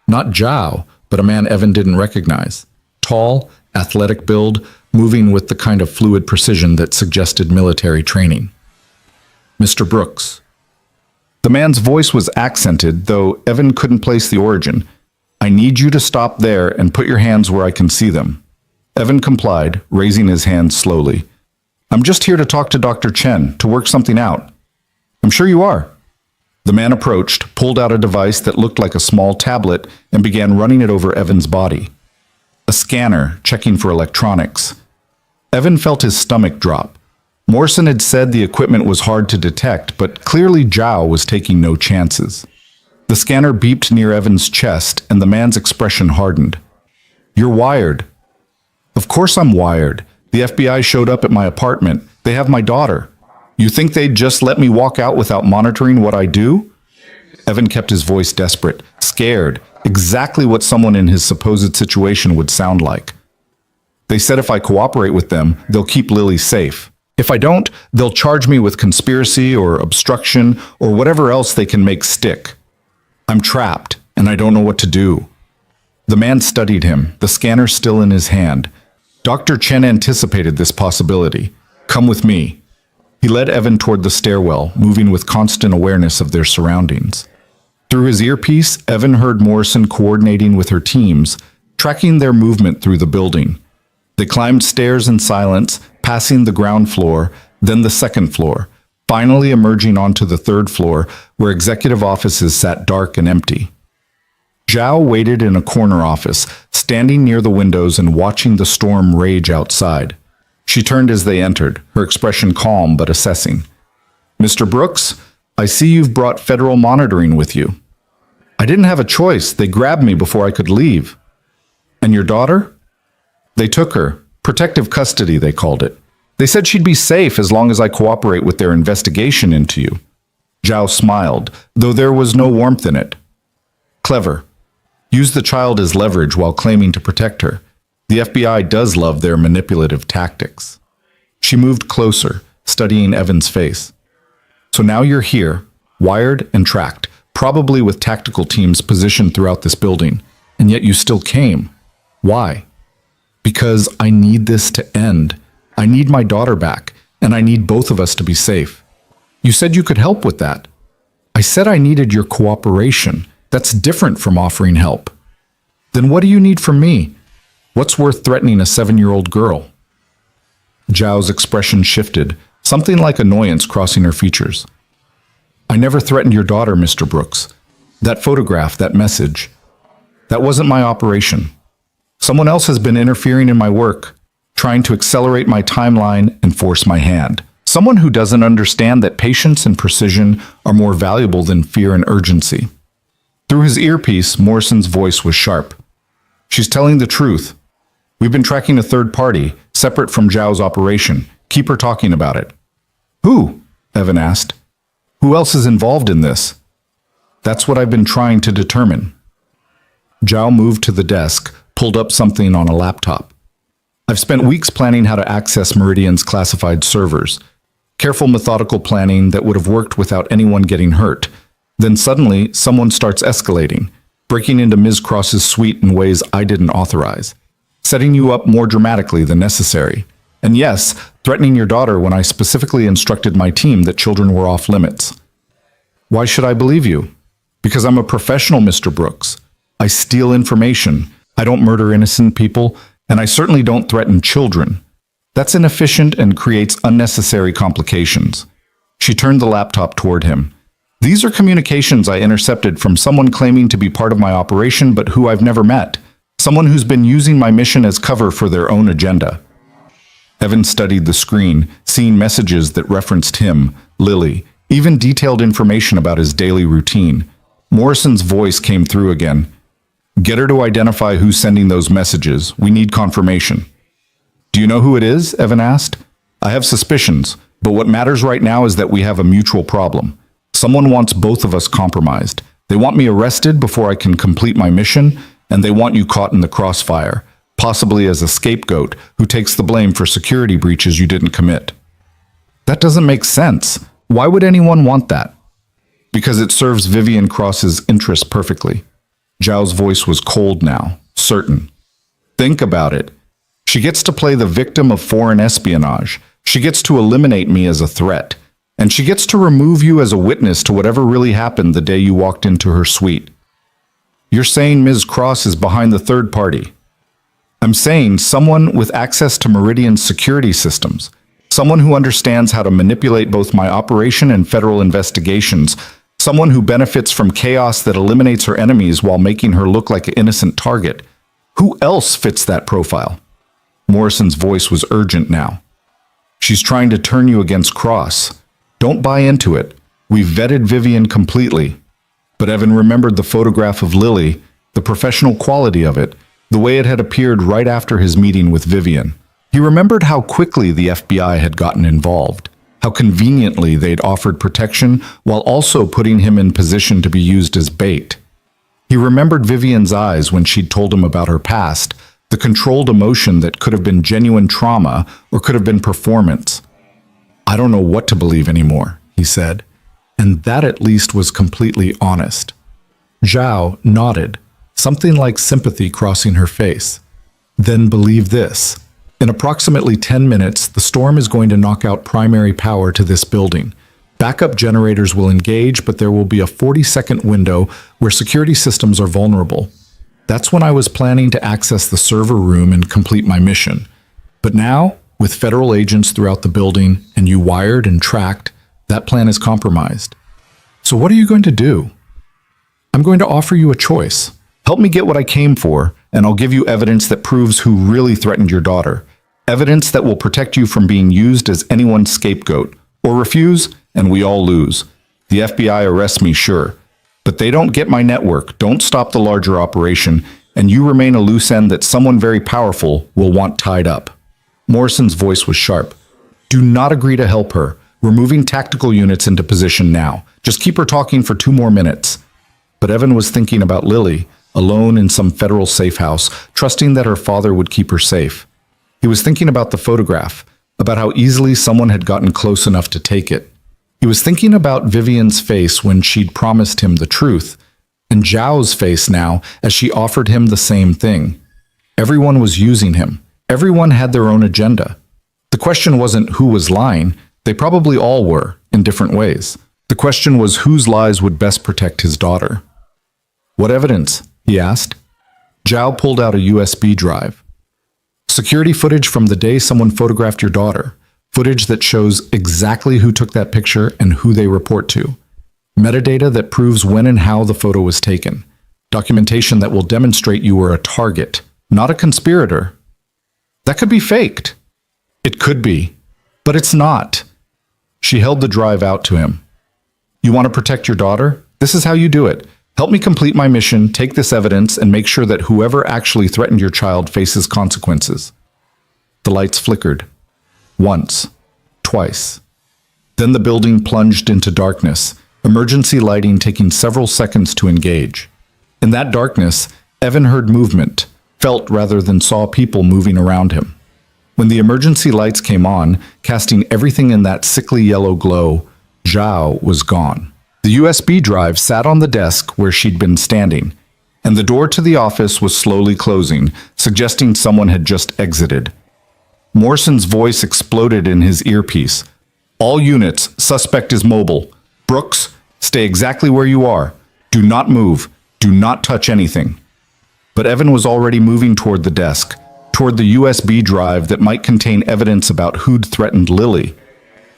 Not Zhao, but a man Evan didn't recognize. Tall, athletic build, moving with the kind of fluid precision that suggested military training. Mr. Brooks. The man's voice was accented, though Evan couldn't place the origin. I need you to stop there and put your hands where I can see them. Evan complied, raising his hands slowly. I'm just here to talk to Dr. Chen, to work something out. I'm sure you are. The man approached, pulled out a device that looked like a small tablet, and began running it over Evan's body. A scanner, checking for electronics. Evan felt his stomach drop. Morrison had said the equipment was hard to detect, but clearly Zhao was taking no chances. The scanner beeped near Evan's chest, and the man's expression hardened. You're wired. Of course I'm wired. The FBI showed up at my apartment. They have my daughter. You think they'd just let me walk out without monitoring what I do? Evan kept his voice desperate, scared, exactly what someone in his supposed situation would sound like. They said if I cooperate with them, they'll keep Lily safe. If I don't, they'll charge me with conspiracy or obstruction or whatever else they can make stick. I'm trapped, and I don't know what to do. The man studied him, the scanner still in his hand. Dr. Chen anticipated this possibility. Come with me. He led Evan toward the stairwell, moving with constant awareness of their surroundings. Through his earpiece, Evan heard Morrison coordinating with her teams, tracking their movement through the building. They climbed stairs in silence, passing the ground floor, then the second floor, finally emerging onto the third floor, where executive offices sat dark and empty. Zhao waited in a corner office, standing near the windows and watching the storm rage outside. She turned as they entered, her expression calm but assessing. Mr. Brooks, I see you've brought federal monitoring with you. I didn't have a choice. They grabbed me before I could leave. And your daughter? They took her, Protective custody, they called it. They said she'd be safe as long as I cooperate with their investigation into you. Zhao smiled, though there was no warmth in it. Clever. Use the child as leverage while claiming to protect her. The FBI does love their manipulative tactics. She moved closer, studying Evan's face. So now you're here, wired and tracked, probably with tactical teams positioned throughout this building, and yet you still came. Why? Because I need this to end. I need my daughter back, and I need both of us to be safe. You said you could help with that. I said I needed your cooperation. That's different from offering help. Then what do you need from me? What's worth threatening a 7-year-old girl? Zhao's expression shifted, something like annoyance crossing her features. I never threatened your daughter, Mr. Brooks. That photograph, that message, that wasn't my operation. Someone else has been interfering in my work, trying to accelerate my timeline and force my hand. Someone who doesn't understand that patience and precision are more valuable than fear and urgency. Through his earpiece, Morrison's voice was sharp. She's telling the truth. We've been tracking a third party, separate from Zhao's operation. Keep her talking about it. Who? Evan asked. Who else is involved in this? That's what I've been trying to determine. Zhao moved to the desk, pulled up something on a laptop. I've spent weeks planning how to access Meridian's classified servers. Careful, methodical planning that would have worked without anyone getting hurt. Then suddenly, someone starts escalating, breaking into Ms. Cross's suite in ways I didn't authorize, setting you up more dramatically than necessary. And yes, threatening your daughter when I specifically instructed my team that children were off limits. Why should I believe you? Because I'm a professional, Mr. Brooks. I steal information. I don't murder innocent people, and I certainly don't threaten children. That's inefficient and creates unnecessary complications. She turned the laptop toward him. These are communications I intercepted from someone claiming to be part of my operation but who I've never met. Someone who's been using my mission as cover for their own agenda. Evan studied the screen, seeing messages that referenced him, Lily, even detailed information about his daily routine. Morrison's voice came through again. Get her to identify who's sending those messages. We need confirmation. Do you know who it is? Evan asked. I have suspicions, but what matters right now is that we have a mutual problem. Someone wants both of us compromised. They want me arrested before I can complete my mission, and they want you caught in the crossfire, possibly as a scapegoat who takes the blame for security breaches you didn't commit. That doesn't make sense. Why would anyone want that? Because it serves Vivian Cross's interests perfectly. Zhao's voice was cold now, certain. Think about it. She gets to play the victim of foreign espionage. She gets to eliminate me as a threat. And she gets to remove you as a witness to whatever really happened the day you walked into her suite. You're saying Ms. Cross is behind the third party. I'm saying someone with access to Meridian's security systems. Someone who understands how to manipulate both my operation and federal investigations. Someone who benefits from chaos that eliminates her enemies while making her look like an innocent target. Who else fits that profile? Morrison's voice was urgent now. She's trying to turn you against Cross. Don't buy into it. We've vetted Vivian completely. But Evan remembered the photograph of Lily, the professional quality of it, the way it had appeared right after his meeting with Vivian. He remembered how quickly the FBI had gotten involved, how conveniently they'd offered protection while also putting him in position to be used as bait. He remembered Vivian's eyes when she'd told him about her past, the controlled emotion that could have been genuine trauma or could have been performance. I don't know what to believe anymore, he said, and that at least was completely honest. Zhao nodded, something like sympathy crossing her face. Then believe this. In approximately 10 minutes, the storm is going to knock out primary power to this building. Backup generators will engage, but there will be a 40-second window where security systems are vulnerable. That's when I was planning to access the server room and complete my mission. But now, with federal agents throughout the building and you wired and tracked, that plan is compromised. So what are you going to do? I'm going to offer you a choice. Help me get what I came for, and I'll give you evidence that proves who really threatened your daughter. Evidence that will protect you from being used as anyone's scapegoat. Or refuse, and we all lose. The FBI arrests me, sure. But they don't get my network, don't stop the larger operation, and you remain a loose end that someone very powerful will want tied up. Morrison's voice was sharp. Do not agree to help her. We're moving tactical units into position now. Just keep her talking for 2 more minutes. But Evan was thinking about Lily, alone in some federal safe house, trusting that her father would keep her safe. He was thinking about the photograph, about how easily someone had gotten close enough to take it. He was thinking about Vivian's face when she'd promised him the truth, and Zhao's face now as she offered him the same thing. Everyone was using him. Everyone had their own agenda. The question wasn't who was lying. They probably all were, in different ways. The question was whose lies would best protect his daughter. What evidence? He asked. Zhao pulled out a USB drive. Security footage from the day someone photographed your daughter. Footage that shows exactly who took that picture and who they report to. Metadata that proves when and how the photo was taken. Documentation that will demonstrate you were a target, not a conspirator. That could be faked. It could be, but it's not. She held the drive out to him. You want to protect your daughter? This is how you do it. Help me complete my mission, take this evidence, and make sure that whoever actually threatened your child faces consequences. The lights flickered. Once. Twice. Then the building plunged into darkness, emergency lighting taking several seconds to engage. In that darkness, Evan heard movement, felt rather than saw people moving around him. When the emergency lights came on, casting everything in that sickly yellow glow, Zhao was gone. The USB drive sat on the desk where she'd been standing, and the door to the office was slowly closing, suggesting someone had just exited. Morrison's voice exploded in his earpiece. All units, suspect is mobile. Brooks, stay exactly where you are. Do not move. Do not touch anything. But Evan was already moving toward the desk, toward the USB drive that might contain evidence about who'd threatened Lily.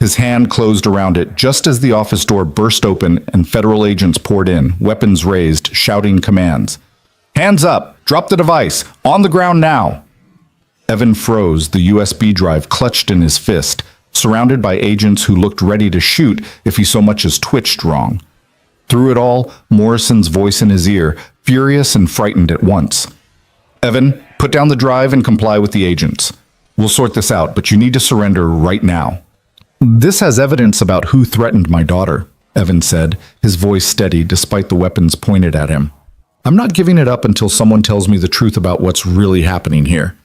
His hand closed around it just as the office door burst open and federal agents poured in, weapons raised, shouting commands. Hands up! Drop the device! On the ground now! Evan froze, the USB drive clutched in his fist, surrounded by agents who looked ready to shoot if he so much as twitched wrong. Through it all, Morrison's voice in his ear, furious and frightened at once. Evan, put down the drive and comply with the agents. We'll sort this out, but you need to surrender right now. This has evidence about who threatened my daughter, Evan said, his voice steady despite the weapons pointed at him. I'm not giving it up until someone tells me the truth about what's really happening here.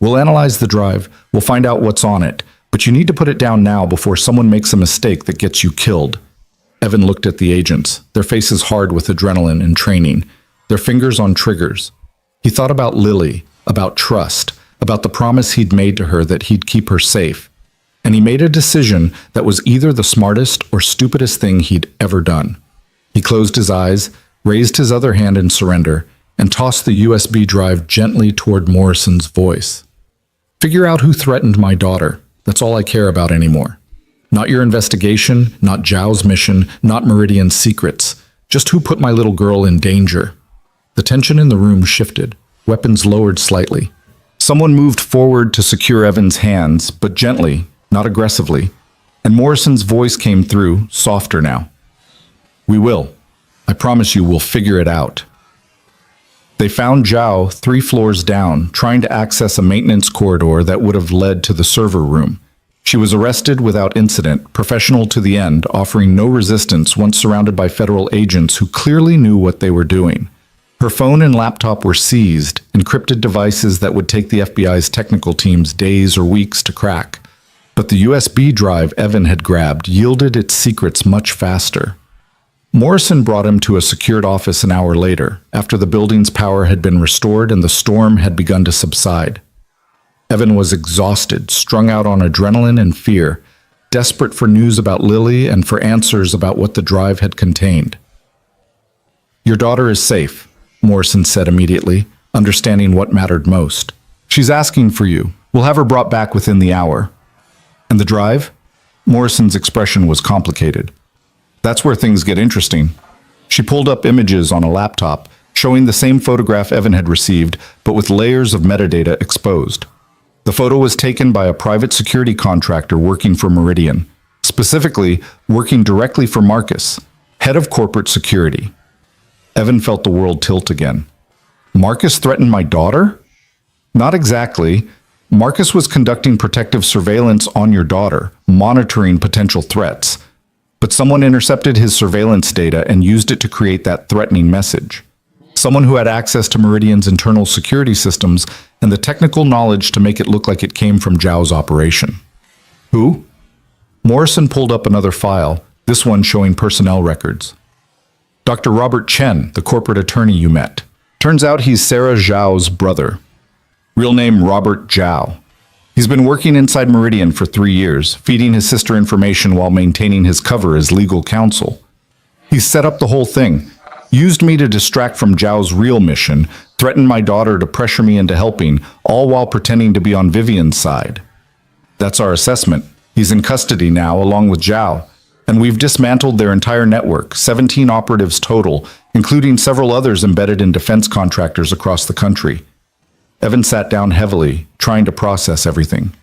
We'll analyze the drive, we'll find out what's on it, but you need to put it down now before someone makes a mistake that gets you killed. Evan looked at the agents, their faces hard with adrenaline and training, their fingers on triggers. He thought about Lily, about trust, about the promise he'd made to her that he'd keep her safe. And he made a decision that was either the smartest or stupidest thing he'd ever done. He closed his eyes, raised his other hand in surrender, and tossed the USB drive gently toward Morrison's voice. Figure out who threatened my daughter. That's all I care about anymore. Not your investigation, not Zhao's mission, not Meridian's secrets. Just who put my little girl in danger. The tension in the room shifted, weapons lowered slightly. Someone moved forward to secure Evan's hands, but gently, not aggressively, and Morrison's voice came through, softer now. We will. I promise you we'll figure it out. They found Zhao 3 floors down, trying to access a maintenance corridor that would have led to the server room. She was arrested without incident, professional to the end, offering no resistance once surrounded by federal agents who clearly knew what they were doing. Her phone and laptop were seized, encrypted devices that would take the FBI's technical teams days or weeks to crack. But the USB drive Evan had grabbed yielded its secrets much faster. Morrison brought him to a secured office an hour later, after the building's power had been restored and the storm had begun to subside. Evan was exhausted, strung out on adrenaline and fear, desperate for news about Lily and for answers about what the drive had contained. Your daughter is safe, Morrison said immediately, understanding what mattered most. She's asking for you. We'll have her brought back within the hour. And the drive? Morrison's expression was complicated. That's where things get interesting. She pulled up images on a laptop, showing the same photograph Evan had received, but with layers of metadata exposed. The photo was taken by a private security contractor working for Meridian, specifically working directly for Marcus, head of corporate security. Evan felt the world tilt again. Marcus threatened my daughter? Not exactly. Marcus was conducting protective surveillance on your daughter, monitoring potential threats. But someone intercepted his surveillance data and used it to create that threatening message. Someone who had access to Meridian's internal security systems and the technical knowledge to make it look like it came from Zhao's operation. Who? Morrison pulled up another file, this one showing personnel records. Dr. Robert Chen, the corporate attorney you met. Turns out he's Sarah Zhao's brother. Real name Robert Zhao. He's been working inside Meridian for 3 years, feeding his sister information while maintaining his cover as legal counsel. He's set up the whole thing, used me to distract from Zhao's real mission, threatened my daughter to pressure me into helping, all while pretending to be on Vivian's side. That's our assessment. He's in custody now, along with Zhao, and we've dismantled their entire network, 17 operatives total, including several others embedded in defense contractors across the country. Evan sat down heavily, trying to process everything.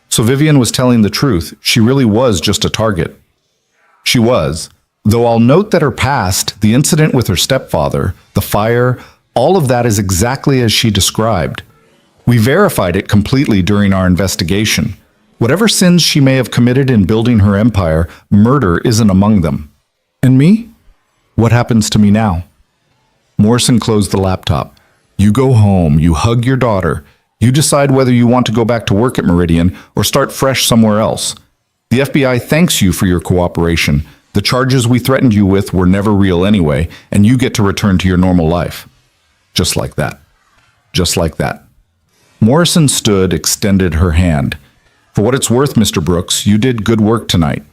So Vivian was telling the truth. She really was just a target. She was, though I'll note that her past, the incident with her stepfather, the fire, all of that is exactly as she described. We verified it completely during our investigation. Whatever sins she may have committed in building her empire, murder isn't among them. And me? What happens to me now? Morrison closed the laptop. You go home, you hug your daughter, you decide whether you want to go back to work at Meridian or start fresh somewhere else. The FBI thanks you for your cooperation. The charges we threatened you with were never real anyway, and you get to return to your normal life. Just like that. Just like that. Morrison stood, extended her hand. For what it's worth, Mr. Brooks, you did good work tonight.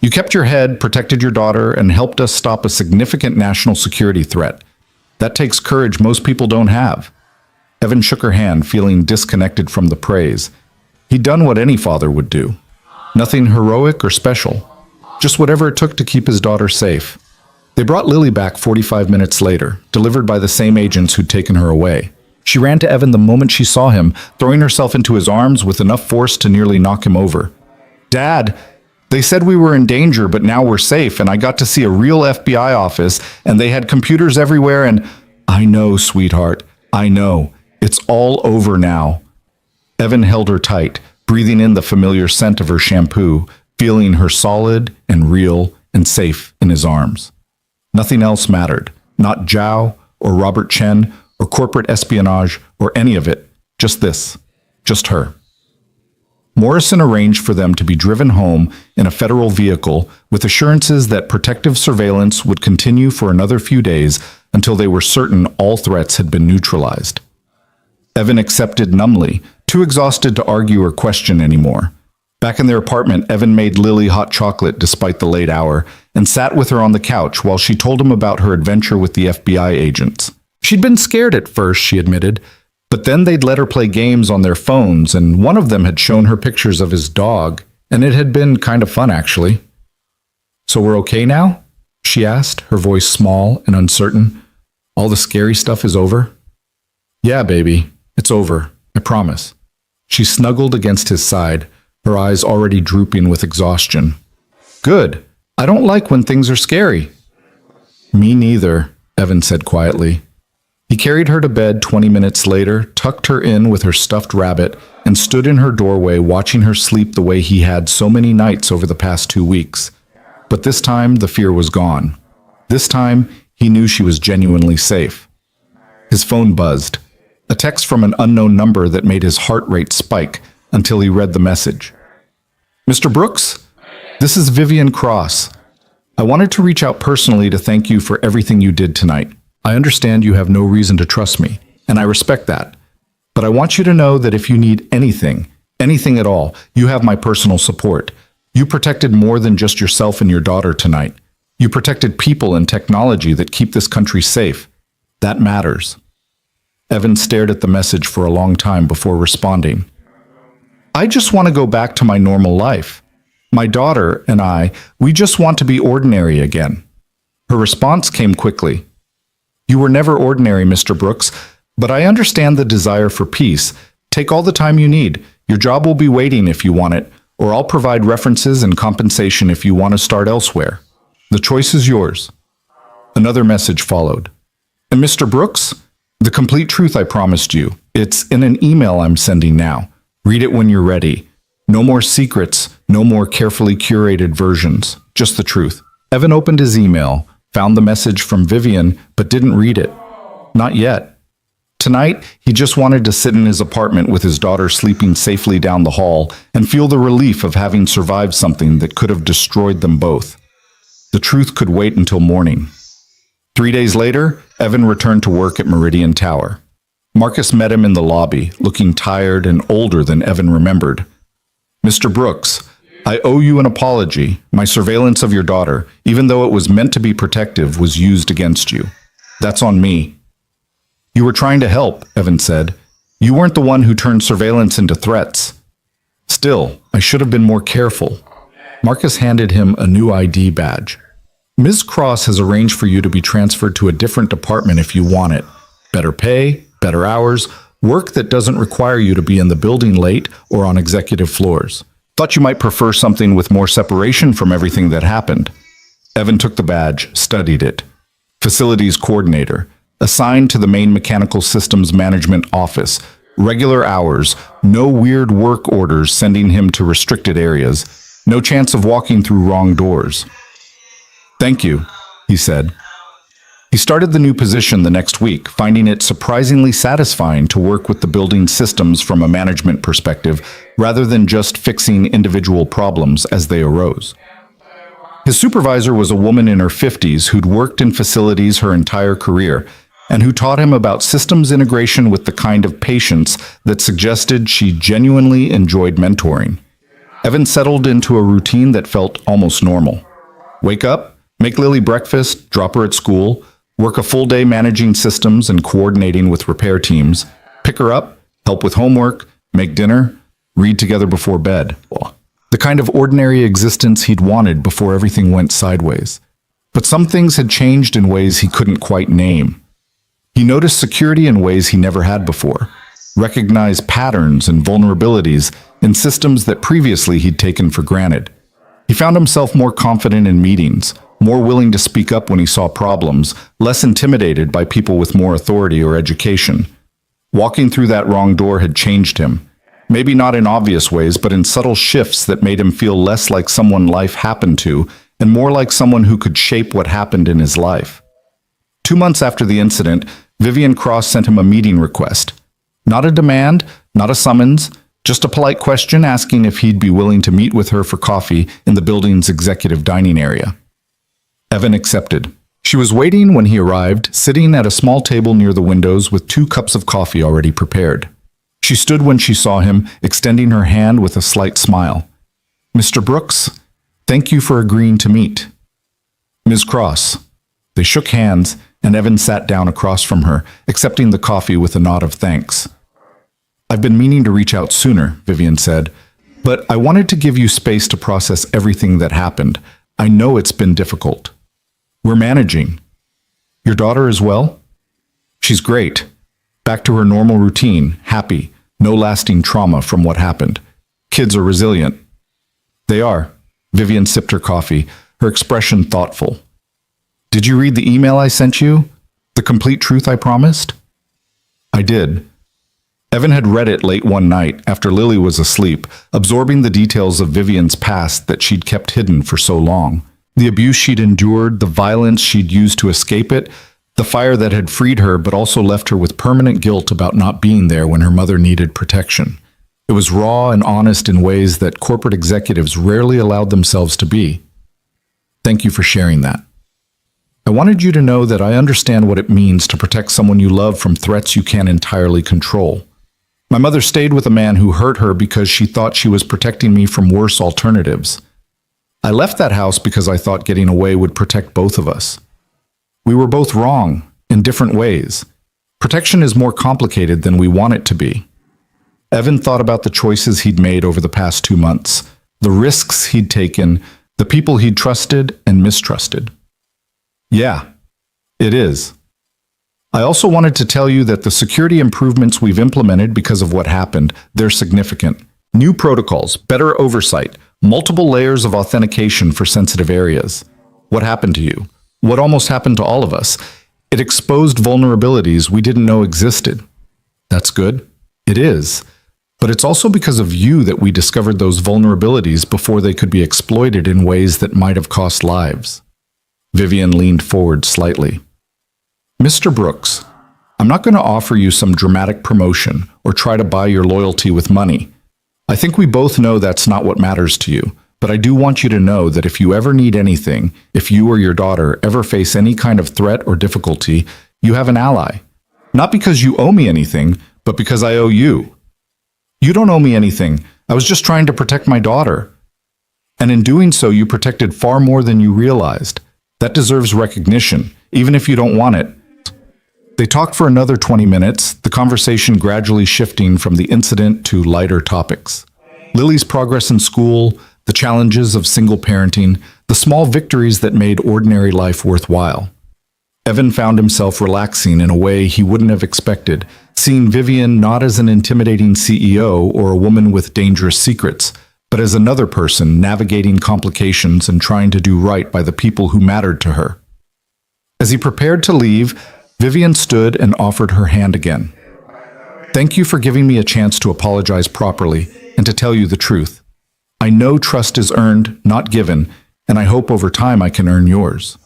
You kept your head, protected your daughter, and helped us stop a significant national security threat. That takes courage most people don't have. Evan shook her hand, feeling disconnected from the praise. He'd done what any father would do. Nothing heroic or special. Just whatever it took to keep his daughter safe. They brought Lily back 45 minutes later, delivered by the same agents who'd taken her away. She ran to Evan the moment she saw him, throwing herself into his arms with enough force to nearly knock him over. Dad, they said we were in danger, but now we're safe, and I got to see a real FBI office, and they had computers everywhere, and I know, sweetheart, I know. It's all over now. Evan held her tight, breathing in the familiar scent of her shampoo, feeling her solid and real and safe in his arms. Nothing else mattered. Not Zhao or Robert Chen or corporate espionage or any of it. Just this. Just her. Morrison arranged for them to be driven home in a federal vehicle with assurances that protective surveillance would continue for another few days until they were certain all threats had been neutralized. Evan accepted numbly, too exhausted to argue or question anymore. Back in their apartment, Evan made Lily hot chocolate despite the late hour and sat with her on the couch while she told him about her adventure with the FBI agents. She'd been scared at first, she admitted, but then they'd let her play games on their phones, and one of them had shown her pictures of his dog, and it had been kind of fun, actually. So we're okay now? She asked, her voice small and uncertain. All the scary stuff is over? Yeah, baby, it's over, I promise. She snuggled against his side, her eyes already drooping with exhaustion. Good. I don't like when things are scary. Me neither, Evan said quietly. He carried her to bed 20 minutes later, tucked her in with her stuffed rabbit, and stood in her doorway watching her sleep the way he had so many nights over the past 2 weeks. But this time, the fear was gone. This time, he knew she was genuinely safe. His phone buzzed. A text from an unknown number that made his heart rate spike until he read the message. Mr. Brooks, this is Vivian Cross. I wanted to reach out personally to thank you for everything you did tonight. I understand you have no reason to trust me, and I respect that. But I want you to know that if you need anything at all, you have my personal support. You protected more than just yourself and your daughter tonight. You protected people and technology that keep this country safe. That matters. Evan stared at the message for a long time before responding. I just want to go back to my normal life. My daughter and I, we just want to be ordinary again. Her response came quickly. You were never ordinary, Mr. Brooks, but I understand the desire for peace. Take all the time you need. Your job will be waiting if you want it, or I'll provide references and compensation if you want to start elsewhere. The choice is yours. Another message followed. And Mr. Brooks, the complete truth I promised you. It's in an email I'm sending now. Read it when you're ready. No more secrets, no more carefully curated versions, just the truth. Evan opened his email, found the message from Vivian, but didn't read it. Not yet. Tonight, he just wanted to sit in his apartment with his daughter sleeping safely down the hall and feel the relief of having survived something that could have destroyed them both. The truth could wait until morning. 3 days later, Evan returned to work at Meridian Tower. Marcus met him in the lobby, looking tired and older than Evan remembered. "Mr. Brooks, I owe you an apology. My surveillance of your daughter, even though it was meant to be protective, was used against you. That's on me." "You were trying to help," Evan said. "You weren't the one who turned surveillance into threats." "Still, I should have been more careful." Marcus handed him a new ID badge. "Ms. Cross has arranged for you to be transferred to a different department if you want it. Better pay, better hours, work that doesn't require you to be in the building late or on executive floors. Thought you might prefer something with more separation from everything that happened." Evan took the badge, studied it. Facilities coordinator, assigned to the main mechanical systems management office, regular hours, no weird work orders sending him to restricted areas, no chance of walking through wrong doors. "Thank you," he said. He started the new position the next week, finding it surprisingly satisfying to work with the building systems from a management perspective, rather than just fixing individual problems as they arose. His supervisor was a woman in her 50s who'd worked in facilities her entire career, and who taught him about systems integration with the kind of patience that suggested she genuinely enjoyed mentoring. Evan settled into a routine that felt almost normal. Wake up, make Lily breakfast, drop her at school, work a full day managing systems and coordinating with repair teams, pick her up, help with homework, make dinner, read together before bed. The kind of ordinary existence he'd wanted before everything went sideways. But some things had changed in ways he couldn't quite name. He noticed security in ways he never had before, recognized patterns and vulnerabilities in systems that previously he'd taken for granted. He found himself more confident in meetings, more willing to speak up when he saw problems, less intimidated by people with more authority or education. Walking through that wrong door had changed him, maybe not in obvious ways, but in subtle shifts that made him feel less like someone life happened to, and more like someone who could shape what happened in his life. 2 months after the incident, Vivian Cross sent him a meeting request. Not a demand, not a summons, just a polite question asking if he'd be willing to meet with her for coffee in the building's executive dining area. Evan accepted. She was waiting when he arrived, sitting at a small table near the windows with 2 cups of coffee already prepared. She stood when she saw him, extending her hand with a slight smile. "Mr. Brooks, thank you for agreeing to meet." "Ms. Cross." They shook hands, and Evan sat down across from her, accepting the coffee with a nod of thanks. "I've been meaning to reach out sooner," Vivian said, "but I wanted to give you space to process everything that happened. I know it's been difficult." "We're managing." "Your daughter is well?" "She's great. Back to her normal routine, happy, no lasting trauma from what happened. Kids are resilient." "They are." Vivian sipped her coffee, her expression thoughtful. "Did you read the email I sent you? The complete truth I promised?" "I did." Evan had read it late one night after Lily was asleep, absorbing the details of Vivian's past that she'd kept hidden for so long. The abuse she'd endured, the violence she'd used to escape it, the fire that had freed her but also left her with permanent guilt about not being there when her mother needed protection. It was raw and honest in ways that corporate executives rarely allowed themselves to be. "Thank you for sharing that. I wanted you to know that I understand what it means to protect someone you love from threats you can't entirely control. My mother stayed with a man who hurt her because she thought she was protecting me from worse alternatives. I left that house because I thought getting away would protect both of us. We were both wrong, in different ways. Protection is more complicated than we want it to be." Evan thought about the choices he'd made over the past 2 months, the risks he'd taken, the people he'd trusted and mistrusted. "Yeah, it is. I also wanted to tell you that the security improvements we've implemented because of what happened, they're significant. New protocols, better oversight, multiple layers of authentication for sensitive areas. What happened to you? What almost happened to all of us? It exposed vulnerabilities we didn't know existed." "That's good." "It is. But it's also because of you that we discovered those vulnerabilities before they could be exploited in ways that might have cost lives. Vivian leaned forward slightly. Mr. Brooks, I'm not going to offer you some dramatic promotion or try to buy your loyalty with money. I think we both know that's not what matters to you, but I do want you to know that if you ever need anything, if you or your daughter ever face any kind of threat or difficulty, you have an ally. Not because you owe me anything, but because I owe you. You don't owe me anything. I was just trying to protect my daughter. And in doing so, you protected far more than you realized. That deserves recognition, even if you don't want it. They talked for another 20 minutes, the conversation gradually shifting from the incident to lighter topics. Lily's progress in school, the challenges of single parenting, the small victories that made ordinary life worthwhile. Evan found himself relaxing in a way he wouldn't have expected, seeing Vivian not as an intimidating CEO or a woman with dangerous secrets, but as another person navigating complications and trying to do right by the people who mattered to her. As he prepared to leave, Vivian stood and offered her hand again. Thank you for giving me a chance to apologize properly and to tell you the truth. I know trust is earned, not given, and I hope over time I can earn yours.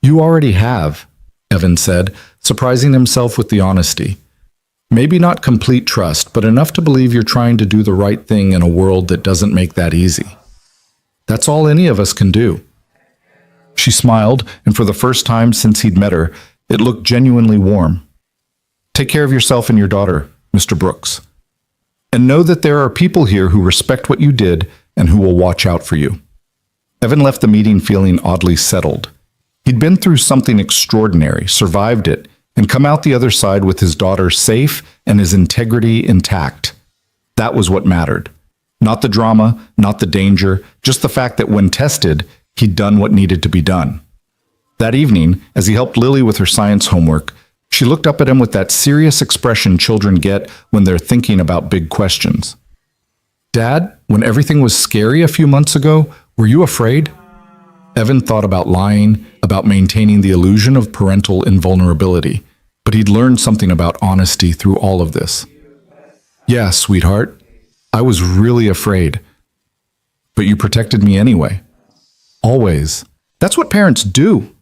You already have, Evan said, surprising himself with the honesty. Maybe not complete trust, but enough to believe you're trying to do the right thing in a world that doesn't make that easy. That's all any of us can do. She smiled, and for the first time since he'd met her, it looked genuinely warm. Take care of yourself and your daughter, Mr. Brooks. And know that there are people here who respect what you did and who will watch out for you. Evan left the meeting feeling oddly settled. He'd been through something extraordinary, survived it, and come out the other side with his daughter safe and his integrity intact. That was what mattered. Not the drama, not the danger, just the fact that when tested, he'd done what needed to be done. That evening, as he helped Lily with her science homework, she looked up at him with that serious expression children get when they're thinking about big questions. Dad, when everything was scary a few months ago, were you afraid? Evan thought about lying, about maintaining the illusion of parental invulnerability, but he'd learned something about honesty through all of this. Yeah, sweetheart, I was really afraid. But you protected me anyway. Always. That's what parents do.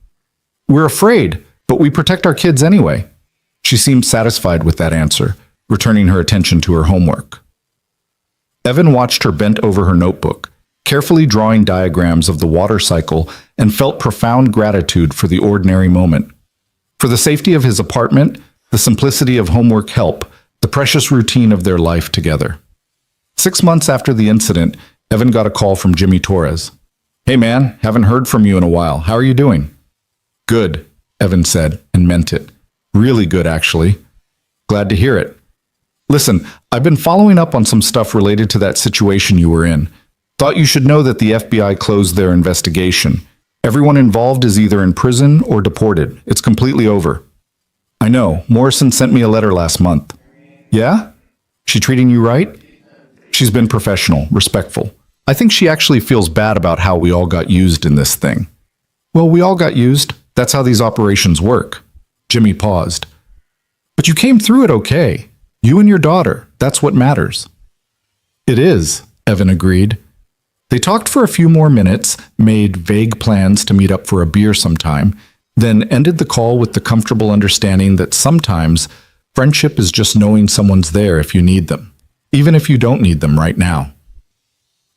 We're afraid, but we protect our kids anyway. She seemed satisfied with that answer, returning her attention to her homework. Evan watched her bent over her notebook, carefully drawing diagrams of the water cycle, and felt profound gratitude for the ordinary moment. For the safety of his apartment, the simplicity of homework help, the precious routine of their life together. 6 months after the incident, Evan got a call from Jimmy Torres. Hey man, haven't heard from you in a while. How are you doing? Good, Evan said, and meant it. Really good, actually. Glad to hear it. Listen, I've been following up on some stuff related to that situation you were in. Thought you should know that the FBI closed their investigation. Everyone involved is either in prison or deported. It's completely over. I know. Morrison sent me a letter last month. Yeah? She treating you right? She's been professional, respectful. I think she actually feels bad about how we all got used in this thing. Well, we all got used. That's how these operations work. Jimmy paused. But you came through it okay. You and your daughter. That's what matters. It is, Evan agreed. They talked for a few more minutes, made vague plans to meet up for a beer sometime, then ended the call with the comfortable understanding that sometimes friendship is just knowing someone's there if you need them, even if you don't need them right now.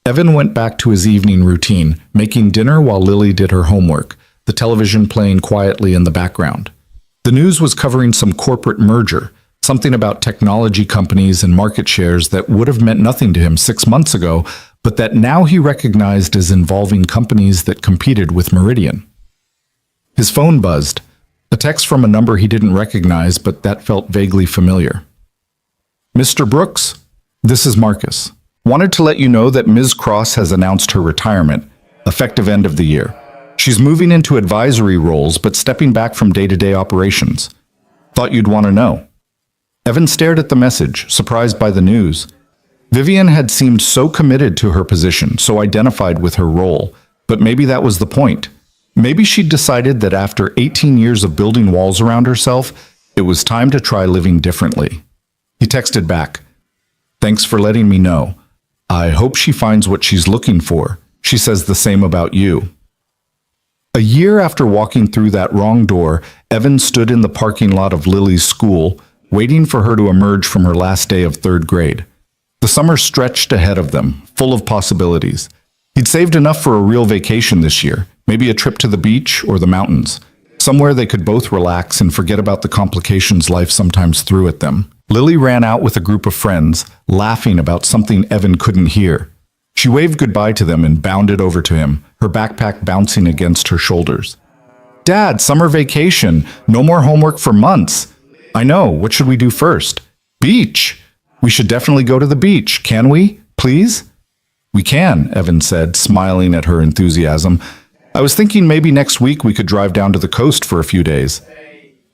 Evan went back to his evening routine, making dinner while Lily did her homework, the television playing quietly in the background. The news was covering some corporate merger, something about technology companies and market shares that would have meant nothing to him 6 months ago, but that now he recognized as involving companies that competed with Meridian. His phone buzzed, a text from a number he didn't recognize, but that felt vaguely familiar. Mr. Brooks, this is Marcus. Wanted to let you know that Ms. Cross has announced her retirement, effective end of the year. She's moving into advisory roles, but stepping back from day-to-day operations. Thought you'd want to know. Evan stared at the message, surprised by the news. Vivian had seemed so committed to her position, so identified with her role, but maybe that was the point. Maybe she'd decided that after 18 years of building walls around herself, it was time to try living differently. He texted back, Thanks for letting me know. I hope she finds what she's looking for. She says the same about you." A year after walking through that wrong door, Evan stood in the parking lot of Lily's school, waiting for her to emerge from her last day of third grade. The summer stretched ahead of them, full of possibilities. He'd saved enough for a real vacation this year, maybe a trip to the beach or the mountains, somewhere they could both relax and forget about the complications life sometimes threw at them. Lily ran out with a group of friends, laughing about something Evan couldn't hear. She waved goodbye to them and bounded over to him, her backpack bouncing against her shoulders. "Dad, summer vacation. No more homework for months." "I know. What should we do first?" "Beach. We should definitely go to the beach. Can we? Please?" "We can," Evan said, smiling at her enthusiasm. "I was thinking maybe next week we could drive down to the coast for a few days."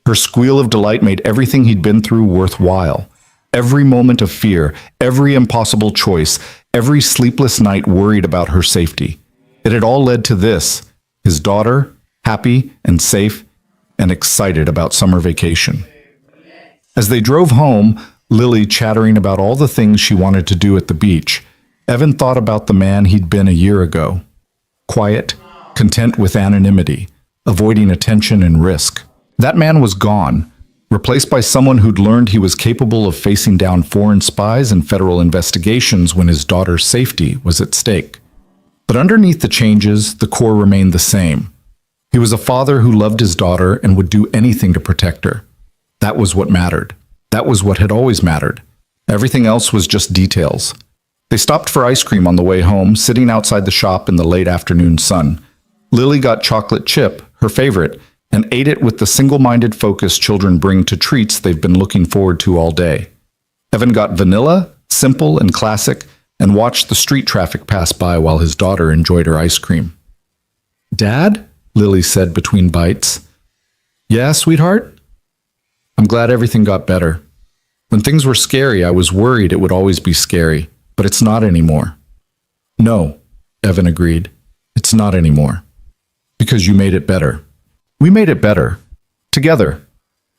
Her squeal of delight made everything he'd been through worthwhile. Every moment of fear, every impossible choice, every sleepless night worried about her safety. It had all led to this: his daughter, happy and safe and excited about summer vacation. As they drove home, Lily chattering about all the things she wanted to do at the beach, Evan thought about the man he'd been a year ago. Quiet, content with anonymity, avoiding attention and risk. That man was gone, replaced by someone who'd learned he was capable of facing down foreign spies and federal investigations when his daughter's safety was at stake. But underneath the changes, the core remained the same. He was a father who loved his daughter and would do anything to protect her. That was what mattered. That was what had always mattered. Everything else was just details. They stopped for ice cream on the way home, sitting outside the shop in the late afternoon sun. Lily got chocolate chip, her favorite, and ate it with the single-minded focus children bring to treats they've been looking forward to all day. Evan got vanilla, simple and classic, and watched the street traffic pass by while his daughter enjoyed her ice cream. "Dad?" Lily said between bites. "Yeah, sweetheart?" "I'm glad everything got better. When things were scary, I was worried it would always be scary, but it's not anymore." "No," Evan agreed. "It's not anymore. Because you made it better. We made it better. Together."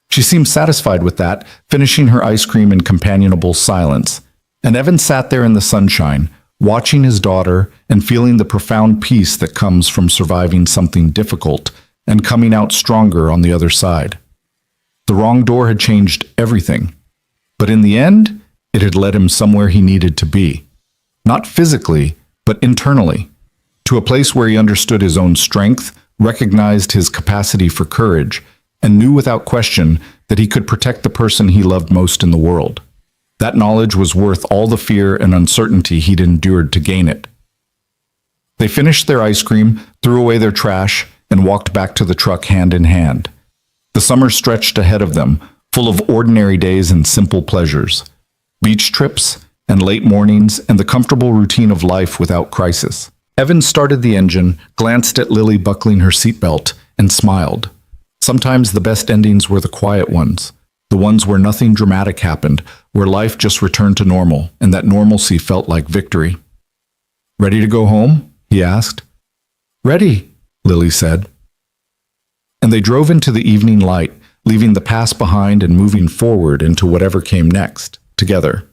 She seemed satisfied with that, finishing her ice cream in companionable silence. And Evan sat there in the sunshine, watching his daughter and feeling the profound peace that comes from surviving something difficult and coming out stronger on the other side. The wrong door had changed everything, but in the end, it had led him somewhere he needed to be. Not physically, but internally, to a place where he understood his own strength, recognized his capacity for courage, and knew without question that he could protect the person he loved most in the world. That knowledge was worth all the fear and uncertainty he'd endured to gain it. They finished their ice cream, threw away their trash, and walked back to the truck hand in hand. The summer stretched ahead of them, full of ordinary days and simple pleasures. Beach trips, and late mornings, and the comfortable routine of life without crisis. Evan started the engine, glanced at Lily buckling her seatbelt, and smiled. Sometimes the best endings were the quiet ones, the ones where nothing dramatic happened, where life just returned to normal, and that normalcy felt like victory. "Ready to go home?" he asked. "Ready," Lily said. And they drove into the evening light, leaving the past behind and moving forward into whatever came next, together.